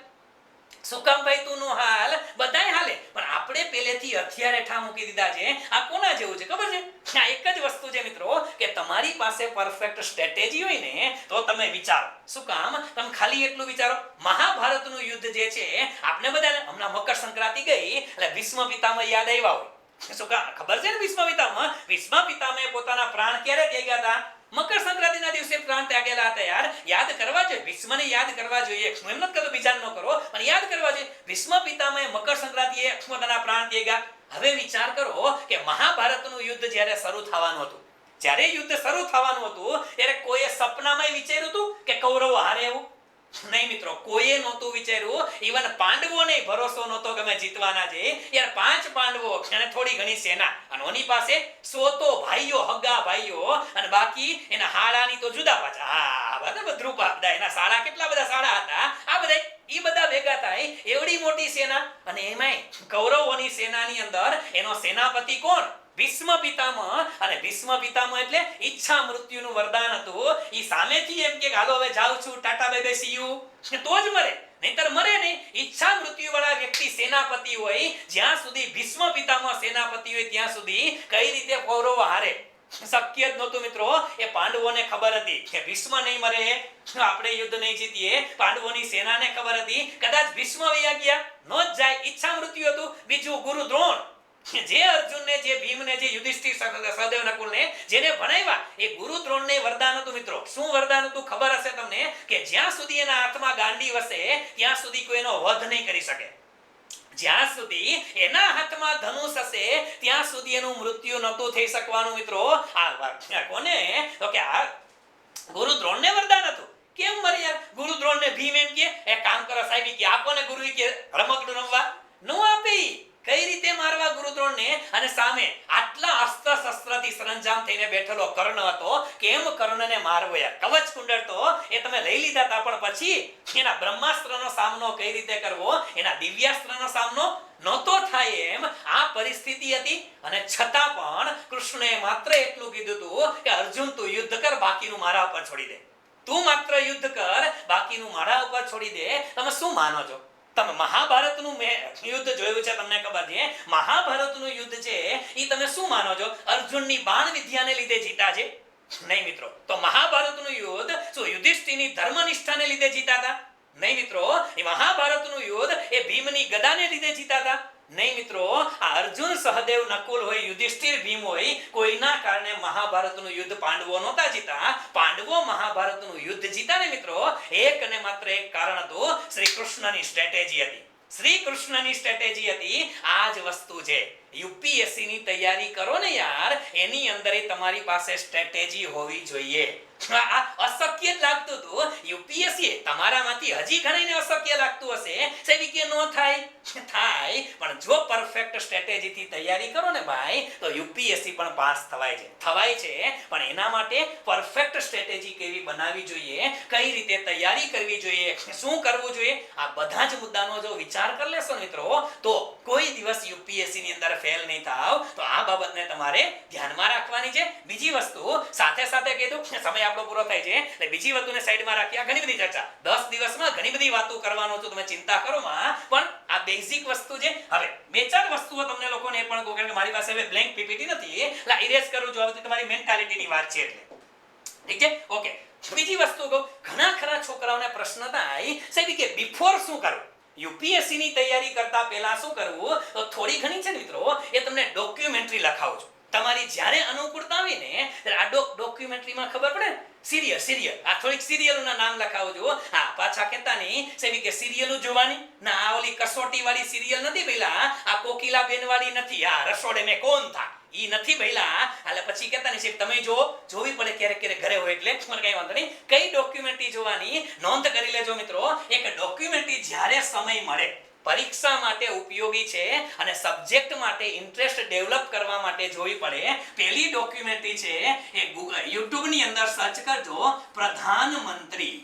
શું કામ ભાઈ તું નો હાલ? બધાય હાલે, પણ આપણે પહેલેથી હથિયારે ઠા મૂકી દીધા છે. આ કોના જેવું છે ખબર છે? આ એક જ વસ્તુ છે મિત્રો કે તમારી પાસે પરફેક્ટ સ્ટ્રેટેજી હોય ને તો તમે વિચારો. શું કામ? તમે ખાલી એટલું વિચારો, મહાભારતનું યુદ્ધ જે છે આપણે બધાને હમણાં મકર સંક્રાંતિ ગઈ એટલે ભીષ્મ પિતામહ યાદ આવ્યા હોય. શું કામ? ખબર છે ને ભીષ્મ પિતામહે પોતાના પ્રાણ ક્યારે ત્યાગ્યા હતા? મકર સંક્રાંતિના દિવસે પ્રાણ ત્યાગેલા હતા યાર. યાદ કરવા જોઈએ, ભીષ્મને યાદ કરવા જોઈએ. હું એમ નથી કહેતો બીજાને ન કરો, પણ યાદ કરવા જોઈએ. ભીષ્મ પિતામહે મકર સંક્રાંતિએ પોતાના પ્રાણ ત્યાગ્યા. હવે વિચાર કરો કે મહાભારતનું યુદ્ધ જ્યારે શરૂ થવાનું હતું, ત્યારે કોઈએ સપનામાં વિચાર્યું હતું કે કૌરવો હારે એવું? નહીં મિત્રો, કોઈએ નહોતું વિચાર્યું. ઇવન પાંડવોને ભરોસો નહોતો કે અમે જીતવાના છે યાર. 5 પાંડવો અને થોડી ઘણી સેના, અને ઓની પાસે 100 તો ભાઈઓ, હગા ભાઈઓ, અને બાકી એના હાડાની તો જુદા પાછા. હા બરાબર, ધ્રુપા બધા એના સાડા, કેટલા બધા સાડા હતા. આ બધા ઈ બધા ભેગા થાય એવડી મોટી સેના. અને એમાંય કૌરવોની સેનાની અંદર એનો સેનાપતિ કોણ? ભીષ્મ પિતામહ. અને ભીષ્મ પિતામહ એટલે ઈચ્છા મૃત્યુનું વરદાન હતું. ઈ સામેથી એમ કે હાલો હવે જાઉં છું, Tata bye bye see you, તો જ મરે, નહીતર મરે નહીં. ઈચ્છા મૃત્યુ વાળા વ્યક્તિ સેનાપતિ હોય, જ્યાં સુધી ભીષ્મ પિતામહ સેનાપતિ હોય ત્યાં સુધી કઈ રીતે કૌરવો હારે? શક્ય જ નહોતું મિત્રો. એ પાંડવોને ખબર હતી કે ભીષ્મ નહીં મરે, આપણે યુદ્ધ નહીં જીતીએ. પાંડવોની સેનાને ખબર હતી કદાચ ભીષ્મ વયા ગયા નો જ જાય, ઈચ્છા મૃત્યુ હતું. બીજું ગુરુ દ્રોણ, જે અર્જુનને, જે ભીમને, જે યુધિષ્ઠિર, સહદેવ, નકુલને જેને ભણાવ્યા, એ ગુરુ દ્રોણને વરદાન હતું મિત્રો. શું વરદાન હતું ખબર હશે તમને? કે જ્યાં સુધી એના હાથમાં ગાંડી વસે ત્યાં સુધી કોઈ એનો વધ નહીં કરી શકે. જ્યાં સુધી એના હાથમાં ધનુષ હશે ત્યાં સુધી એનું મૃત્યુ નહોતું થઈ શકવાનું મિત્રો. આ કોને? તો કે આ ગુરુ દ્રોણને વરદાન હતું. કેમ મરે યાર? ગુરુ દ્રોણને ભીમ એમ કે એક કામ કરો સાહેબ, કે આપો ને ગુરુ કે રમકડું રમવા, નો આપે. કઈ રીતે મારવા ગુરુ દ્રોણને? અને સામે આટલા અસ્ત્ર શસ્ત્રથી સરંજામ થઈને બેઠેલો કર્ણ હતો. કેમ કર્ણને મારવો યાર? કવચ કુંડળ તો એ તમે લઈ લીધા હતા, પણ પછી એના બ્રહ્માસ્ત્રનો સામનો કઈ રીતે કરવો, એના દિવ્યાસ્ત્રનો સામનો નહોતો થાય એમ આ પરિસ્થિતિ હતી. અને છતાં પણ કૃષ્ણએ માત્ર એટલું કીધું હતું કે અર્જુન તું યુદ્ધ કર, બાકીનું મારા ઉપર છોડી દે. તું માત્ર યુદ્ધ કર, બાકીનું મારા ઉપર છોડી દે. તમે શું માનો છો? તમે મહાભારતનું યુદ્ધ જોયું છે, તમને ખબર છે મહાભારતનું યુદ્ધ છે એ તમે શું માનો છો? અર્જુનની બાણ વિદ્યાને લીધે જીતા છે? નહીં મિત્રો. તો મહાભારતનું યુદ્ધ શું યુધિષ્ઠિરની ધર્મનિષ્ઠાને લીધે જીતા હતા? નહીં મિત્રો. એ મહાભારતનું યુદ્ધ એ ભીમની ગદાને લીધે જીતા હતા? નહીં મિત્રો. આ અર્જુન, સહદેવ, નકુલ હોય, યુધિષ્ઠિર, ભીમ હોય, કોઈના કારણે મહાભારતનું યુદ્ધ પાંડવો નહોતા જીતા. પાંડવો મહાભારતનું યુદ્ધ જીતા ને મિત્રો, એક ને માત્ર એક કારણ હતું, શ્રી કૃષ્ણની સ્ટ્રેટેજી હતી. શ્રી કૃષ્ણની સ્ટ્રેટેજી હતી. આ જ વસ્તુ છે. યુપીએસસી ની તૈયારી કરો ને યાર, એની અંદર તમારી પાસે સ્ટ્રેટેજી હોવી જોઈએ. આ અશક્ય જ લાગતું હતું યુપીએસસી તમારામાંથી, હજી ઘણાને અશક્ય લાગતું હશે સાહેબ કે નો થાય. થાય, પણ જો પરફેક્ટ સ્ટ્રેટેજીથી તૈયારી કરો ને ભાઈ તો યુપીએસસી પણ પાસ થવાય છે, પણ એના માટે પરફેક્ટ સ્ટ્રેટેજી કેવી બનાવવી જોઈએ, કઈ રીતે તૈયારી કરવી જોઈએ, શું કરવું જોઈએ, આ બધા જ મુદ્દાનો જો વિચાર કરી લેશો મિત્રો તો કોઈ દિવસ યુપીએસસી ની અંદર ફેલ નહીં થાવ. તો આ બાબતને તમારે ધ્યાનમાં રાખવાની છે. બીજી વસ્તુ સાથે સાથે કીધું સમય આપણો પૂરો થાય છે એટલે બીજી વસ્તુને સાઈડમાં રાખી આ ઘણી બધી ચર્ચા 10 દિવસમાં ઘણી બધી વાતો કરવાનો છું, તમે ચિંતા કરો માં, પણ આ બેઝિક વસ્તુ છે. હવે બે ચાર વસ્તુઓ તમને લોકોને પણ કહું કે મારી પાસે હવે બ્લેન્ક પીપીટી નથી એટલે ઇરેઝ કરું છું. આ તમારી મેન્ટાલિટીની વાત છે એટલે ઠીક છે, ઓકે. બીજી વસ્તુ કહું, ઘણા ખરા છોકરાઓને પ્રશ્ન થાય સાહેબ કે બિફોર શું કરવું, યુપીએસસી ની તૈયારી કરતા પહેલા શું કરવું, તો થોડી ઘણી છે મિત્રો એ તમને ડોક્યુમેન્ટરી લખાવું છું. તમારી જ્યારે અનુકૂળતા આવે ને ત્યારે આ ડોક્યુમેન્ટરીમાં ખબર પડે સિરિયલ આ થોડીક સિરિયલોના નામ લખાવજો. હા, પાછા કહેતા નહીં સાહેબ કે સિરિયલો જોવાની ના, આ ઓલી કસોટી વાળી સિરિયલ નથી ભઈલા, આ કોકિલા બેન વાળી નથી, આ રસોડે મે કોણ થા ઈ નથી ભઈલા. એટલે પછી કહેતા નહીં સાહેબ તમે જોવી પડે ક્યારેક ઘરે હોય એટલે મને કઈ વાંધો નહીં. કઈ ડોક્યુમેન્ટરી જોવાની નોંધ કરી લેજો મિત્રો. એક ડોક્યુમેન્ટરી જ્યારે સમય મળે પરીક્ષા માટે ઉપયોગી છે અને સબ્જેક્ટ માટે ઇન્ટરેસ્ટ ડેવલપ કરવા માટે જોવી પડે. પહેલી ડોક્યુમેન્ટરી છે એ YouTube ની અંદર સર્ચ કરજો, પ્રધાનમંત્રી.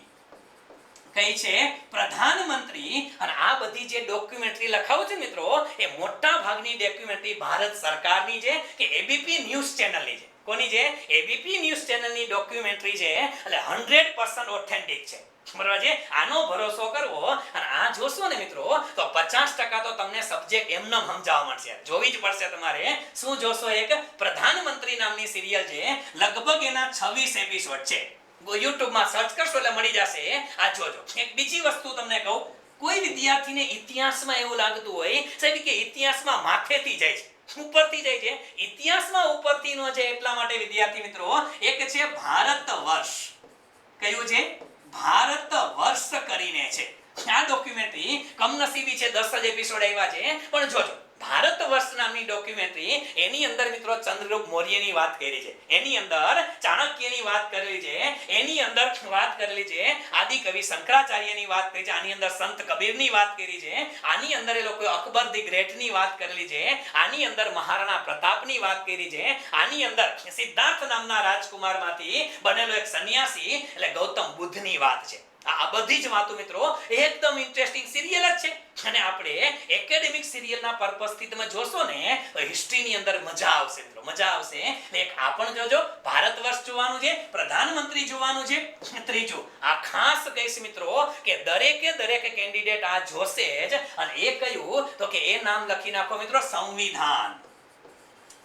કઈ છે? પ્રધાનમંત્રી. અને આ બધી જે ડોક્યુમેન્ટરી લખાવું છે મિત્રો એ મોટા ભાગની ડોક્યુમેન્ટરી ભારત સરકારની છે કે એબીપી ન્યૂઝ ચેનલની છે. કોની છે? એબીપી ન્યૂઝ ચેનલની ડોક્યુમેન્ટરી છે એટલે 100% ઓથેન્ટિક છે. બરાબર છે, આનો ભરોસો કરવો અને આ જોશો ને મિત્રો તો 50% તો તમને સબ્જેક્ટ એમને સમજાવવા મળશે. જોવી જ પડશે તમારે. શું જોશો? એક પ્રધાનમંત્રી નામની સિરિયલ છે, લગભગ એના 26 એપિસોડ છે. YouTube માં સર્ચ કરશો એટલે મળી જશે. આ જોજો. એક બીજી વસ્તુ તમને કહું, કોઈ વિદ્યાર્થીને ઇતિહાસમાં એવું લાગતું હોય સાહેબ કે ઇતિહાસમાં માથેથી જાય છે, ઉપરથી જાય છે. ઇતિહાસમાં ઉપરથી નો છે એટલા માટે વિદ્યાર્થી મિત્રો એક છે ભારત વર્ષ. કયું છે? ભારત વર્ષ કરીને છે. આ ડોક્યુમેન્ટરી કમનસીબી છે 10 જ એપિસોડ આવ્યા છે, પણ જોજો ભારત વર્ષ નામની ડોક્યુમેન્ટરી એની અંદર મિત્રો ચંદ્રગુપ્ત મૌર્યની વાત કરી છે, એની અંદર ચાણક્યની વાત કરેલી છે, એની અંદર વાત કરેલી છે આદિકવિ શંકરાચાર્યની વાત કરી છે, આની અંદર સંત કબીરની વાત કરી છે, આની અંદર એ લોકો અકબર ધી ગ્રેટની વાત કરેલી છે, આની અંદર મહારાણા પ્રતાપની વાત કરી છે, આની અંદર સિદ્ધાર્થ નામના રાજકુમારમાંથી બનેલો એક સંન્યાસી એટલે ગૌતમ બુદ્ધની વાત છે. આ બધી જ વાતો મિત્રો એકદમ ઇન્ટરેસ્ટિંગ સિરિયલ જ છે. અને આપણે એકેડેમિક સિરિયલના પર્પસથી તમે જોશો ને તો હિસ્ટ્રીની અંદર મજા આવશે મિત્રો, મજા આવશે. એક આ પણ જોજો, ભારત વર્ષ જોવાનું છે, પ્રધાનમંત્રી જોવાનું છે. ત્રીજું આ ખાસ કહીશ મિત્રો કે દરેક કેન્ડિડેટ આ જોશે જ. અને એ કયું તો કે એ નામ લખી નાખો મિત્રો, સંવિધાન.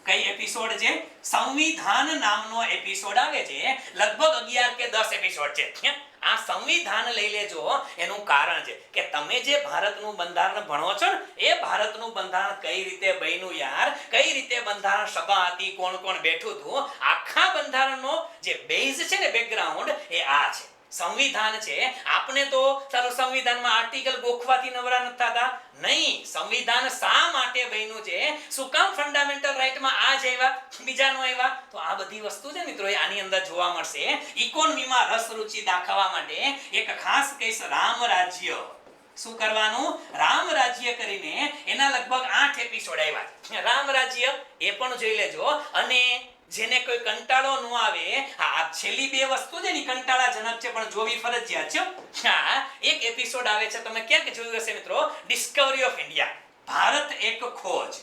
કઈ એપિસોડ છે? સંવિધાન નામનો એપિસોડ આવે છે, લગભગ 11 કે 10 એપિસોડ છે. આ સંવિધાન લઈ લેજો. એનું કારણ છે કે તમે જે ભારતનું બંધારણ ભણો છો ને એ ભારતનું બંધારણ કઈ રીતે બન્યું યાર, કઈ રીતે બંધારણ સભા હતી, કોણ કોણ બેઠું હતું, આખા બંધારણનો જે બેઝ છે ને બેકગ્રાઉન્ડ એ આ છે, સંવિધાન છે. આપણે તો ચાલો સંવિધાનમાં આર્ટિકલ ગોખવાથી નવરા નથી થતા, નહીં. સંવિધાન શા માટે બન્યું છે, શું કામ ફંડામેન્ટલ રાઈટમાં આ જ આવ્યા, બીજા નો આવ્યા, તો આ બધી વસ્તુ છે મિત્રો આની અંદર જોવા મળશે. ઇકોનોમીમાં રસ રુચિ દાખવવા માટે એક ખાસ કેસ રામ રાજ્ય. શું કરવાનું? રામ રાજ્ય કરીને એના લગભગ 8 એપિસોડ આવ્યા છે. રામ રાજ્ય એ પણ જોઈ લેજો. અને જેને કોઈ કંટાળો ન આવે, આ છેલ્લી બે વસ્તુ છે ને કંટાળાજનક છે પણ જોવી ફરજિયાત છે. હા, એક એપિસોડ આવે છે, તમે ક્યાંક જોયું હશે મિત્રો, ડિસ્કવરી ઓફ ઇન્ડિયા, ભારત એક ખોજ.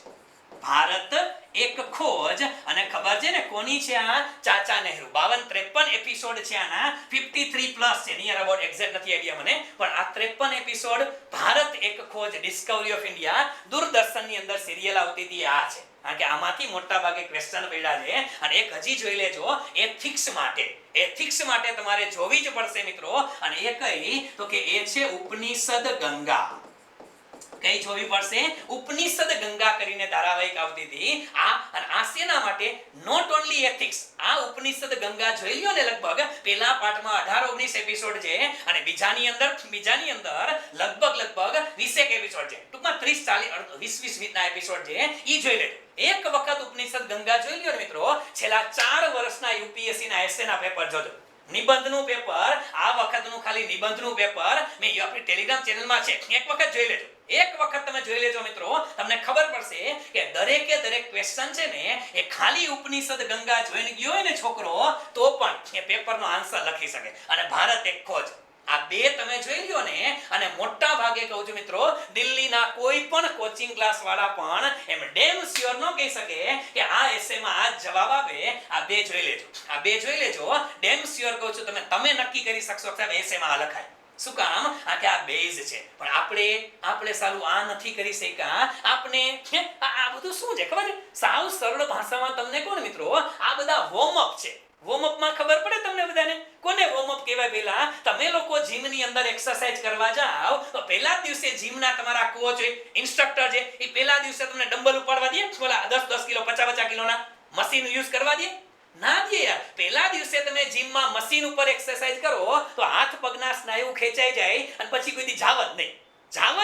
ભારત એક ખોજ. અને ખબર છે ને કોની છે? આ ચાચા નહેરુ. 52-53 એપિસોડ છે આના, 53 પ્લસ છે, નિયર અબાઉટ એક્ઝેક્ટ નથી આઈડિયા મને, પણ આ 53 એપિસોડ ભારત એક ખોજ ડિસ્કવરી ઓફ ઇન્ડિયા દૂરદર્શનની અંદર સિરિયલ આવતી હતી. આ છે કારણ કે આમાંથી મોટા ભાગે ક્વેશ્ચન પડ્યા છે. અને એક હજી જોઈ લેજો, એથિક્સ માટે. એથિક્સ માટે તમારે જોવી જ પડશે મિત્રો. અને એ કઈ તો કે એ છે ઉપનિષદ ગંગા. કઈ જોવી પડશે? ઉપનિષદ ગંગા કરીને ધારાવાહિક આવતી હતી. આ શેના માટે? Not only ethics. આ ઉપનિષદ ગંગા જોઈ લ્યો ને, લગભગ પહેલા પાર્ટમાં 18-19 એપિસોડ છે અને બીજાની અંદર લગભગ 20 એપિસોડ છે. ટૂંકમાં 30-40 20 ના એપિસોડ છે. ઈ જોઈ લેજો. એક વખત ઉપનિષદ ગંગા જોઈ લ્યો ને મિત્રો, છેલ્લા 4 વર્ષના યુપીએસસી ના એસએ ના પેપર જોજો. નિબંધનું પેપર, આ વખતનું ખાલી નિબંધનું પેપર મેં આપણી ટેલિગ્રામ ચેનલમાં છે, એક વખત જોઈ લેજો. એક વખત તમે જોઈ લેજો મિત્રો, તમને ખબર પડશે કે દરેકે દરેક ક્વેશ્ચન છે ને એ ખાલી ઉપનિષદ ગંગા જોઈને ગયો હોય ને છોકરો, તો પણ એ પેપરનો આન્સર લખી શકે. અને ભારત એક ખોજ, આ બે તમે જોઈ લ્યો ને, અને મોટા ભાગે કહું છું મિત્રો, દિલ્હીના કોઈ પણ કોચિંગ ક્લાસ વાળા પણ એમ ડેમ શ્યોર ન કહી શકે કે આ એસેમાં આ જવાબ આવે. આ બે જોઈ લેજો, આ બે જોઈ લેજો, ડેમ શ્યોર કહું છું, તમે નક્કી કરી શકશો કે સાહેબ એસેમાં આ લખાય. શું કામ? આ કે આ બેઝ છે. પણ આપણે સાલું આ નથી કરી શક્યા. આપણે આ બધું શું છે ખબર છે? સાવ સરળ ભાષામાં તમને કોણ મિત્રો, આ બધા વોર્મઅપ છે. વોર્મઅપમાં ખબર પડે તમને બધાને કોને વોર્મઅપ કહેવાય? પહેલા તમે લોકો જીમની અંદર એક્સરસાઇઝ કરવા જાઓ તો પહેલા દિવસે જીમના તમારા કોચ છે, ઇન્સ્ટ્રક્ટર છે, એ પહેલા દિવસે તમને ડમ્બલ ઉપાડવા દે, બોલા 10 કિલો 50 કિલોના મશીન યુઝ કરવા દે? ના દે યાર. પહેલા દિવસે તમે જીમમાં મશીન ઉપર એક્સરસાઇઝ કરો તો હાથ પગના સ્નાયુ ખેંચાઈ જાય અને પછી કોઈ દી જાવ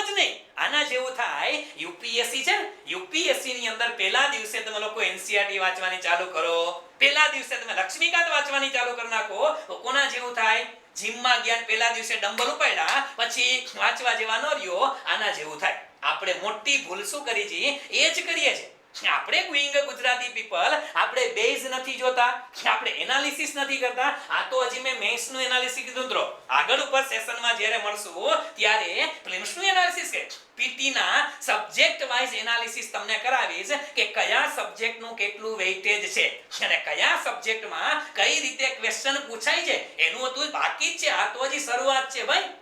જ નહીં. આના જેવું થાય. યુપીએસસી છે ને, યુપીએસસી ની અંદર પહેલા દિવસે તમે લોકો એનસીઆરટી વાંચવાની ચાલુ કરો, પહેલા દિવસે તમે લક્ષ્મીકાંત વાંચવાની ચાલુ કરી નાખો, તો કોના જેવું થાય? જીમમાં ગયા પહેલા દિવસે ડમ્બલ ઉપાડ્યા પછી વાંચવા જેવા ન રહ્યો, આના જેવું થાય. આપણે મોટી ભૂલ શું કરી છે? એ જ કરીએ છીએ. આપણે ગુઈંગ ગુજરાતી પીપલ, આપણે બેઝ નથી જોતા, આપણે એનાલિસિસ નથી કરતા. આ તો હજી મેં મેન્સ નું એનાલિસિસ કીધું. મિત્રો આગળ ઉપર સેશનમાં જ્યારે મળશું ત્યારે પ્રિલિમ્સ નું એનાલિસિસ કે પીટી ના સબ્જેક્ટ વાઇઝ એનાલિસિસ તમને કરાવીશ કે કયા સબ્જેક્ટ નું કેટલું વેઇટેજ છે અને કયા સબ્જેક્ટમાં કઈ રીતે ક્વેશ્ચન પૂછાય છે, એનું હતું બાકી જ છે. આ તો હજી શરૂઆત છે ભાઈ.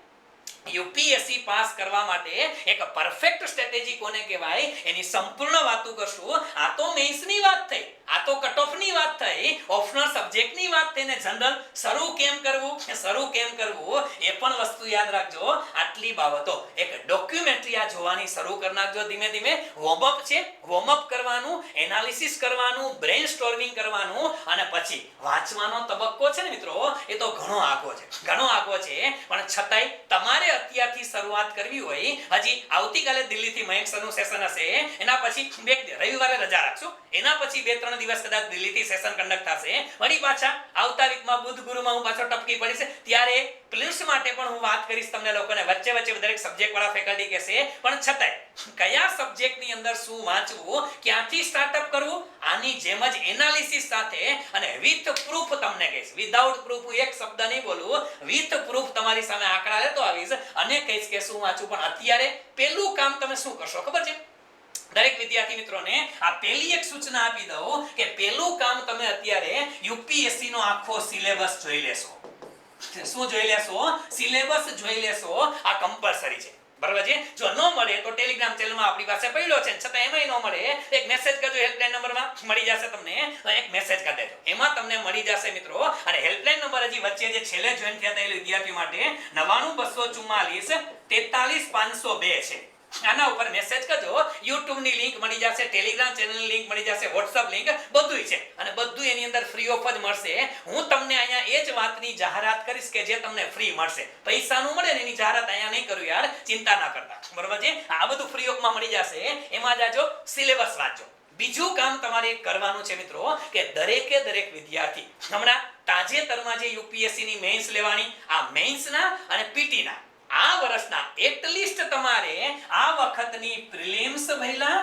યુપીએસસી પાસ કરવા માટે એક પરફેક્ટ સ્ટ્રેટેજી કોને કહેવાય એની સંપૂર્ણ વાતો કરશું. આ તો મેન્સ ની વાત થઈ, આ તો કટ ઓફ ની વાત થઈ, ઓપ્શનલ સબ્જેક્ટ ની વાત થઈ, ને જનરલ શરૂ કેમ કરવું એ પણ વસ્તુ યાદ રાખજો. આટલી બાબતો એક ડોક્યુમેન્ટરી આ જોવાની શરૂ કરી નાખજો ધીમે ધીમે. વોર્મઅપ છે, વોર્મઅપ કરવાનું, એનાલિસિસ કરવાનું, બ્રેઇનસ્ટોર્મિંગ કરવાનું, અને પછી વાંચવાનો તબક્કો છે ને મિત્રો, એ તો ઘણો આગો છે. પણ છતાંય તમારે અત્યારથી શરૂઆત કરવી હોય. હજી આવતીકાલે દિલ્હીથી મયંક સરનું સેશન હશે, એના પછી રવિવારે રજા રાખશું, એના પછી 2-3 દિવસ કદાચ દિલ્હીથી સેશન કન્ડક્ટ થશે. વળી પાછા આવતા વીકમાં બુધ ગુરુમાં હું પાછો ટપકી પડીશ, ત્યારે પ્રિલિમ્સ માટે પણ હું વાત કરીશ તમને લોકોને. વચ્ચે દરેક સબ્જેક્ટ વાળા ફેકલ્ટી કહેશે, પણ છતાંય કયા સબ્જેક્ટની અંદર શું વાંચવું, ક્યાંથી સ્ટાર્ટઅપ કરવું, આની જેમ જ એનાલિસિસ સાથે અને વિથ પ્રૂફ તમને કહીશ. વિધાઉટ પ્રૂફ એક શબ્દ નહીં બોલું, વિથ પ્રૂફ તમારી સામે આંકડા લેતો આવીશ અને કહીશ કે શું વાંચવું. પણ અત્યારે પહેલું કામ તમે શું કરશો ખબર છે? દરેક વિદ્યાર્થી મિત્રોને આ પહેલી એક સૂચના આપી દઉં કે પહેલું કામ તમે અત્યારે યુપીએસસી નો આખો સિલેબસ જોઈ લેશો. શું જોઈ લેશો? સિલેબસ જોઈ લેશો. આ કમ્પલસરી છે, બરાબર છે? જો ન મળે તો ટેલિગ્રામ ચેનલમાં આપણી પાસે પડ્યો છે, છતાં એમાંય ન મળે એક મેસેજ કરજો, હેલ્પલાઇન નંબરમાં મળી જશે તમને, તો એક મેસેજ કરી દેજો, એમાં તમને મળી જશે મિત્રો. અને હેલ્પલાઇન નંબર હજી વચ્ચે જે છેલ્લે જોઈન થયા હતા એ વિદ્યાર્થીઓ માટે 99244 43502 છે. આના ઉપર મેસેજ કરજો, YouTube ની લિંક મળી જશે, ટેલિગ્રામ ચેનલ ની લિંક મળી જશે, WhatsApp લિંક, બધું છે. અને બધું એની અંદર ફ્રી ઓફ જ મળશે. હું તમને અહીંયા એ જ વાતની જાહેરાત કરીશ કે જે તમને ફ્રી મળશે. પૈસાનું મળે ને એની જાહેરાત અહીંયા નહીં કરું યાર, ચિંતા ના કરતા, બરોબર છે? આ બધું ફ્રી ઓફમાં મળી જશે. એમાં જાજો, સિલેબસ વાંચજો. બીજું કામ તમારે કરવાનું છે મિત્રો કે દરેકે દરેક વિદ્યાર્થી હમણાં તાજેતરમાં જે યુપીએસસી ની મેઇન્સ લેવાની, આ મેઇન્સના અને પીટીના આ વર્ષના એટલીસ્ટ તમારે આ વખતની પ્રિલિમ્સ ભઈલા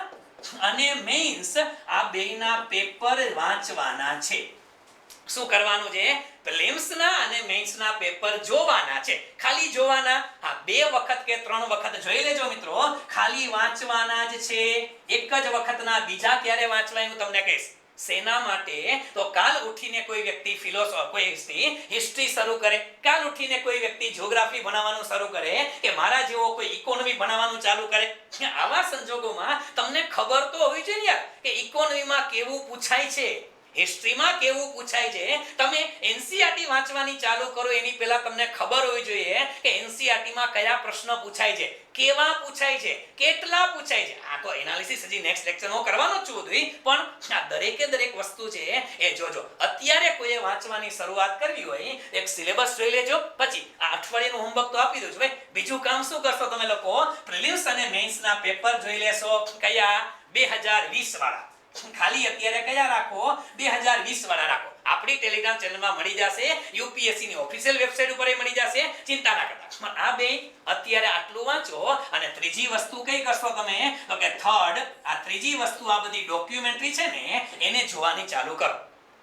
અને મેઇન્સ આ બેયના પેપર વાંચવાના છે. શું કરવાનું છે? પ્રિલિમ્સના અને મેઇન્સના પેપર જોવાના છે, ખાલી જોવાના. આ 2 વખત કે 3 વખત જોઈ લેજો મિત્રો, ખાલી વાંચવાના જ છે. એક જ વખતના બીજા ક્યારે વાંચવાય હું તમને કહીશ. સેના માટે તો કાલ ઉઠીને કોઈ વ્યક્તિ કોઈ હિસ્ટ્રી શરૂ કરે, કાલ ઉઠીને કોઈ વ્યક્તિ જીઓગ્રાફી ભણાવવાનું શરૂ કરે, કે મારા જેવો કોઈ ઇકોનોમી ભણાવવાનું ચાલુ કરે. આવા સંજોગોમાં તમને ખબર તો હોવી જોઈએ યાર કે ઇકોનોમીમાં કેવું પૂછાય છે, હિસ્ટ્રીમાં કેવું પૂછાય છે. તમે એનસીઆરટી વાંચવાની ચાલુ કરો એની પહેલા તમને ખબર હોવી જોઈએ કે એનસીઆરટી માં કયા પ્રશ્ન પૂછાય છે, કેવા પૂછાય છે, કેટલા પૂછાય છે. આ તો એનાલિસિસ હજી નેક્સ્ટ લેક્ચરમાં કરવાનો જ છું બધું, પણ આ દરેકે દરેક વસ્તુ છે એ જોજો. અત્યારે કોઈએ વાંચવાની શરૂઆત કરવી હોય એક સિલેબસ જોઈ લેજો, પછી આ અઠવાડિયાનું હોમવર્ક તો આપી દઉં છું ભાઈ. બીજું કામ શું કરશો તમે લોકો? પ્રિલિમ્સ અને મેઇન્સના પેપર જોઈ લેશો. કયા? 2020 વાળા. ખાલી અત્યારે કયા રાખો? 2020 વાળા રાખો. આપણી ટેલિગ્રામ ચેનલમાં મળી જશે, યુપીએસસી ની ઓફિશિયલ વેબસાઇટ ઉપર એ મળી જશે, ચિંતા ના કરતા. પણ આ બે અત્યારે આટલું વાંચો અને ત્રીજી વસ્તુ કઈ કરશો તમે તો કે થર્ડ આ ત્રીજી વસ્તુ આ બધી ડોક્યુમેન્ટરી છે ને એને જોવાની ચાલુ કરો.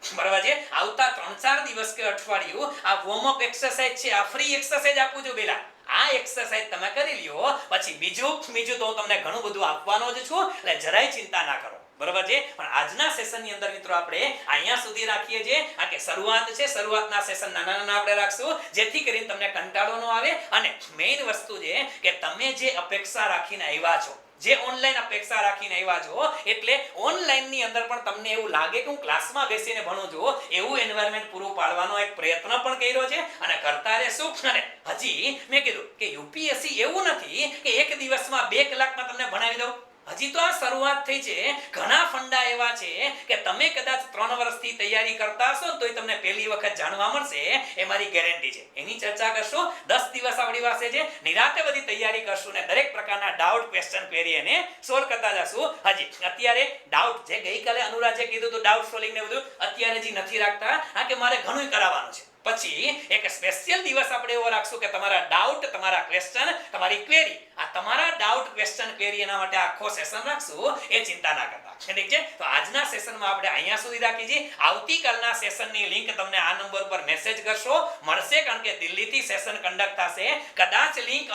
બરાબર છે. આવતા 3-4 દિવસ કે અઠવાડિયું આ વોર્મ અપ એક્સરસાઇઝ છે, આ ફ્રી એક્સરસાઇઝ આપું છું બેલા. આ એક્સરસાઇઝ તમે કરી લ્યો, પછી બીજું તો હું તમને ઘણું બધું આપવાનો જ છું, એટલે જરાય ચિંતા ના કરો. બરાબર છે. પણ આજના સેશનની અંદર મિત્રો આપણે અહીંયા સુધી રાખીએ છીએ. આ કે શરૂઆત છે, શરૂઆતના સેશન નાના આપણે રાખશું, જેથી કરીને તમને કંટાળો ન આવે. અને મેઇન વસ્તુ છે કે તમે જે અપેક્ષા રાખીને આવ્યા છો, જે ઓનલાઈન અપેક્ષા રાખીને આવ્યા છો, એટલે ઓનલાઈન ની અંદર પણ તમને એવું લાગે કે હું ક્લાસમાં બેસીને ભણું છું, એવું એન્વાયરમેન્ટ પૂરું પાડવાનો એક પ્રયત્ન પણ કર્યો છે અને કરતા રહેશું. અને હજી મેં કીધું કે યુપીએસસી એવું નથી કે એક દિવસમાં 2 કલાકમાં તમને ભણાવી દઉં. હજી તો આ શરૂઆત થઈ છે. ઘણા ફંડા એવા છે કે તમે કદાચ 3 વર્ષથી તૈયારી કરતા હશો તોય તમને પહેલી વખત જાણવા મળશે, એ મારી ગેરંટી છે. એની ચર્ચા કરશું. 10 દિવસ આપણી પાસે છે, નિરાતે બધી તૈયારી કરશું ને દરેક પ્રકારના ડાઉટ ક્વેશ્ચન ક્વેરી એને સોલ્વ કરતા જશું. હજી અત્યારે ડાઉટ જે ગઈકાલે અનુરાજે કીધું હતું ડાઉટ સોલ્વિંગ ને બધું, અત્યારે હજી નથી રાખતા. હા કે મારે ઘણું કરાવવાનું છે. પછી એક સ્પેશિયલ દિવસ આપણે એવો રાખશું કે તમારા ડાઉટ, તમારા ક્વેશ્ચન, તમારી ક્વેરી, આ તમારા ડાઉટ ક્વેશ્ચન ક્વેરી એના માટે આખો સેશન રાખશું, એ ચિંતા ના કરતા. ઠીક છે. તો આજના સેશનમાં આપણે અહીંયા સુધી રાખી છીએ. આવતીકાલના સેશનની લિંક તમને આ નંબર પર મેસેજ કરશો મળશે, કારણ કે દિલ્હીથી સેશન કન્ડક્ટ થશે. કદાચ લિંક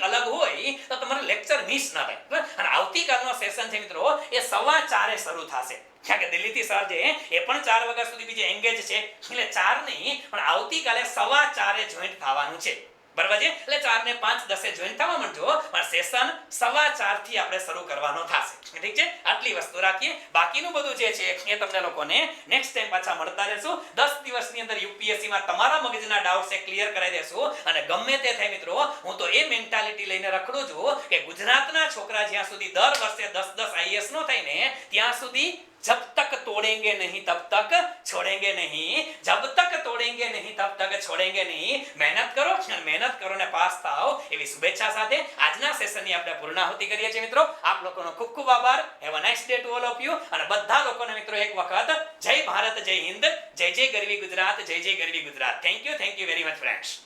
અલગ હોય તો તમારો લેક્ચર મિસ ના થાય. અને આવતીકાલનો સેશન છે મિત્રો એ 4:15 શરૂ થશે. કારણ કે દિલ્હીથી સર છે એ પણ 4 વાગ્યા સુધી બીજે એંગેજ છે, એટલે 4 નહીં પણ આવતીકાલે 4:15 જોઈન્ટ થવાનું છે. બરાબર છે. એટલે 4 ને 5:10 જોઈન્ટ થવા માંડજો, પણ સેશન 4:15 થી આપણે શરૂ કરવાનો થશે. ઠીક છે. આટલી વસ્તુ રાખીએ. બાકીનું બધું જે છે એ તમને લોકોને નેક્સ્ટ ટાઈમ પાછા મળતા રહેશું. 10 દિવસની અંદર યુપીએસસી માં તમારા મગજના ડાઉટ્સ એ ક્લિયર કરાવી દેશું. અને ગમે તે થાય મિત્રો, હું તો એ મેન્ટાલિટી લઈને રખડું છું કે ગુજરાતના છોકરા જ્યાં સુધી દર વર્ષે 10 આઈએએસ નો થાય ને ત્યાં સુધી जब तक तोड़ेंगे नहीं तब तक छोड़ेंगे नहीं, जब तक तोड़ेंगे नहीं तब तक छोड़ेंगे नहीं. મહેનત કરો ને પાસ થાઓ એવી શુભેચ્છા સાથે આજના સેશનની આપણે પૂર્ણાહુતિ કરીએ છીએ મિત્રો. આપ લોકોનો ખૂબ ખૂબ આભાર. Have a nice day to all of you. અને બધા લોકોને મિત્રો એક વખત જય ભારત, જય હિન્દ, જય જય ગરવી ગુજરાત, જય જય ગરવી Gujarat. Thank you very much friends.